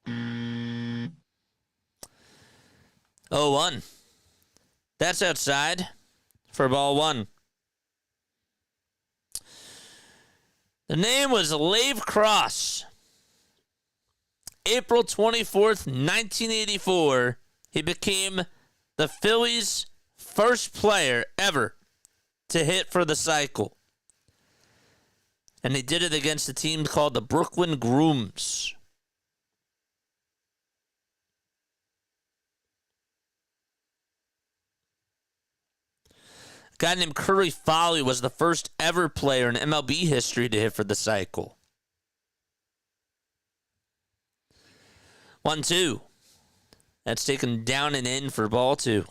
Speaker 2: 0-1. That's outside for ball 1. The name was Lave Cross. April 24th, 1984, he became the Phillies' first player ever to hit for the cycle. And he did it against a team called the Brooklyn Grooms. A guy named Curry Foley was the first ever player in MLB history to hit for the cycle. 1-2. That's taken down and in for ball 2.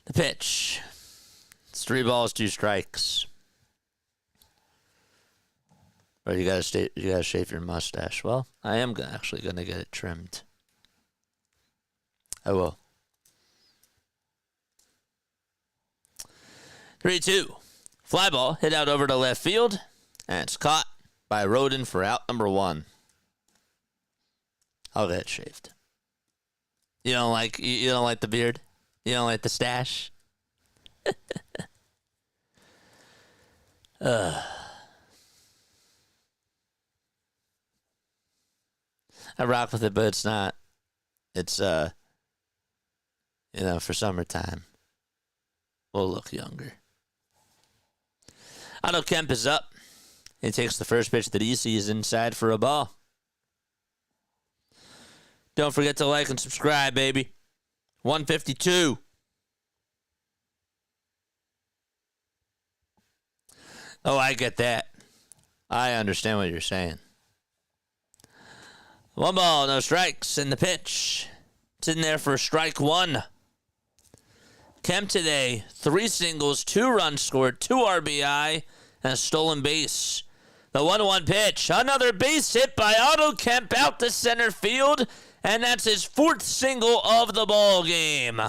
Speaker 2: The pitch. It's 3 balls, 2 strikes. But you gotta shave your mustache. Well, I am actually gonna get it trimmed. I will. 3-2. Fly ball hit out over to left field, and it's caught by Roden for out number 1. I'll get it shaved. You don't like the beard? You don't like the stash? I rock with it, but it's not. It's, for summertime. We'll look younger. Otto Kemp is up. He takes the first pitch that he sees inside for a ball. Don't forget to like and subscribe, baby. 152. Oh, I get that. I understand what you're saying. 1 ball, no strikes, and the pitch. It's in there for strike 1. Kemp today, 3 singles, 2 runs scored, 2 RBI, and a stolen base. The 1-1 pitch. Another base hit by Otto Kemp out to center field, and that's his 4th single of the ball game.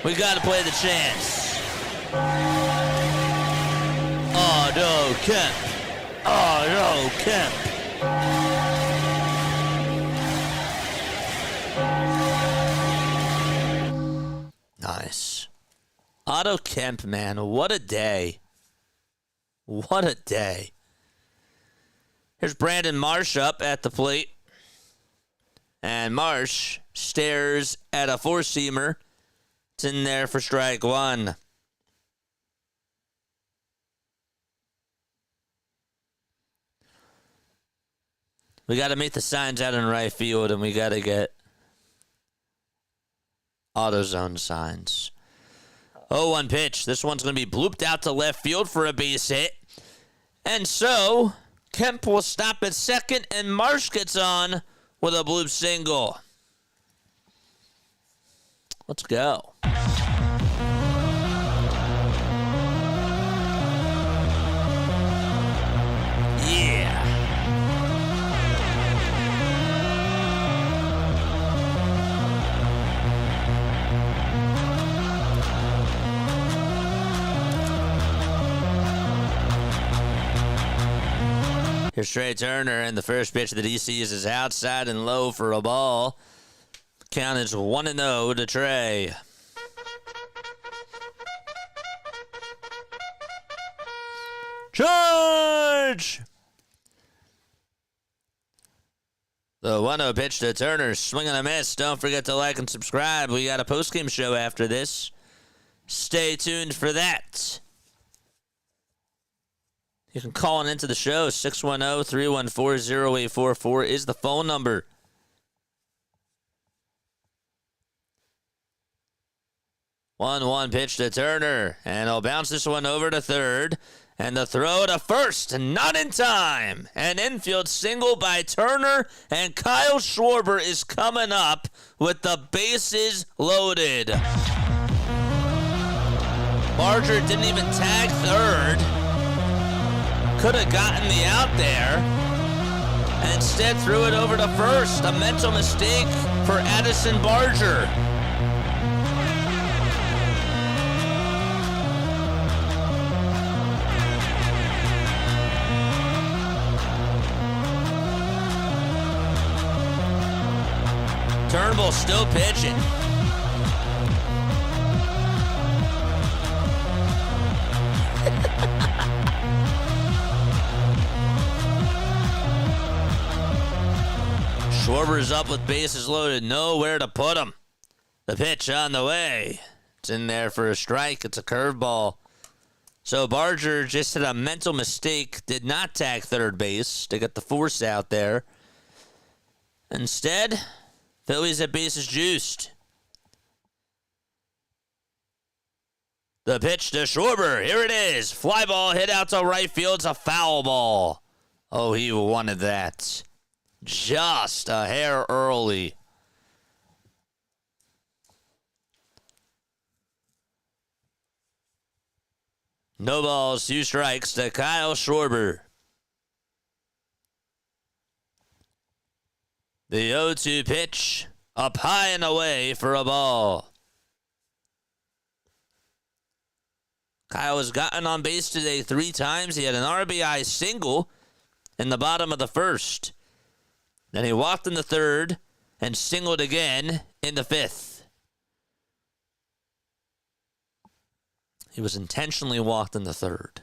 Speaker 2: We got to play the chants. Otto Kemp. Otto Kemp. Nice. Otto Kemp, man. What a day. What a day. Here's Brandon Marsh up at the plate. And Marsh stares at a 4-seamer. It's in there for strike 1. We got to make the signs out in right field, and we got to get AutoZone signs. 0-1 pitch. This one's going to be blooped out to left field for a base hit. And so, Kemp will stop at second, and Marsh gets on with a bloop single. Let's go. Yeah. Here's Trey Turner, and the first pitch that he sees is outside and low for a ball. Count is 1-0 to Trey. Charge! The 1-0 pitch to Turner, swing and a miss. Don't forget to like and subscribe. We got a postgame show after this. Stay tuned for that. You can call into the show. 610-314-0844 is the phone number. One pitch to Turner, and he'll bounce this one over to third. And the throw to first, not in time. An infield single by Turner, and Kyle Schwarber is coming up with the bases loaded. Barger didn't even tag third. Could have gotten the out there. And instead threw it over to first. A mental mistake for Addison Barger. Turnbull still pitching. Schwarber's up with bases loaded. Nowhere to put him. The pitch on the way. It's in there for a strike. It's a curveball. So Barger just had a mental mistake. Did not tag third base to get the force out there. Instead, Phillies at bases juiced. The pitch to Schwarber. Here it is. Fly ball hit out to right field. It's a foul ball. Oh, he wanted that. Just a hair early. No balls, 2 strikes to Kyle Schwarber. The 0-2 pitch, up high and away for a ball. Kyle has gotten on base today 3 times. He had an RBI single in the bottom of the first. Then he walked in the third and singled again in the 5th. He was intentionally walked in the third.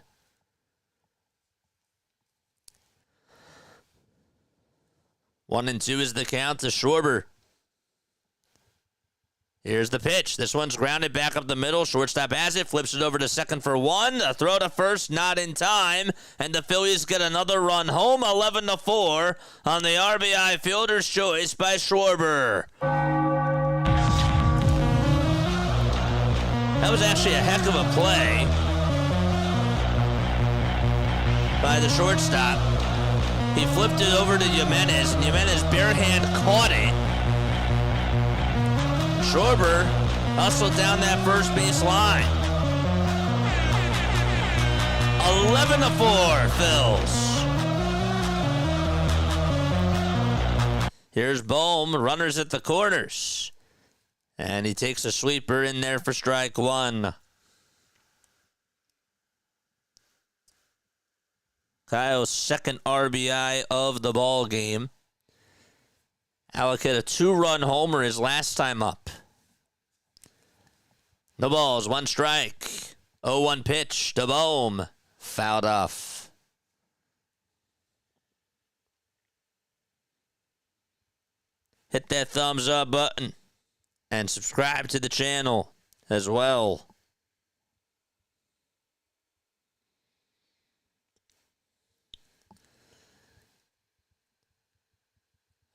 Speaker 2: One and two is the count to Schwarber. Here's the pitch. This one's grounded back up the middle. Shortstop has it. Flips it over to second for one. A throw to first, not in time. And the Phillies get another run home, 11-4 on the RBI fielder's choice by Schwarber. That was actually a heck of a play by the shortstop. He flipped it over to Jimenez, and Jimenez barehand caught it. Schwarber hustled down that first base line. 11-4, Phils. Here's Bohm, runners at the corners. And he takes a sweeper in there for strike one. Kyle's second RBI of the ball game. Alec hit a 2-run homer his last time up. No balls, 1 strike. 0-1 pitch to Bohm. Fouled off. Hit that thumbs up button. And subscribe to the channel as well.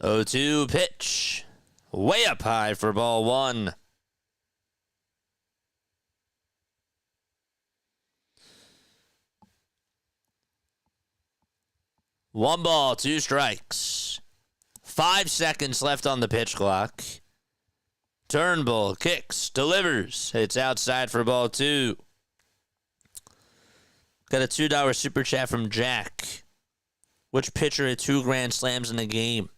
Speaker 2: 0-2 pitch. Way up high for ball one. One ball, two strikes. 5 seconds left on the pitch clock. Turnbull kicks, delivers. It's outside for ball two. Got a $2 super chat from Jack. Which pitcher had 2 grand slams in a game?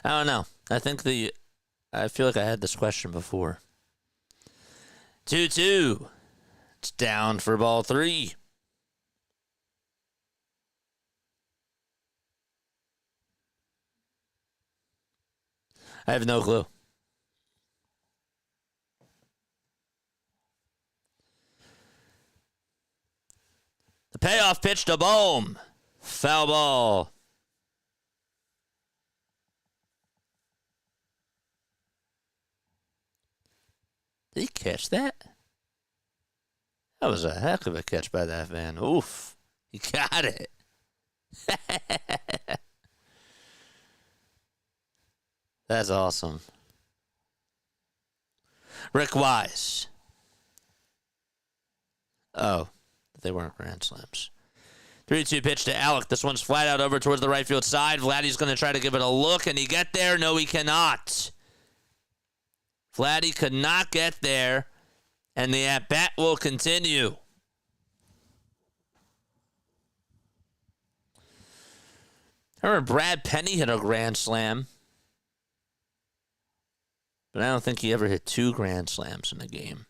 Speaker 2: I don't know. I feel like I had this question before. 2-2. It's down for ball three. I have no clue. The payoff pitch to Bohm. Foul ball. Did he catch that? That was a heck of a catch by that man. Oof. He got it. That's awesome. Rick Wise. Oh, they weren't grand slams. 3-2 pitch to Alec. This one's flat out over towards the right field side. Vladdy's going to try to give it a look. Can he get there? No, he cannot. Vladdy could not get there. And the at-bat will continue. I remember Brad Penny hit a grand slam. But I don't think he ever hit 2 grand slams in a game.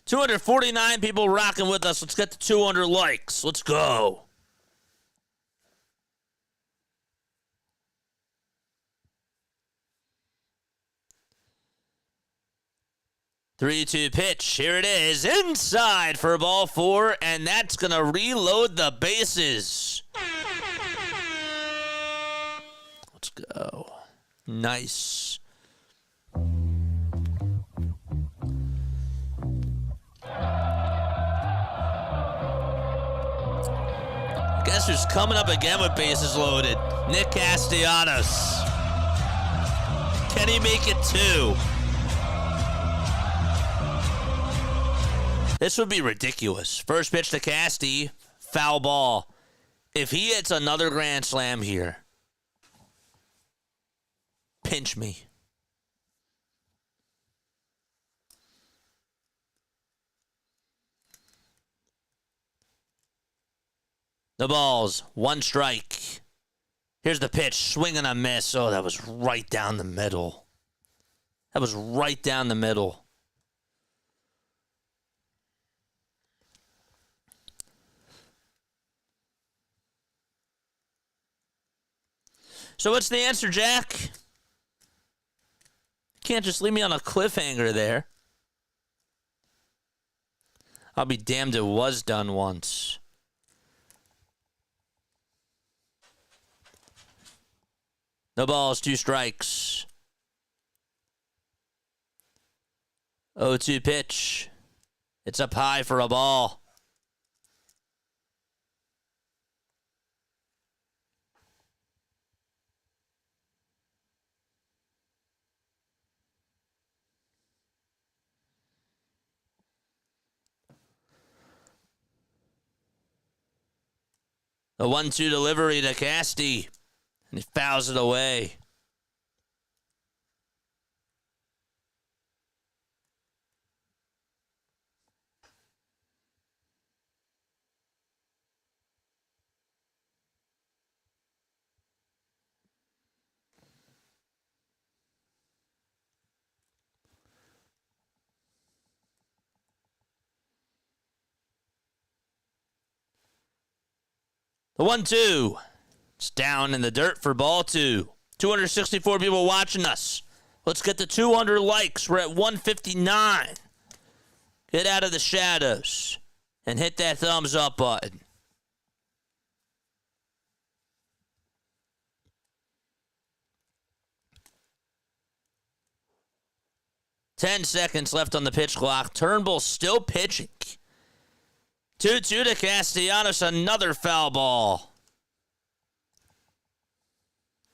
Speaker 2: $249 people rocking with us. Let's get to 200 likes. Let's go. Three-two pitch. Here it is. Inside for ball four, and that's going to reload the bases. Let's go. Nice. Guess who's coming up again with bases loaded? Nick Castellanos. Can he make it 2? This would be ridiculous. First pitch to Casty, foul ball. If he hits another grand slam here, pinch me. The balls, 1 strike. Here's the pitch, swing and a miss. Oh, that was right down the middle. That was right down the middle. So what's the answer, Jack? You can't just leave me on a cliffhanger there. I'll be damned, it was done once. No balls, 2 strikes. 0-2 pitch. It's up high for a ball. A 1-2 delivery to Casty. And he fouls it away. The 1-2. It's down in the dirt for ball 2. 264 people watching us. Let's get to 200 likes. We're at 159. Get out of the shadows and hit that thumbs up button. 10 seconds left on the pitch clock. Turnbull still pitching. 2-2 to Castellanos. Another foul ball.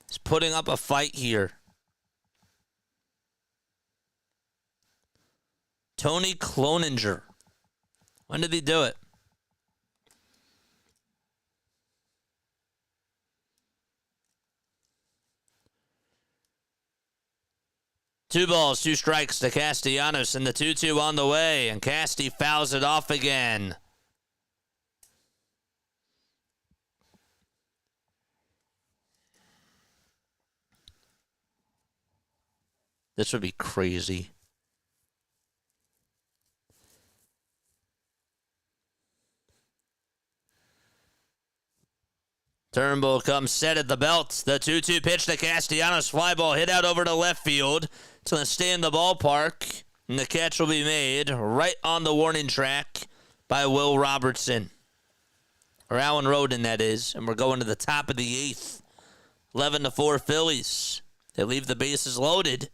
Speaker 2: He's putting up a fight here. Tony Cloninger. When did he do it? Two balls, two strikes to Castellanos, and the 2-2 on the way, and Casti fouls it off again. This would be crazy. Turnbull comes set at the belt. The 2-2 pitch to Castellanos. Fly ball hit out over to left field. It's going to stay in the ballpark. And the catch will be made right on the warning track by Will Robertson. Or Alan Roden, that is. And we're going to the top of the 8th. 11-4 Phillies. They leave the bases loaded.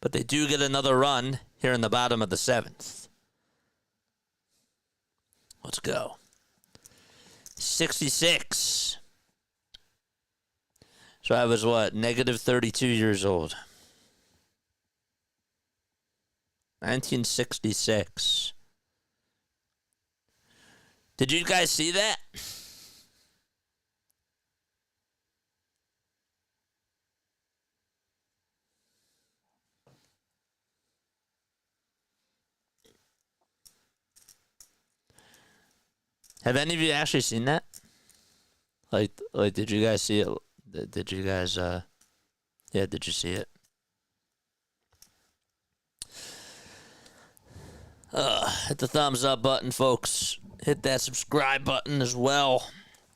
Speaker 2: But they do get another run here in the bottom of the 7th. Let's go. 66. So I was what? Negative 32 years old. 1966. Did you guys see that? Have any of you actually seen that? Like, did you guys see it? Did you guys, did you see it? Hit the thumbs up button, folks. Hit that subscribe button as well.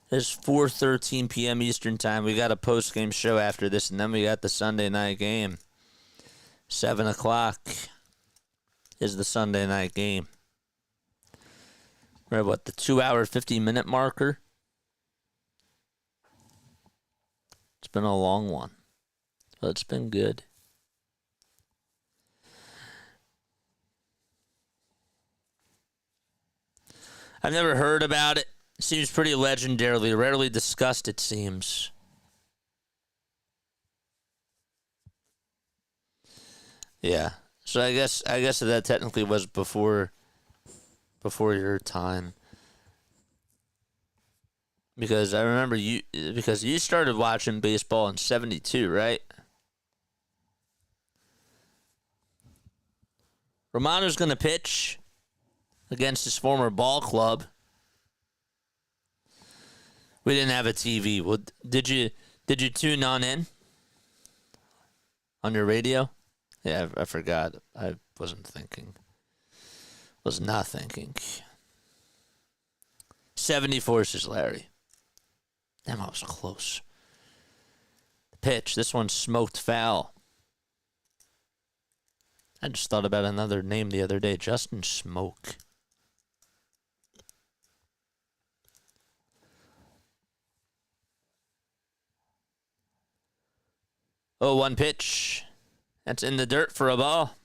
Speaker 2: It's 4:13 p.m. Eastern time. We got a post-game show after this, and then we got the Sunday night game. 7 o'clock is the Sunday night game. We're at, what, the 2-hour, 50-minute marker? It's been a long one, but it's been good. I've never heard about it. It seems pretty legendarily, rarely discussed, it seems. Yeah. So I guess that technically was before your time. Because I remember you started watching baseball in 72, right? Romano's going to pitch against his former ball club. We didn't have a TV. Well, did you tune on in? On your radio? Yeah, I forgot. I wasn't thinking. Was not thinking. 74 is Larry. Damn, I was close. The pitch. This one's smoked foul. I just thought about another name the other day. Justin Smoke. Oh, one pitch. That's in the dirt for a ball.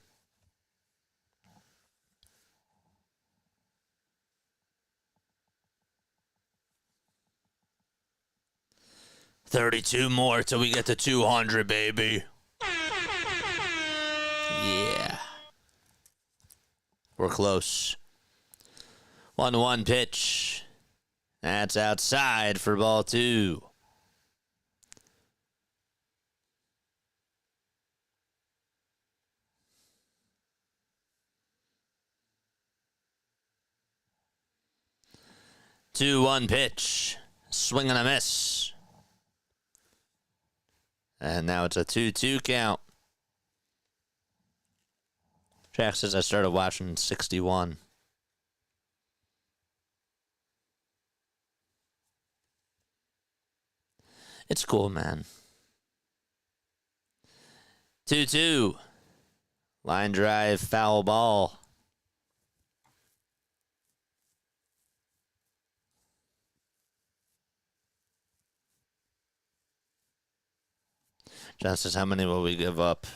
Speaker 2: $32 more till we get to 200, baby. Yeah. We're close. 1-1 pitch. That's outside for ball 2. Two-one pitch. Swing and a miss. And now it's a 2-2 count. Jack says I started watching in 61. It's cool, man. 2-2. Line drive, foul ball. John says, how many will we give up?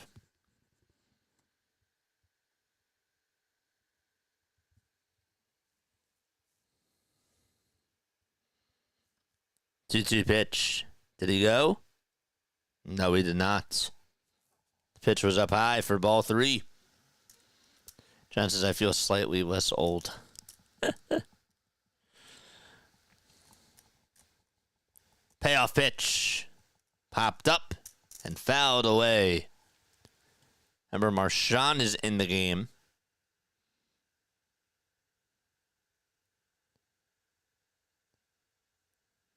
Speaker 2: 2-2 pitch. Did he go? No, he did not. The pitch was up high for ball 3. John says, I feel slightly less old. Payoff pitch. Popped up and fouled away. Remember, Marchand is in the game.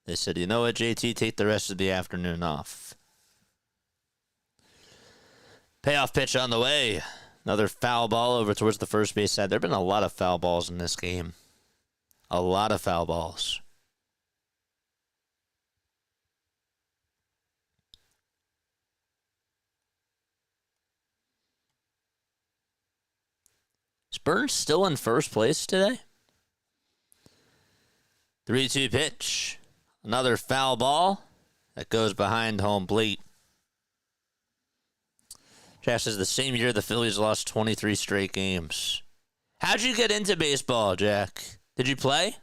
Speaker 2: They said, you know what, JT, take the rest of the afternoon off. Payoff pitch on the way. Another foul ball over towards the first base side. There have been a lot of foul balls in this game. A lot of foul balls. Is Burns still in first place today? 3-2 pitch. Another foul ball that goes behind home plate. Jack says the same year the Phillies lost 23 straight games. How'd you get into baseball, Jack? Did you play? I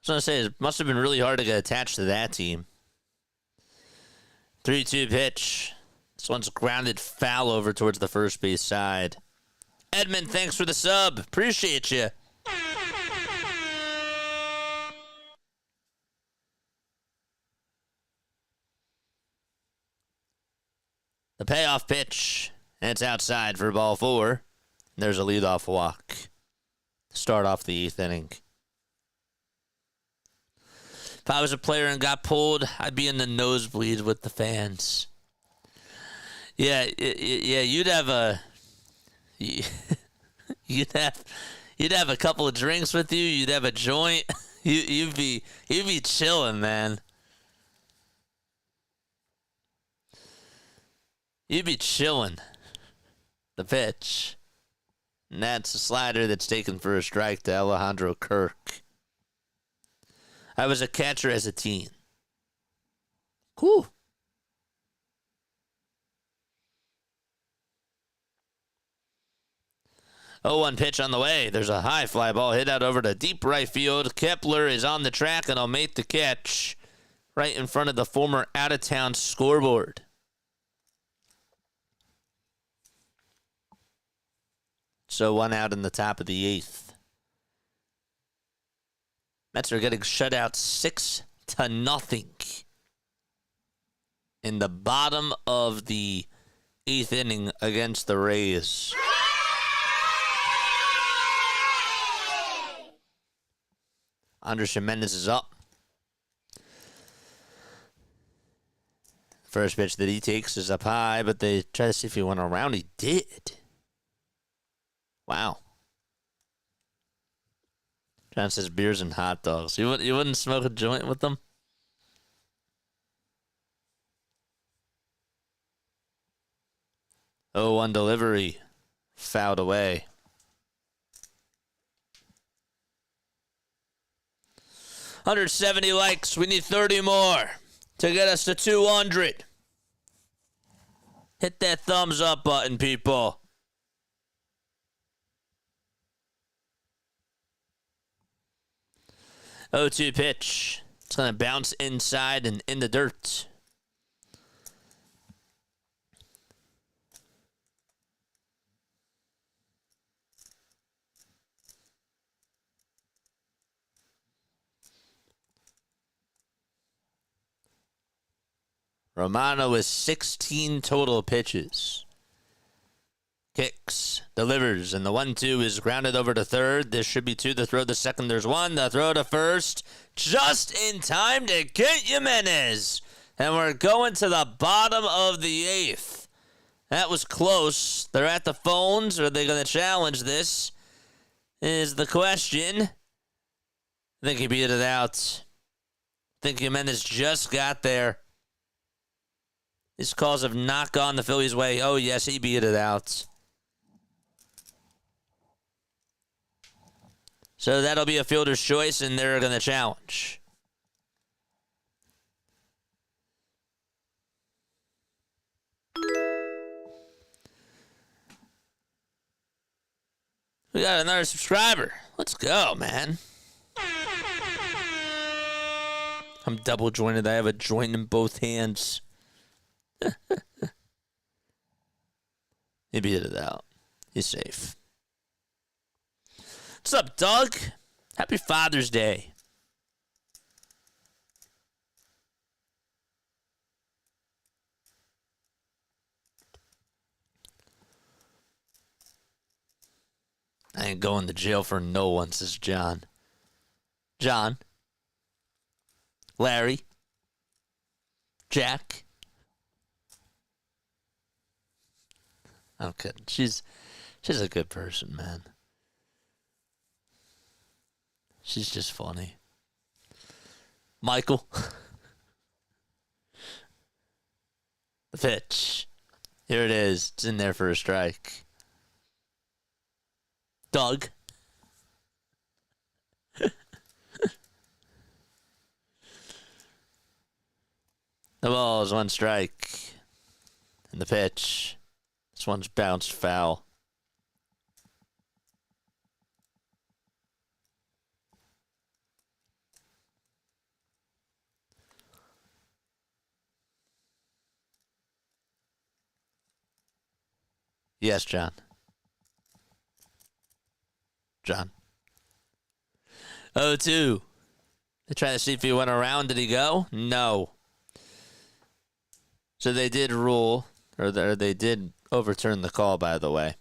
Speaker 2: was going to say, it must have been really hard to get attached to that team. 3-2 pitch. This one's grounded foul over towards the first base side. Edmund, thanks for the sub. Appreciate you. The payoff pitch, and it's outside for ball 4. There's a leadoff walk to start off the 8th inning. If I was a player and got pulled, I'd be in the nosebleed with the fans. Yeah, you'd have a you'd have a couple of drinks with you. You'd have a joint. You'd be chilling, man. You'd be chilling. The pitch. And that's a slider that's taken for a strike to Alejandro Kirk. I was a catcher as a teen. Cool. Oh, 1 pitch on the way. There's a high fly ball hit out over to deep right field. Kepler is on the track and he'll make the catch right in front of the former out-of-town scoreboard. So 1 out in the top of the 8th. Mets are getting shut out 6-0 in the bottom of the 8th inning against the Rays. Andres Jimenez is up. First pitch that he takes is up high, but they try to see if he went around. He did. Wow. John says beers and hot dogs. You wouldn't smoke a joint with them? Oh, 1 delivery. Fouled away. $170 likes. We need 30 more to get us to 200. Hit that thumbs up button, people. Oh, 2 pitch. It's going to bounce inside and in the dirt. Romano with 16 total pitches. Kicks, delivers, and the 1-2 is grounded over to third. There should be 2 to throw to second. There's 1 to throw to first. Just in time to get Jimenez. And we're going to the bottom of the 8th. That was close. They're at the phones. Are they going to challenge this? Is the question. I think he beat it out. I think Jimenez just got there. These calls have not gone the Phillies' way. Oh, yes, he beat it out. So that'll be a fielder's choice, and they're going to challenge. We got another subscriber. Let's go, man. I'm double jointed. I have a joint in both hands. He beat it out. He's safe. What's up, Doug? Happy Father's Day. I ain't going to jail for no one, says John. John. Larry. Jack. I'm kidding. She's a good person, man. She's just funny. Michael. The pitch. Here it is. It's in there for a strike. Doug. The ball is one strike. And the pitch. This one's bounced foul. Yes, John. John. 0-2. They trying to see if he went around. Did he go? No. So they did rule, or they did overturn the call, by the way.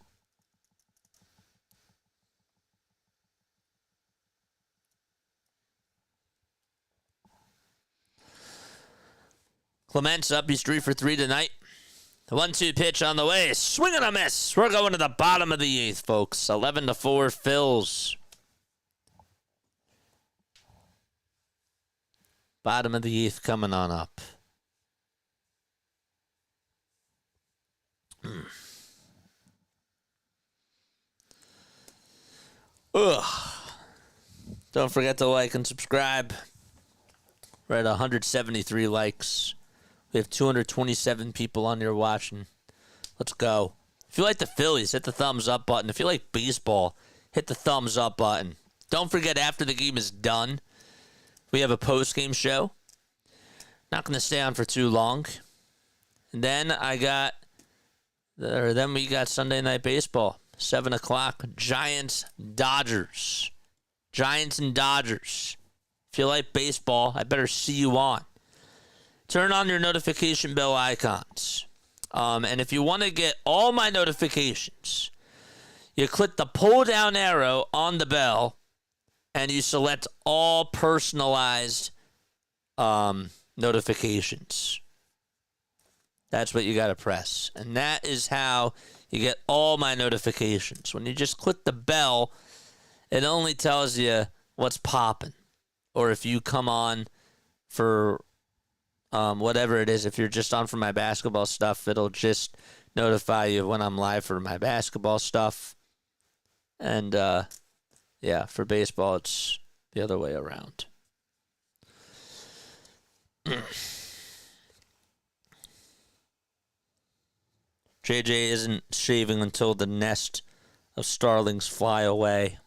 Speaker 2: Clement's up. He's 3 for 3 tonight. The 1-2 pitch on the way. Swing and a miss. We're going to the bottom of the 8th, folks. 11-4 Phils. Bottom of the 8th coming on up. Ugh. Don't forget to like and subscribe. We're at 173 likes. We have 227 people on here watching. Let's go. If you like the Phillies, hit the thumbs up button. If you like baseball, hit the thumbs up button. Don't forget, after the game is done, we have a post-game show. Not going to stay on for too long. And then we got Sunday Night Baseball, 7 o'clock. Giants, Dodgers. Giants and Dodgers. If you like baseball, I better see you on. Turn on your notification bell icons. And if you want to get all my notifications, you click the pull-down arrow on the bell, and you select all personalized notifications. That's what you got to press. And that is how you get all my notifications. When you just click the bell, it only tells you what's popping. Or if you come on for whatever it is. If you're just on for my basketball stuff, it'll just notify you when I'm live for my basketball stuff. And, yeah, for baseball, it's the other way around. JJ isn't shaving until the nest of starlings fly away.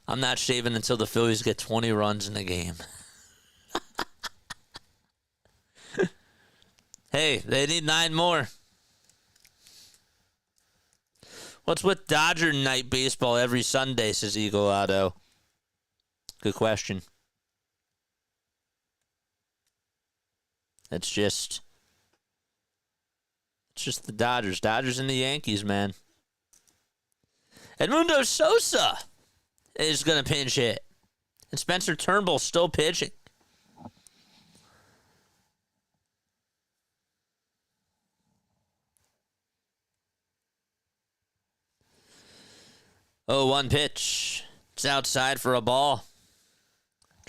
Speaker 2: I'm not shaving until the Phillies get 20 runs in a game. Hey, they need 9 more. What's with Dodger night baseball every Sunday, says Eagle Auto? Good question. It's just the Dodgers. Dodgers and the Yankees, man. Edmundo Sosa is going to pinch hit. And Spencer Turnbull still pitching. Oh, 1 pitch. It's outside for a ball.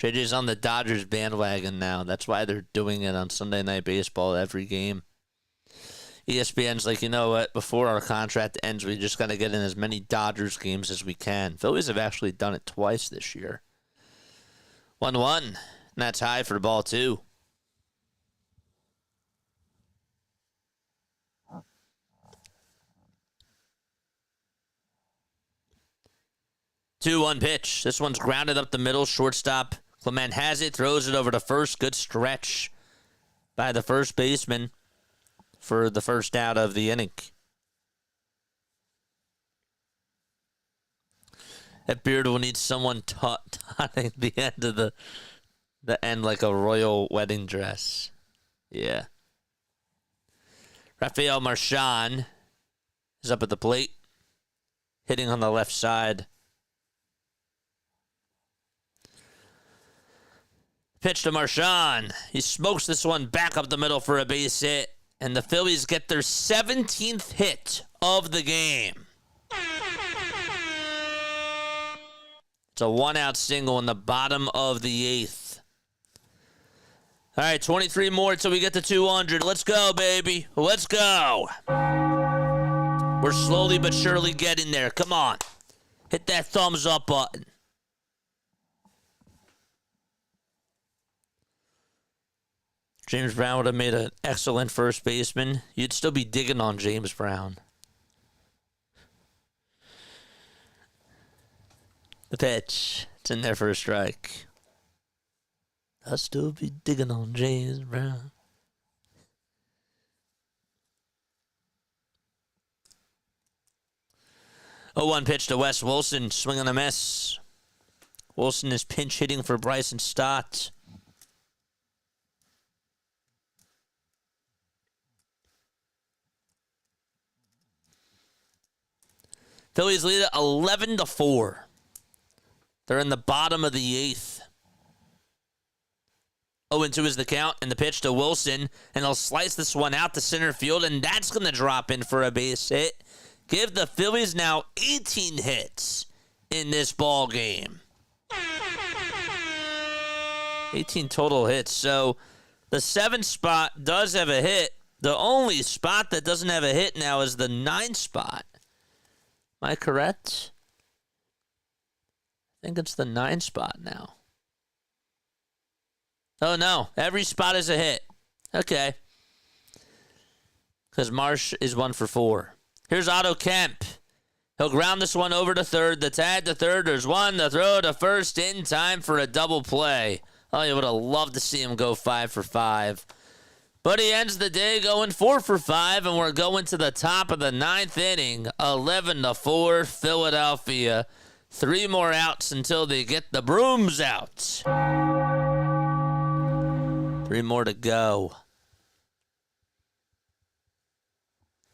Speaker 2: JJ's on the Dodgers bandwagon now. That's why they're doing it on Sunday Night Baseball every game. ESPN's like, you know what? Before our contract ends, we just got to get in as many Dodgers games as we can. Phillies have actually done it twice this year. 1-1. And that's high for ball 2. Two 1 pitch. This one's grounded up the middle. Shortstop Clement has it, throws it over to first. Good stretch by the first baseman for the first out of the inning. That beard will need someone tying the end of the end like a royal wedding dress. Yeah. Rafael Marchand is up at the plate, hitting on the left side. Pitch to Marchand. He smokes this one back up the middle for a base hit. And the Phillies get their 17th hit of the game. It's a one-out single in the bottom of the 8th. All right, 23 more till we get to 200. Let's go, baby. Let's go. We're slowly but surely getting there. Come on. Hit that thumbs up button. James Brown would have made an excellent first baseman. You'd still be digging on James Brown. The pitch. It's in there for a strike. I'll still be digging on James Brown. Oh, 1 pitch to Wes Wilson. Swing and a miss. Wilson is pinch hitting for Bryson Stott. Phillies lead it 11-4. They're in the bottom of the 8th. 0-2 is the count, and the pitch to Wilson, and he'll slice this one out to center field, and that's going to drop in for a base hit. Give the Phillies now 18 hits in this ball game. 18 total hits. So the 7th spot does have a hit. The only spot that doesn't have a hit now is the 9th spot. Am I correct? I think it's the 9th spot now. Oh, no. Every spot is a hit. Okay. Because Marsh is 1 for 4. Here's Otto Kemp. He'll ground this one over to third. The tag to third. There's one. The throw to first in time for a double play. Oh, you would have loved to see him go 5 for 5. But he ends the day going 4 for 5, and we're going to the top of the 9th inning. 11-4, Philadelphia. 3 more outs until they get the brooms out. 3 more to go.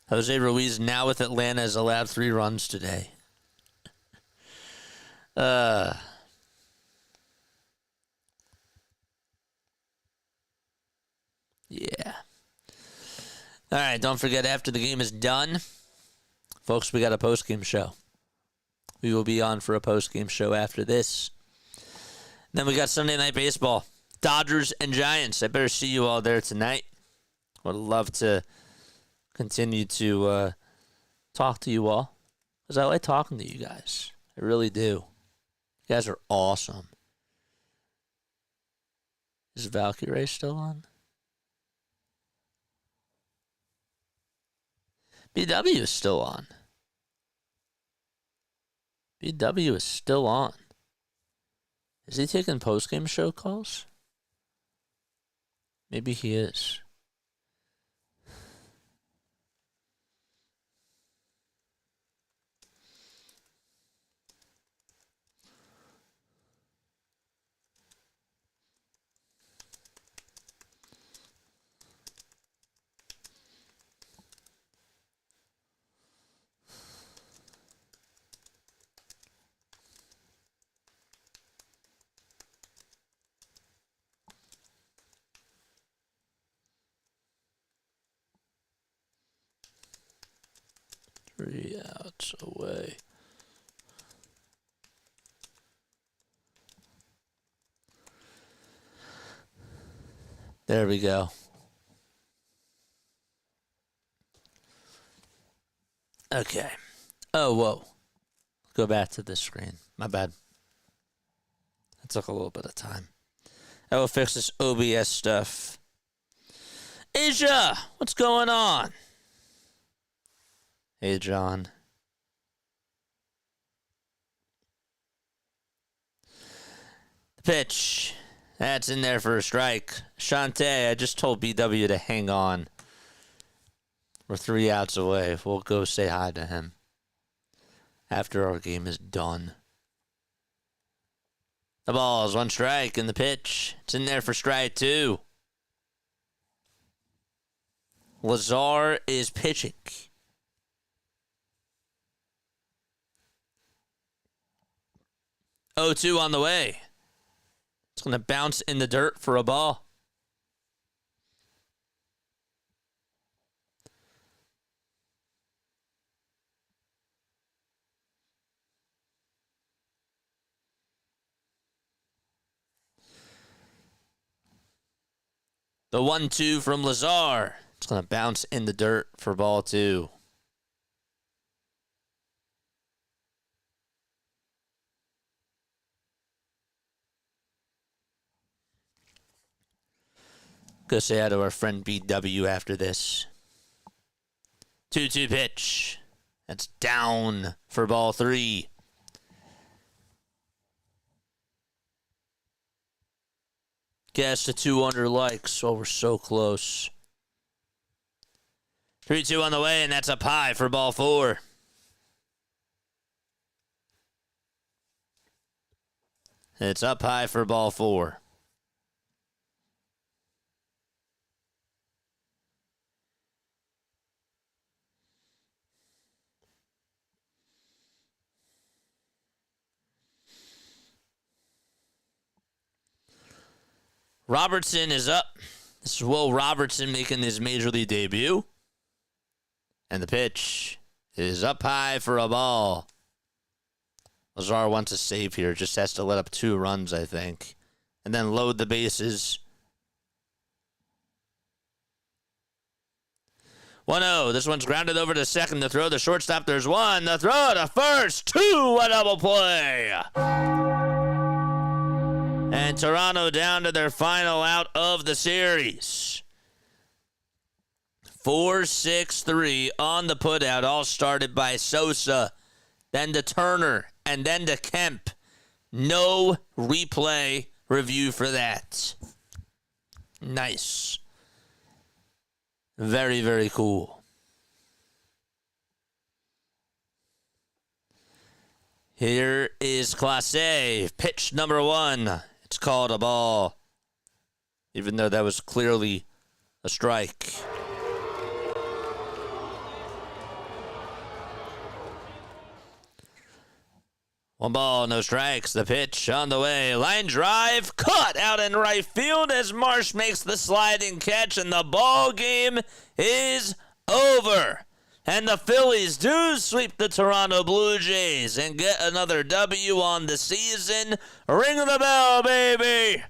Speaker 2: Jose Ruiz, now with Atlanta, has allowed 3 runs today. Yeah. All right, don't forget, after the game is done, folks, we got a post-game show. We will be on for a post-game show after this. Then we got Sunday Night Baseball. Dodgers and Giants. I better see you all there tonight. Would love to continue to talk to you all, because I like talking to you guys. I really do. You guys are awesome. Is Valkyrie still on? BW is still on. BW is still on. Is he taking post-game show calls? Maybe he is. Three outs away. There we go. Okay. Oh, whoa. Go back to this screen. My bad. That took a little bit of time. I will fix this OBS stuff. Asia, what's going on? Hey, John. The Pitch. That's in there for a strike. Shante, I just told BW to hang on. We're 3 outs away. We'll go say hi to him after our game is done. The ball is 1 strike in the pitch. It's in there for strike 2. Lazar is pitching. 0-2 on the way. It's going to bounce in the dirt for a ball. The 1-2 from Lazar. It's going to bounce in the dirt for ball 2. Go say hi to our friend BW after this. 2-2 pitch. That's down for ball 3. Guess the 2 under likes. Oh, we're so close. 3-2 on the way, and that's up high for ball 4. It's up high for ball 4. Robertson is up. This is Will Robertson making his major league debut. And the pitch is up high for a ball. Lazar wants a save here. Just has to let up 2 runs, I think. And then load the bases. 1-0. This one's grounded over to second. The throw to shortstop. There's 1. The throw to first. 2. A double play. And Toronto down to their final out of the series. 4-6-3 on the putout, all started by Sosa, then to Turner, and then to Kemp. No replay review for that. Nice. Very, very cool. Here is Clase, pitch number 1. It's called a ball, even though that was clearly a strike. One ball, no strikes. The pitch on the way. Line drive, caught out in right field as Marsh makes the sliding catch, and the ball game is over. And the Phillies do sweep the Toronto Blue Jays and get another W on the season. Ring the bell, baby!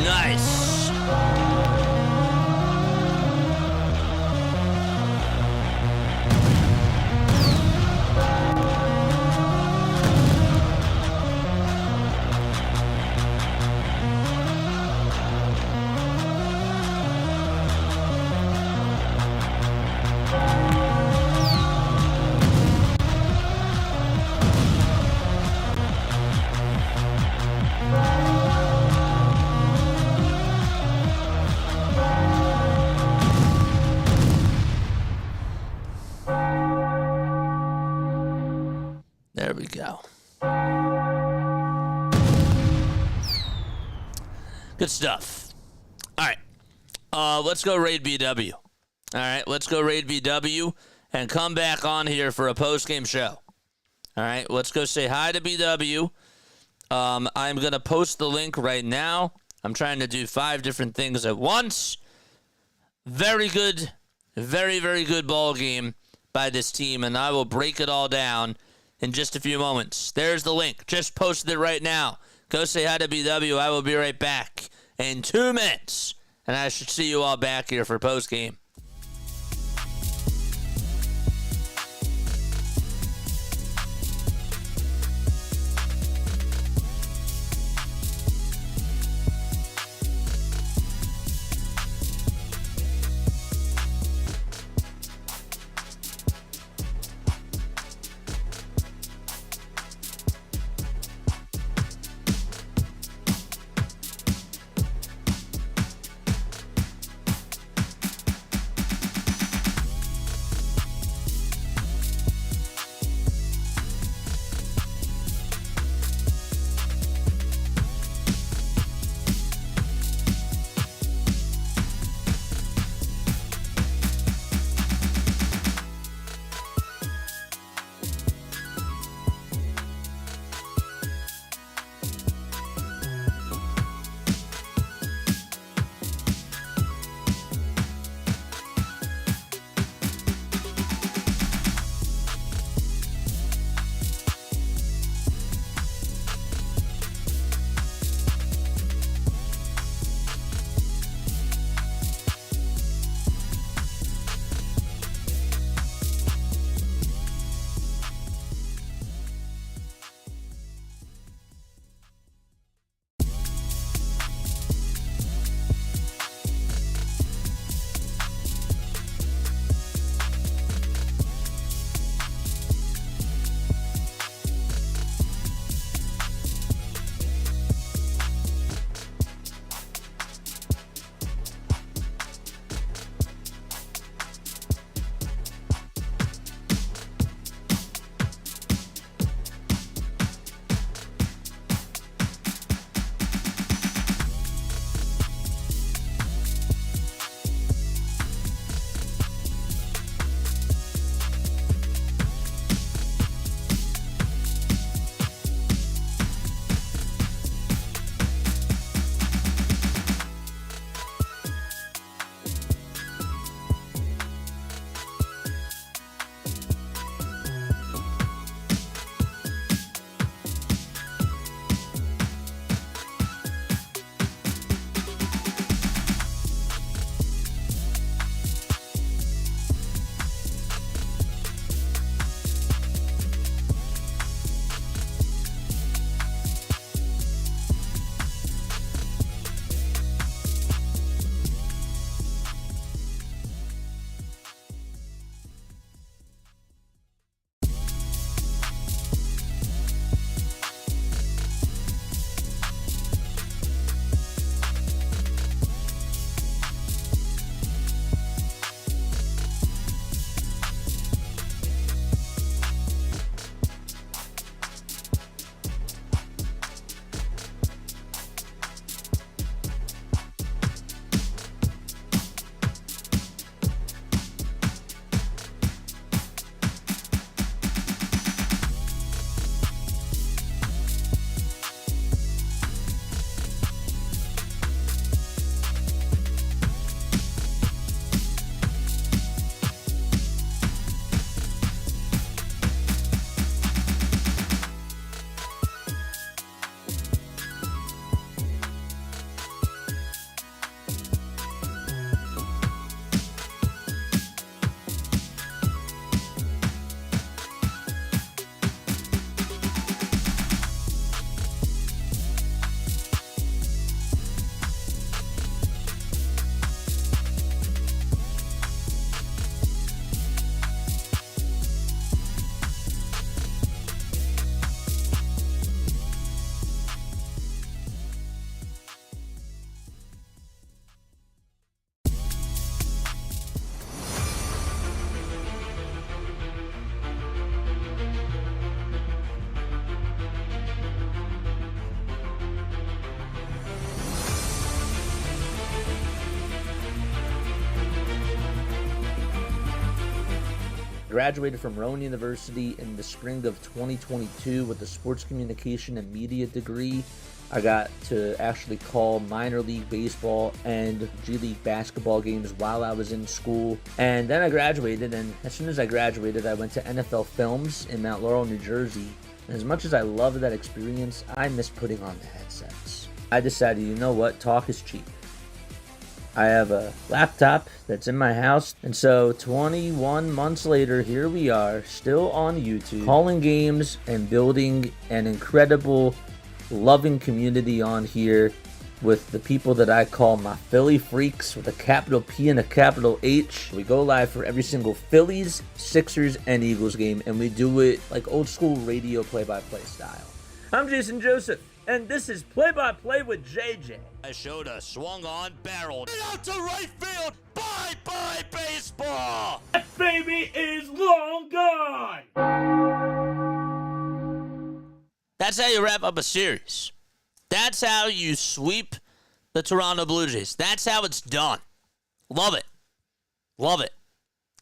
Speaker 2: Nice. There we go. Good stuff. All right. Let's go raid BW. All right, let's go raid BW and come back on here for a post-game show. All right, let's go say hi to BW. I'm going to post the link right now. I'm trying to do 5 different things at once. Very good, very, very good ball game by this team, and I will break it all down in just a few moments. There's the link. Just posted it right now. Go say hi to BW. I will be right back in 2 minutes, and I should see you all back here for postgame.
Speaker 1: graduated from Rowan University in the spring of 2022 with a sports communication and media degree. I got to actually call minor league baseball and G League basketball games while I was in school. And then I graduated, and as soon as I graduated, I went to NFL Films in Mount Laurel, New Jersey. And as much as I loved that experience, I miss putting on the headsets. I decided, you know what, talk is cheap. I have a laptop that's in my house, and so 21 months later, here we are, still on YouTube, calling games and building an incredible, loving community on here with the people that I call my Philly freaks with a capital P and a capital H. We go live for every single Phillies, Sixers, and Eagles game, and we do it like old school radio play-by-play style. I'm Jason Joseph, and this is Play-by-Play with JJ.
Speaker 2: I showed a swung on barrel. Out to right field. Bye-bye baseball.
Speaker 3: That baby is long gone.
Speaker 2: That's how you wrap up a series. That's how you sweep the Toronto Blue Jays. That's how it's done. Love it. Love it.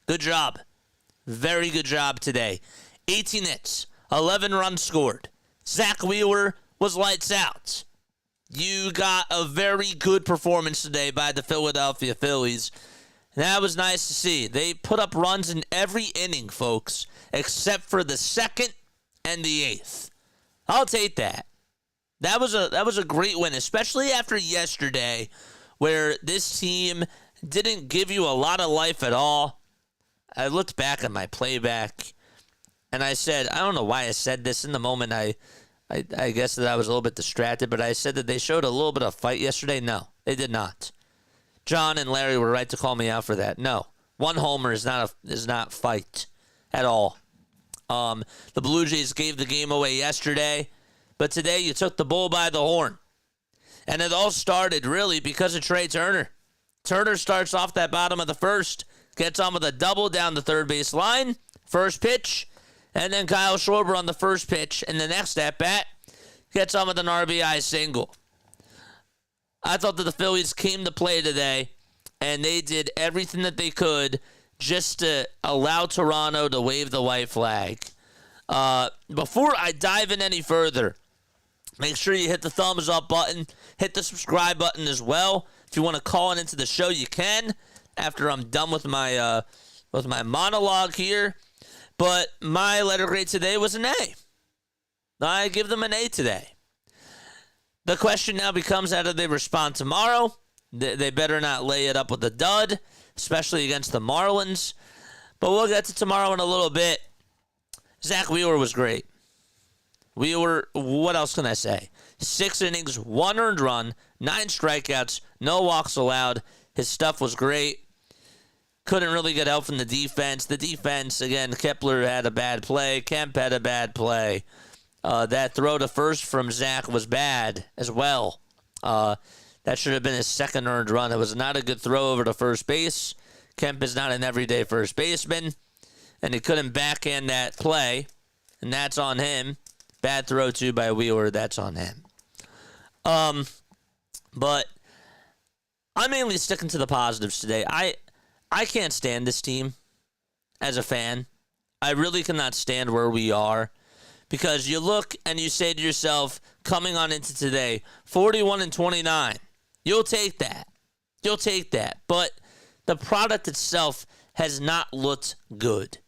Speaker 2: Good job. Very good job today. 18 hits, 11 runs scored. Zach Wheeler was lights out. You got a very good performance today by the Philadelphia Phillies. That was nice to see. They put up runs in every inning, folks, except for the second and the eighth. I'll take that. That was a great win, especially after yesterday, where this team didn't give you a lot of life at all. I looked back at my playback, and I said, I don't know why I said this in the moment. I guess that I was a little bit distracted, but I said that they showed a little bit of fight yesterday. No, they did not. John and Larry were right to call me out for that. No, one homer is not fight at all. The Blue Jays gave the game away yesterday, but today you took the bull by the horn. And it all started really because of Trey Turner. Turner starts off that bottom of the first, gets on with a double down the third base line, first pitch, and then Kyle Schwarber on the first pitch, and the next at-bat gets on with an RBI single. I thought that the Phillies came to play today, and they did everything that they could just to allow Toronto to wave the white flag. Before I dive in any further, make sure you hit the thumbs up button, hit the subscribe button as well. If you want to call in into the show, you can after I'm done with my monologue here. But my letter grade today was an A. I give them an A today. The question now becomes, how do they respond tomorrow? They better not lay it up with a dud, especially against the Marlins. But we'll get to tomorrow in a little bit. Zach Wheeler was great. Wheeler, what else can I say? 6 innings, 1 earned run, 9 strikeouts, no walks allowed. His stuff was great. Couldn't really get help from the defense. The defense, again, Kepler had a bad play. Kemp had a bad play. That throw to first from Zach was bad as well. That should have been his second earned run. It was not a good throw over to first base. Kemp is not an everyday first baseman, and he couldn't backhand that play, and that's on him. Bad throw, too, by Wheeler. That's on him. But I'm mainly sticking to the positives today. I can't stand this team as a fan. I really cannot stand where we are, because you look and you say to yourself, coming on into today, 41-29. You'll take that. You'll take that. But the product itself has not looked good.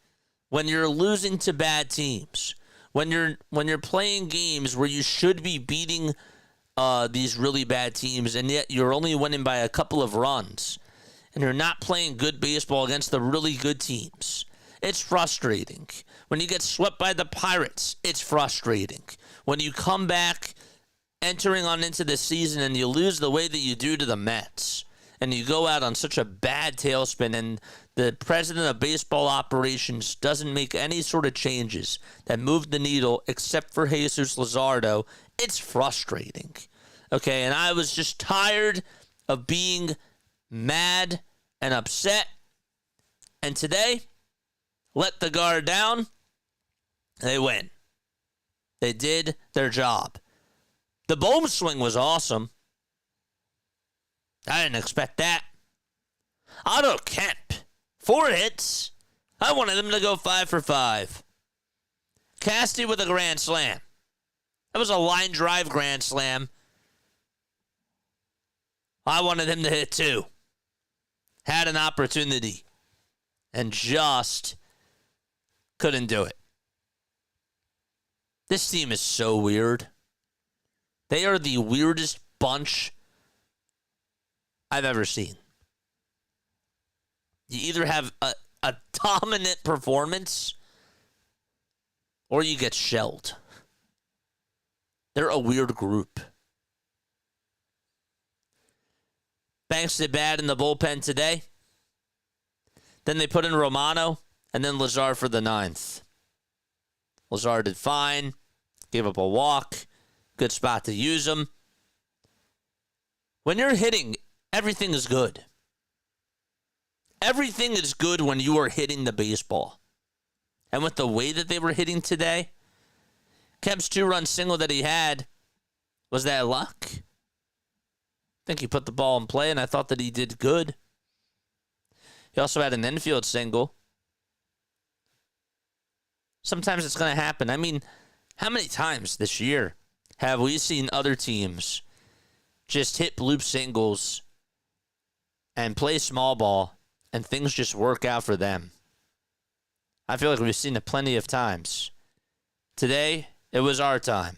Speaker 2: When you're losing to bad teams, when you're playing games where you should be beating these really bad teams, and yet you're only winning by a couple of runs, and you're not playing good baseball against the really good teams, it's frustrating. When you get swept by the Pirates, it's frustrating. When you come back entering on into the season and you lose the way that you do to the Mets, and you go out on such a bad tailspin, and the president of baseball operations doesn't make any sort of changes that move the needle except for Jesus Luzardo, it's frustrating. Okay, and I was just tired of being mad and upset. And today, let the guard down. They win. They did their job. The Bohm swing was awesome. I didn't expect that. Otto Kemp, 4 hits, I wanted him to go 5 for 5. Casty with a grand slam. That was a line drive grand slam. I wanted him to hit 2. Had an opportunity and just couldn't do it. This team is so weird. They are the weirdest bunch I've ever seen. You either have a dominant performance or you get shelled. They're a weird group. Banks did bad in the bullpen today. Then they put in Romano and then Lazar for the 9th. Lazar did fine. Gave up a walk. Good spot to use him. When you're hitting, everything is good. Everything is good when you are hitting the baseball. And with the way that they were hitting today, Kemp's 2-run single that he had, was that luck? I think he put the ball in play, and I thought that he did good. He also had an infield single. Sometimes it's going to happen. I mean, how many times this year have we seen other teams just hit bloop singles and play small ball and things just work out for them? I feel like we've seen it plenty of times. Today, it was our time.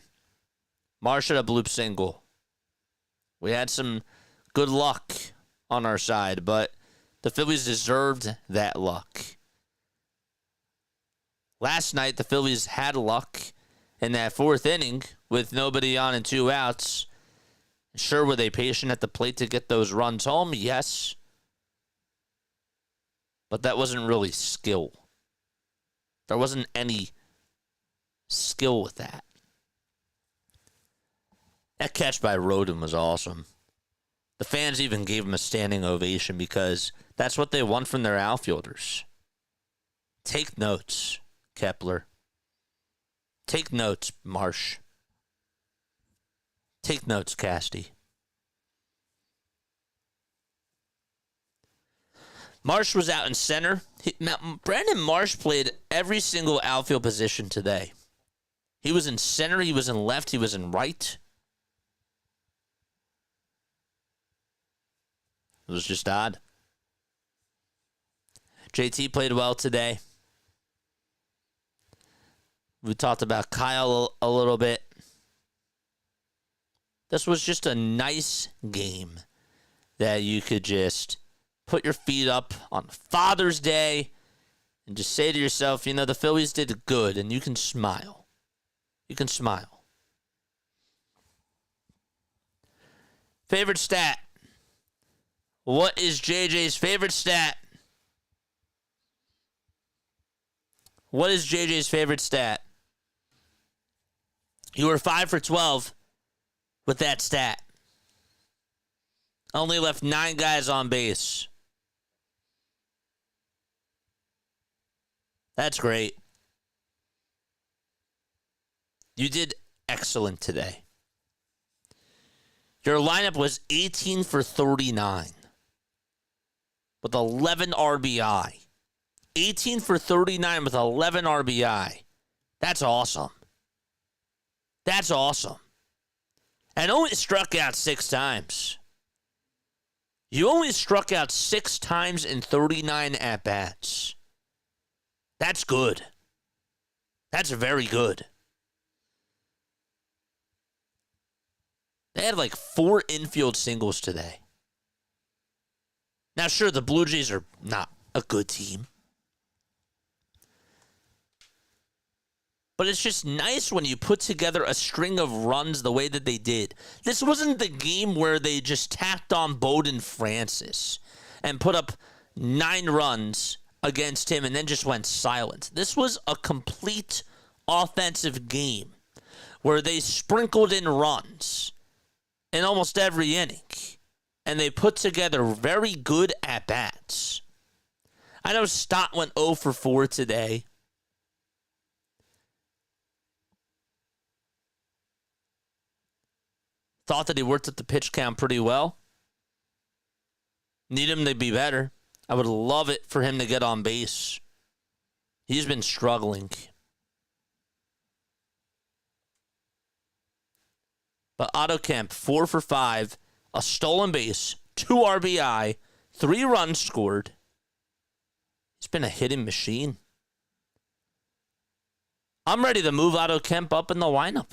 Speaker 2: Marsh had a bloop single. We had some good luck on our side, but the Phillies deserved that luck. Last night, the Phillies had luck in that 4th inning with nobody on and 2 outs. Sure, were they patient at the plate to get those runs home? Yes. But that wasn't really skill. There wasn't any skill with that. That catch by Rodin was awesome. The fans even gave him a standing ovation because that's what they want from their outfielders. Take notes, Kepler. Take notes, Marsh. Take notes, Casty. Marsh was out in center. Brandon Marsh played every single outfield position today. He was in center, he was in left, he was in right. It was just odd. JT played well today. We talked about Kyle a little bit. This was just a nice game that you could just put your feet up on Father's Day and just say to yourself, you know, the Phillies did good, and you can smile. You can smile. Favorite stat? What is JJ's favorite stat? What is JJ's favorite stat? You were 5 for 12 with that stat. Only left 9 guys on base. That's great. You did excellent today. Your lineup was 18 for 39 with 11 RBI. 18 for 39 with 11 RBI. That's awesome. That's awesome. And only struck out 6 times. You only struck out 6 times in 39 at-bats. That's good. That's very good. They had like 4 infield singles today. Now, sure, the Blue Jays are not a good team. But it's just nice when you put together a string of runs the way that they did. This wasn't the game where they just tacked on Bowden Francis and put up 9 runs against him and then just went silent. This was a complete offensive game where they sprinkled in runs in almost every inning. And they put together very good at-bats. I know Stott went 0 for 4 today. Thought that he worked at the pitch count pretty well. Need him to be better. I would love it for him to get on base He's been struggling. But Otto Kemp, 4 for 5, a stolen base, 2 RBI, 3 runs scored. He's been a hitting machine. I'm ready to move Otto Kemp up in the lineup.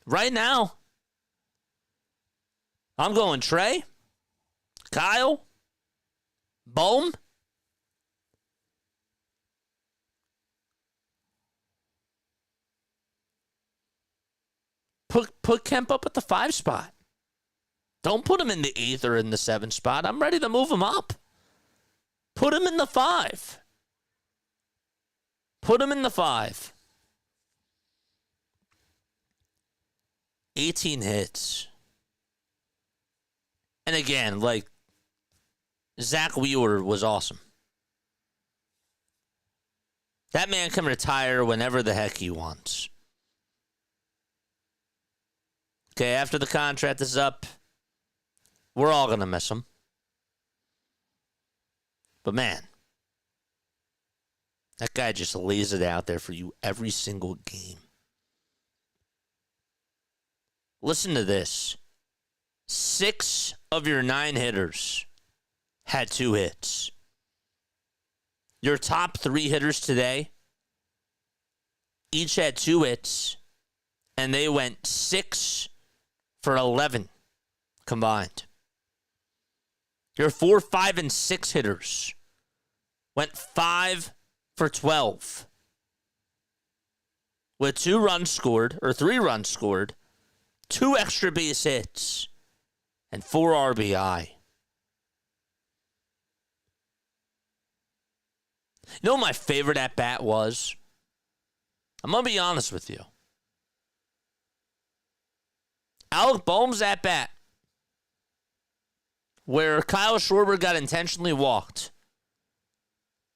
Speaker 2: Right now, I'm going Trey, Kyle, Bohm. Put Kemp up at the 5 spot. Don't put him in the 8th or in the 7th spot. I'm ready to move him up. Put him in the 5. Put him in the 5. 18 hits. And again, like, Zach Wheeler was awesome. That man can retire whenever the heck he wants. Okay, after the contract is up, we're all going to miss him. But man, that guy just lays it out there for you every single game. Listen to this. 6 of your 9 hitters had 2 hits. Your top 3 hitters today each had 2 hits, and they went 6 for 11 combined. Your 4, 5, and 6 hitters went 5 for 12 with 2 runs scored, or 3 runs scored, 2 extra base hits, and 4 RBI. You know what my favorite at-bat was? I'm going to be honest with you. Alec Bohm's at-bat, where Kyle Schwarber got intentionally walked.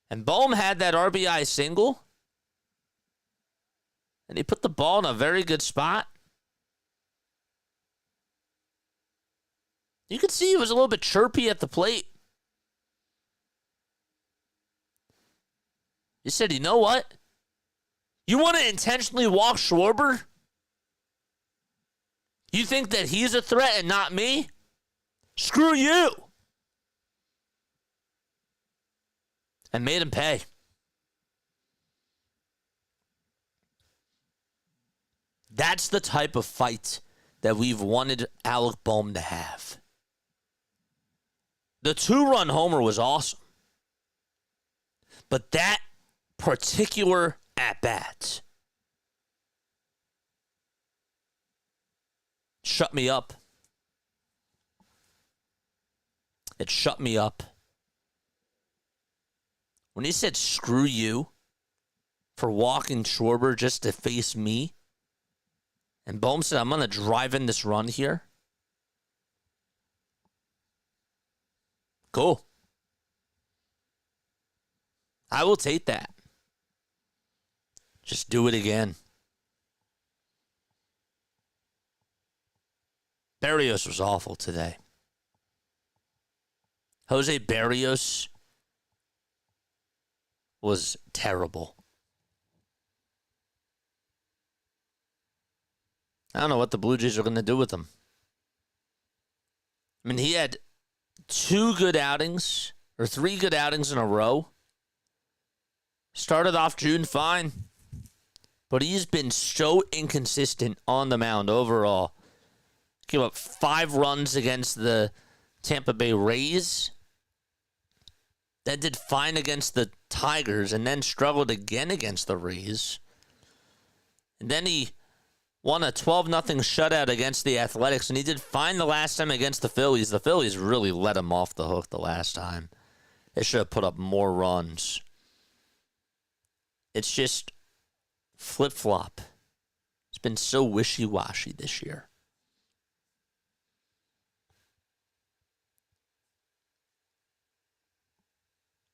Speaker 2: And Bohm had that RBI single. And he put the ball in a very good spot. You could see he was a little bit chirpy at the plate. He said, you know what? You want to intentionally walk Schwarber? You think that he's a threat and not me? Screw you. And made him pay. That's the type of fight that we've wanted Alec Bohm to have. The 2-run homer was awesome. But that particular at-bat shut me up. It shut me up. When he said, screw you, for walking Schwarber just to face me, and Bohm said, I'm going to drive in this run here. Cool. I will take that. Just do it again. Berrios was awful today. Jose Berrios was terrible. I don't know what the Blue Jays are going to do with him. I mean, he had 2 good outings, or 3 good outings in a row. Started off June fine, but he's been so inconsistent on the mound overall. Gave up 5 runs against the Tampa Bay Rays. Then did fine against the Tigers, and then struggled again against the Rays. And then he won a 12-0 shutout against the Athletics, and he did fine the last time against the Phillies. The Phillies really let him off the hook the last time. They should have put up more runs. It's just flip-flop. It's been so wishy-washy this year.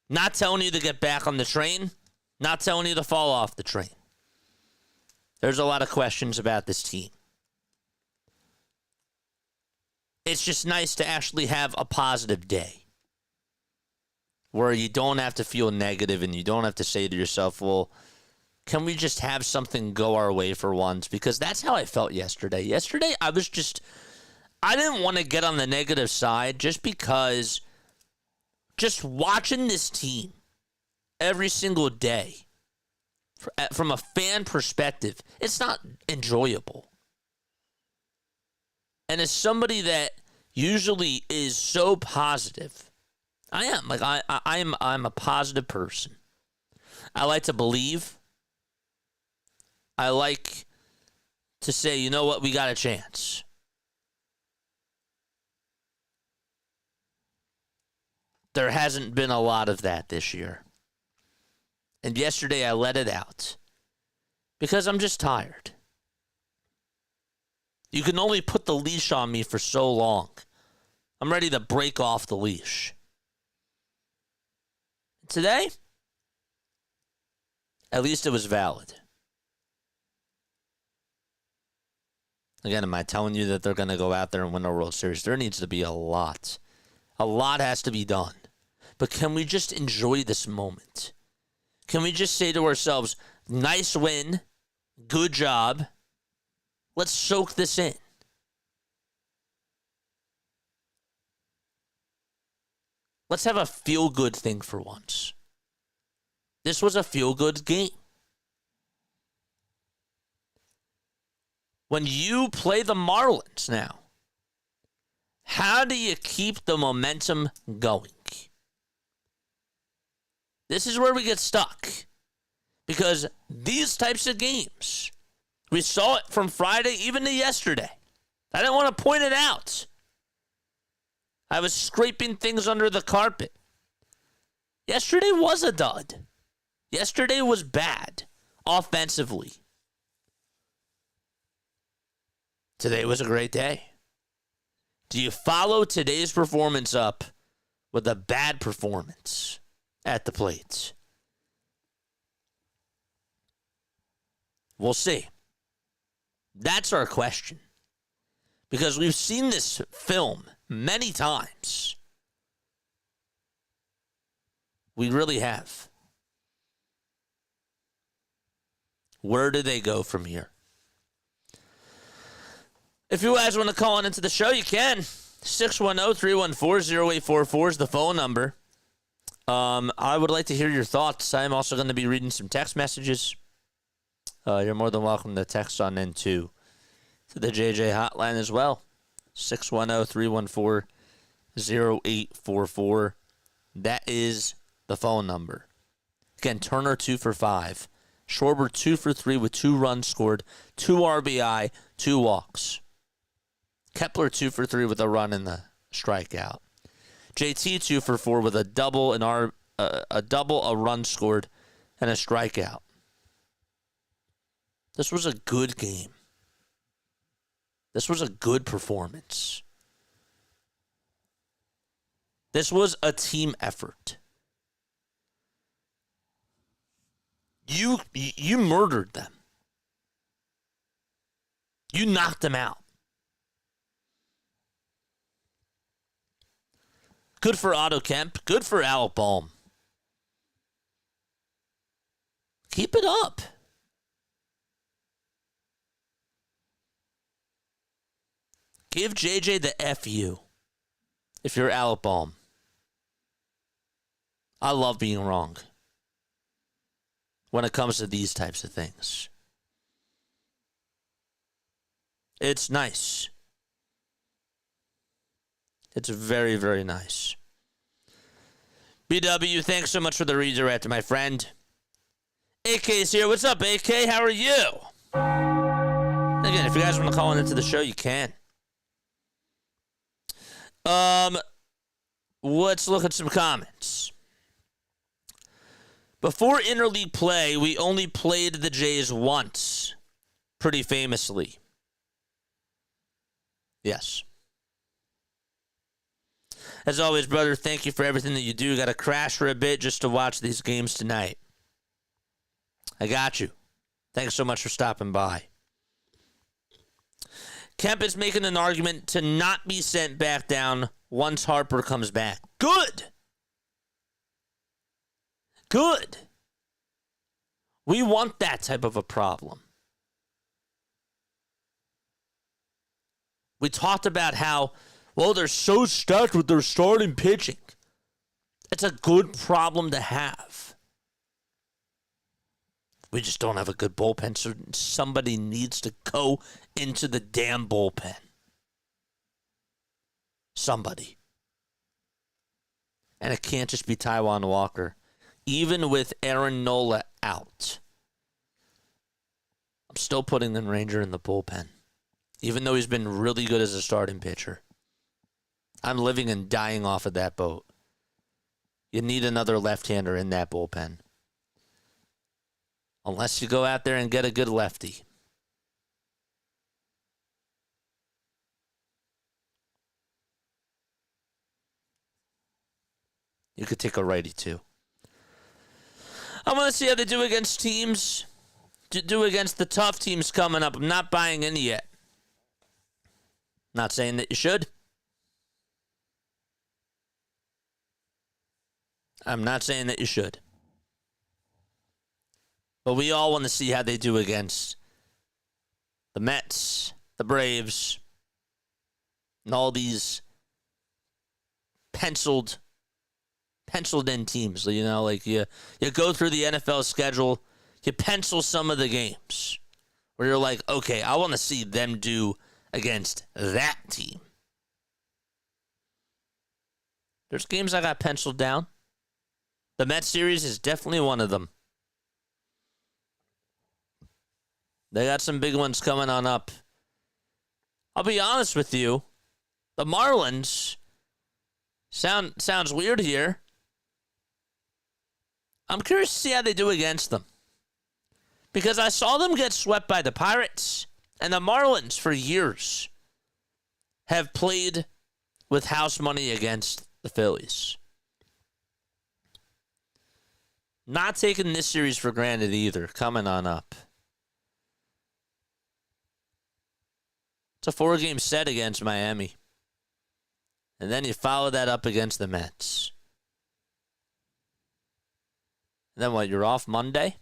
Speaker 2: Not telling you to get back on the train. Not telling you to fall off the train. There's a lot of questions about this team. It's just nice to actually have a positive day. where you don't have to feel negative and you don't have to say to yourself, well, can we just have something go our way for once? Because that's how I felt yesterday. Yesterday, I didn't want to get on the negative side just because just watching this team every single day from a fan perspective, it's not enjoyable. And as somebody that usually is so positive, I am. Like I'm a positive person. I like to believe. I like to say, you know what, we got a chance. There hasn't been a lot of that this year. And yesterday I let it out because I'm just tired. You can only put the leash on me for so long. I'm ready to break off the leash. Today, at least it was valid. Again, am I telling you that they're going to go out there and win a World Series? There needs to be a lot. A lot has to be done. But can we just enjoy this moment? Can we just say to ourselves, nice win, good job, let's soak this in. Let's have a feel-good thing for once. This was a feel-good game. When you play the Marlins now, how do you keep the momentum going? This is where we get stuck. Because these types of games, we saw it from Friday even to yesterday. I didn't want to point it out. I was scraping things under the carpet. Yesterday was a dud. Yesterday was bad offensively. Today was a great day. Do you follow today's performance up with a bad performance at the plate? We'll see. That's our question. Because we've seen this film many times. We really have. Where do they go from here? If you guys want to call in into the show, you can. 610-314-0844 is the phone number. I would like to hear your thoughts. I'm also going to be reading some text messages. You're more than welcome to text on in to the JJ hotline as well. 610-314-0844. That is the phone number. Again, Turner 2 for 5. Schwarber 2 for 3 with 2 runs scored, 2 RBI, 2 walks. Kepler 2 for 3 with a run and the strikeout. JT 2 for 4 with a double, a run scored, and a strikeout. This was a good game. This was a good performance. This was a team effort. You murdered them. You knocked them out. Good for Otto Kemp. Good for Alec Bohm. Keep it up. Give JJ the FU if you're Alec Bohm. I love being wrong when it comes to these types of things. It's nice. It's very, very nice. BW, thanks so much for the redirect, my friend. AK's here. What's up, AK? How are you? Again, if you guys want to call into the show, you can. Let's look at some comments. Before interleague play, we only played the Jays once, pretty famously. Yes. As always, brother, thank you for everything that you do. Got to crash for a bit just to watch these games tonight. I got you. Thanks so much for stopping by. Kemp is making an argument to not be sent back down once Harper comes back. Good. Good. We want that type of a problem. We talked about how, well, they're so stacked with their starting pitching. It's a good problem to have. We just don't have a good bullpen, so somebody needs to go into the damn bullpen. Somebody. And it can't just be Taijuan Walker. Even with Aaron Nola out, I'm still putting the Ranger in the bullpen. Even though he's been really good as a starting pitcher. I'm living and dying off of that boat. You need another left-hander in that bullpen. Unless you go out there and get a good lefty. You could take a righty, too. I want to see how they do against teams. Do against the tough teams coming up. I'm not buying any yet. Not saying that you should. I'm not saying that you should. But we all want to see how they do against the Mets, the Braves, and all these penciled in teams. You know, like you go through the NFL schedule, you pencil some of the games where you're like, okay, I want to see them do against that team. There's games I got penciled down. The Mets series is definitely one of them. They got some big ones coming on up. I'll be honest with you. The Marlins sounds weird here. I'm curious to see how they do against them. Because I saw them get swept by the Pirates. And the Marlins, for years, have played with house money against the Phillies. Not taking this series for granted either, coming on up. It's a 4-game set against Miami. And then you follow that up against the Mets. And then what, you're off Monday?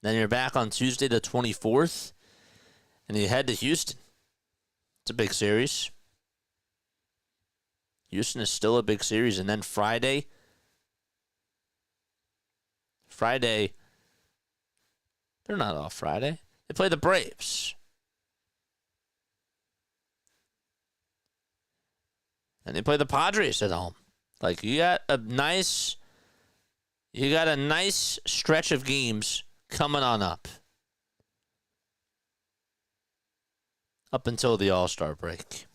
Speaker 2: Then you're back on Tuesday the 24th. And you head to Houston. It's a big series. Houston is still a big series. And then Friday, they're not off Friday. They play the Braves. And they play the Padres at home. Like, you got a nice stretch of games coming on up. Up until the All-Star break.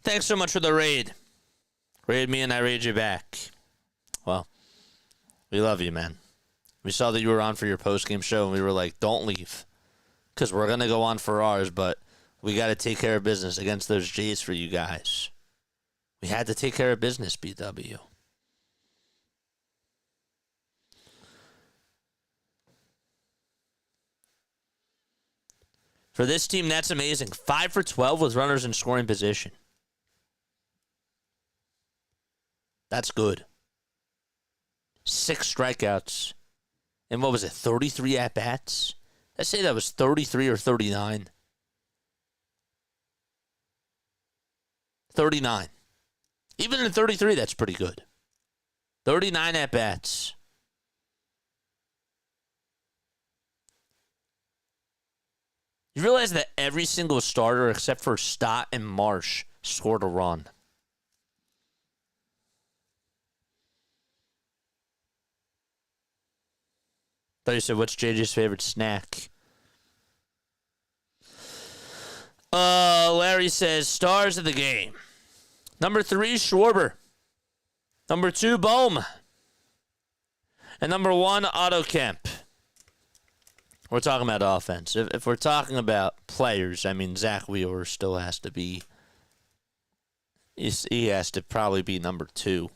Speaker 2: Thanks so much for the raid. Raid me and I raid you back. Well, we love you, man. We saw that you were on for your post-game show, and we were like, don't leave. Because we're going to go on for ours, but we got to take care of business against those Jays for you guys. We had to take care of business, BW. For this team, that's amazing. 5 for 12 with runners in scoring position. That's good. 6 strikeouts. And what was it, 33 at-bats? Let's say that was 33 or 39. 39. Even in 33, that's pretty good. 39 at-bats. You realize that every single starter except for Stott and Marsh scored a run. Thought you said, what's JJ's favorite snack? Larry says, stars of the game. Number 3, Schwarber. Number 2, Bohm. And number 1, Otto Kemp. We're talking about offense. If we're talking about players, I mean, Zach Wheeler still has to be, he has to probably be number 2.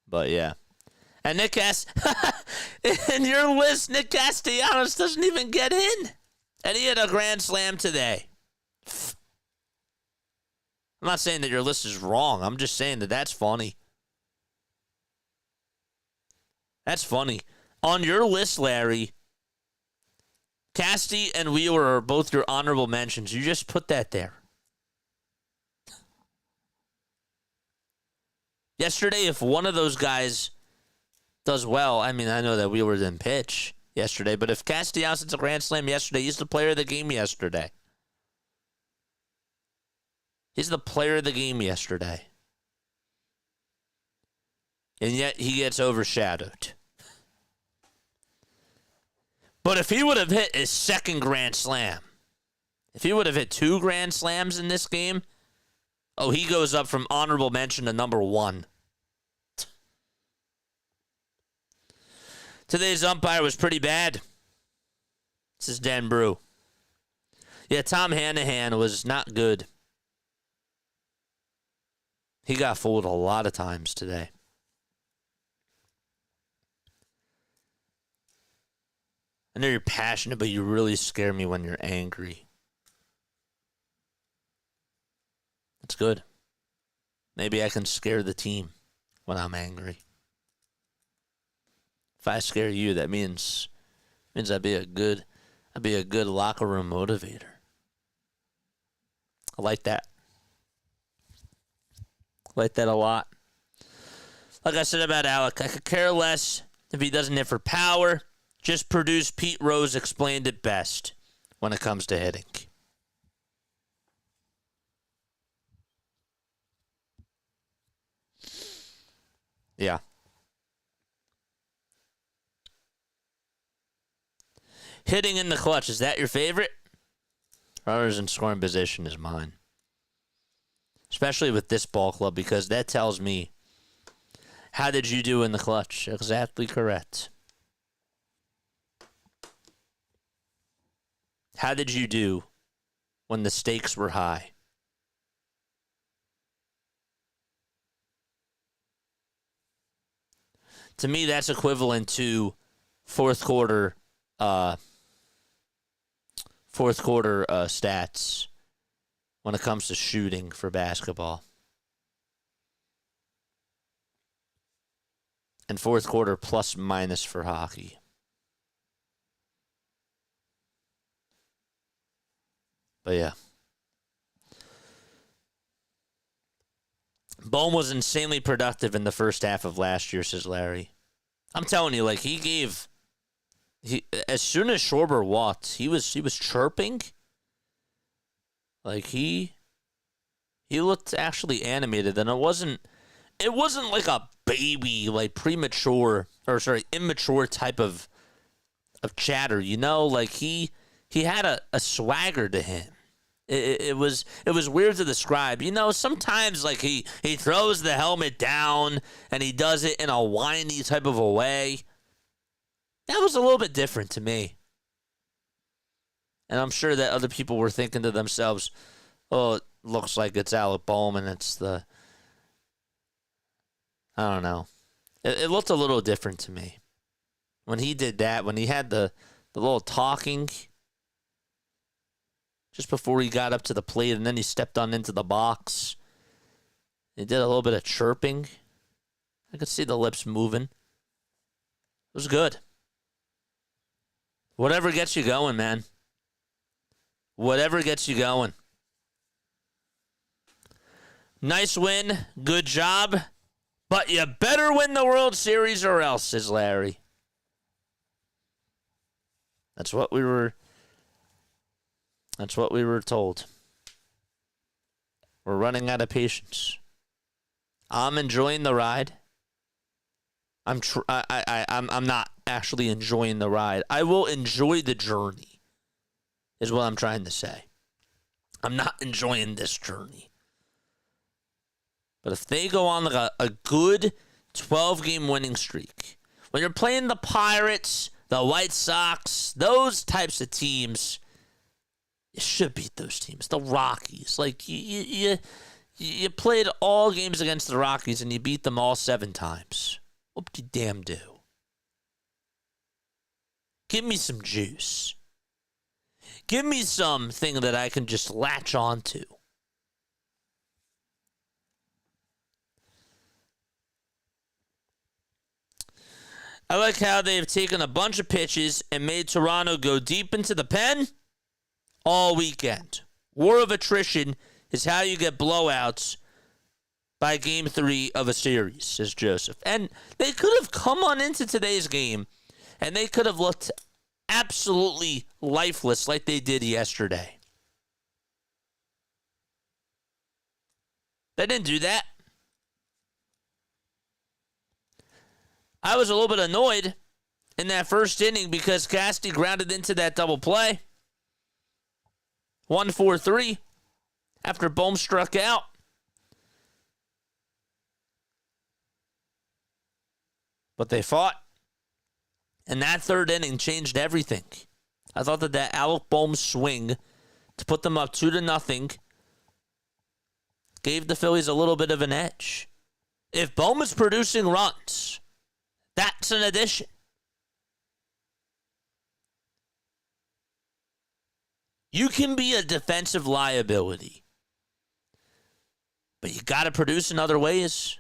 Speaker 2: But yeah. And Nick in your list, Nick Castellanos doesn't even get in. And he had a grand slam today. I'm not saying that your list is wrong. I'm just saying that that's funny. That's funny. On your list, Larry, Casty and Wheeler are both your honorable mentions. You just put that there. Yesterday, if one of those guys does well, I mean, I know that Wheeler didn't pitch yesterday, but if Castellanos hits a grand slam yesterday, he's the player of the game yesterday. He's the player of the game yesterday. And yet he gets overshadowed. But if he would have hit his second grand slam, if he would have hit 2 grand slams in this game, oh, he goes up from honorable mention to number 1. Today's umpire was pretty bad. This is Dan Brew. Yeah, Tom Hanahan was not good. He got fooled a lot of times today. I know you're passionate, but you really scare me when you're angry. That's good. Maybe I can scare the team when I'm angry. If I scare you, that means I'd be a good locker room motivator. I like that. I like that a lot. Like I said about Alec, I could care less if he doesn't hit for power. Just produce. Pete Rose explained it best when it comes to hitting. Yeah. Hitting in the clutch, is that your favorite? Runners in scoring position is mine. Especially with this ball club, because that tells me, how did you do in the clutch? Exactly correct. How did you do when the stakes were high? To me, that's equivalent to fourth quarter stats when it comes to shooting for basketball. And fourth quarter plus minus for hockey. But yeah. Bohm was insanely productive in the first half of last year, says Larry. I'm telling you, like, he as soon as Schwarber walked, he was chirping. Like, he looked actually animated, and it wasn't like a baby, like immature type of chatter, you know? Like, he had a swagger to him. It was weird to describe. You know, sometimes like he throws the helmet down and he does it in a whiny type of a way. That was a little bit different to me. And I'm sure that other people were thinking to themselves, oh, it looks like it's Alec Bohm and it's I don't know. It looked a little different to me. When he did that, when he had the little talking just before he got up to the plate, and then he stepped on into the box. He did a little bit of chirping. I could see the lips moving. It was good. Whatever gets you going, man. Whatever gets you going. Nice win. Good job. But you better win the World Series or else, says Larry. That's what we were told. We're running out of patience. I'm enjoying the ride. I'm not actually enjoying the ride. I will enjoy the journey, is what I'm trying to say. I'm not enjoying this journey. But if they go on like a good 12-game winning streak, when you're playing the Pirates, the White Sox, those types of teams, you should beat those teams. The Rockies. Like, you played all games against the Rockies and you beat them all 7 times. What would you damn do? Give me some juice. Give me something that I can just latch onto. I like how they've taken a bunch of pitches and made Toronto go deep into the pen all weekend. War of attrition is how you get blowouts by game 3 of a series, says Joseph. And they could have come on into today's game, and they could have looked absolutely lifeless like they did yesterday. They didn't do that. I was a little bit annoyed in that first inning because Cassidy grounded into that double play. 1-4-3 after Bohm struck out. But they fought. And that third inning changed everything. I thought that Alec Bohm swing to put them up 2-0 gave the Phillies a little bit of an edge. If Bohm is producing runs, that's an addition. You can be a defensive liability, but you got to produce in other ways.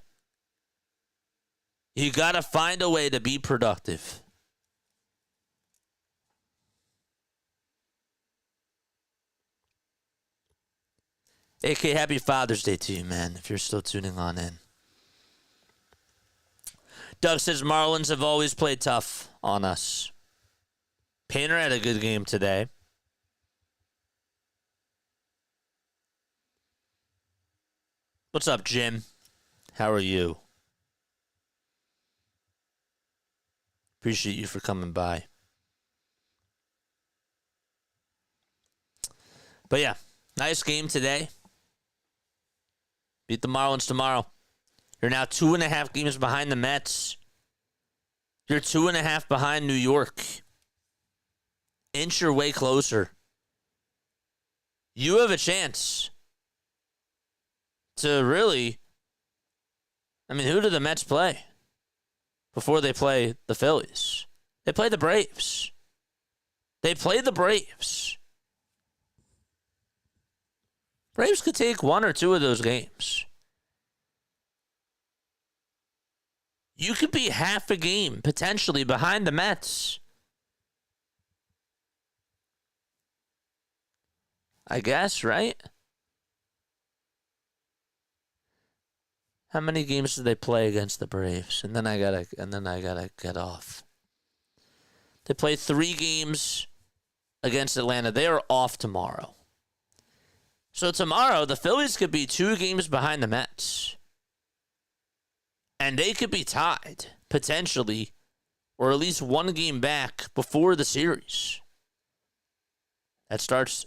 Speaker 2: You got to find a way to be productive. AK, happy Father's Day to you, man, if you're still tuning on in. Doug says Marlins have always played tough on us. Painter had a good game today. What's up, Jim? How are you? Appreciate you for coming by. But yeah, nice game today. Beat the Marlins tomorrow. You're now 2.5 games behind the Mets. You're 2.5 behind New York. Inch your way closer. You have a chance to really... I mean, who do the Mets play before they play the Phillies? They play the Braves. They play the Braves. Braves could take 1 or 2 of those games. You could be half a game, potentially, behind the Mets. I guess, right? How many games do they play against the Braves? And then I gotta get off. They play 3 games against Atlanta. They are off tomorrow. So tomorrow, the Phillies could be 2 games behind the Mets. And they could be tied, potentially, or at least 1 game back before the series. That starts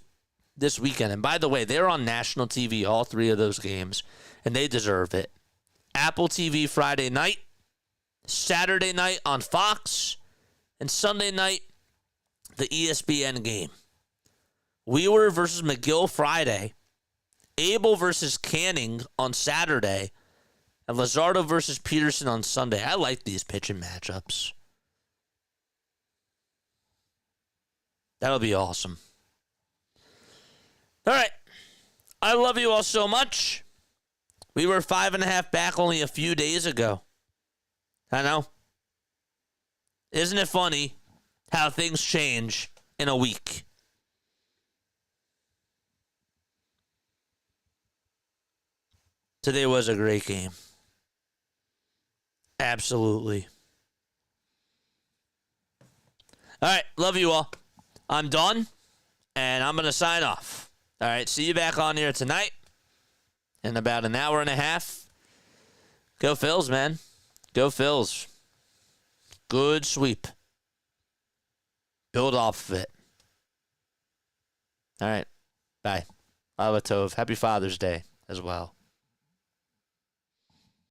Speaker 2: this weekend. And by the way, they're on national TV, all 3 of those games, and they deserve it. Apple TV Friday night, Saturday night on Fox, and Sunday night, the ESPN game. Wheeler versus McGill Friday, Abel versus Canning on Saturday, and Luzardo versus Peterson on Sunday. I like these pitching matchups. That'll be awesome. All right. I love you all so much. We were 5.5 back only a few days ago. I know. Isn't it funny how things change in a week? Today was a great game. Absolutely. All right. Love you all. I'm done, and I'm going to sign off. All right. See you back on here tonight in about an hour and a half. Go Phils, man. Go Phils. Good sweep. Build off of it. All right. Bye. Lava Tov. Happy Father's Day as well.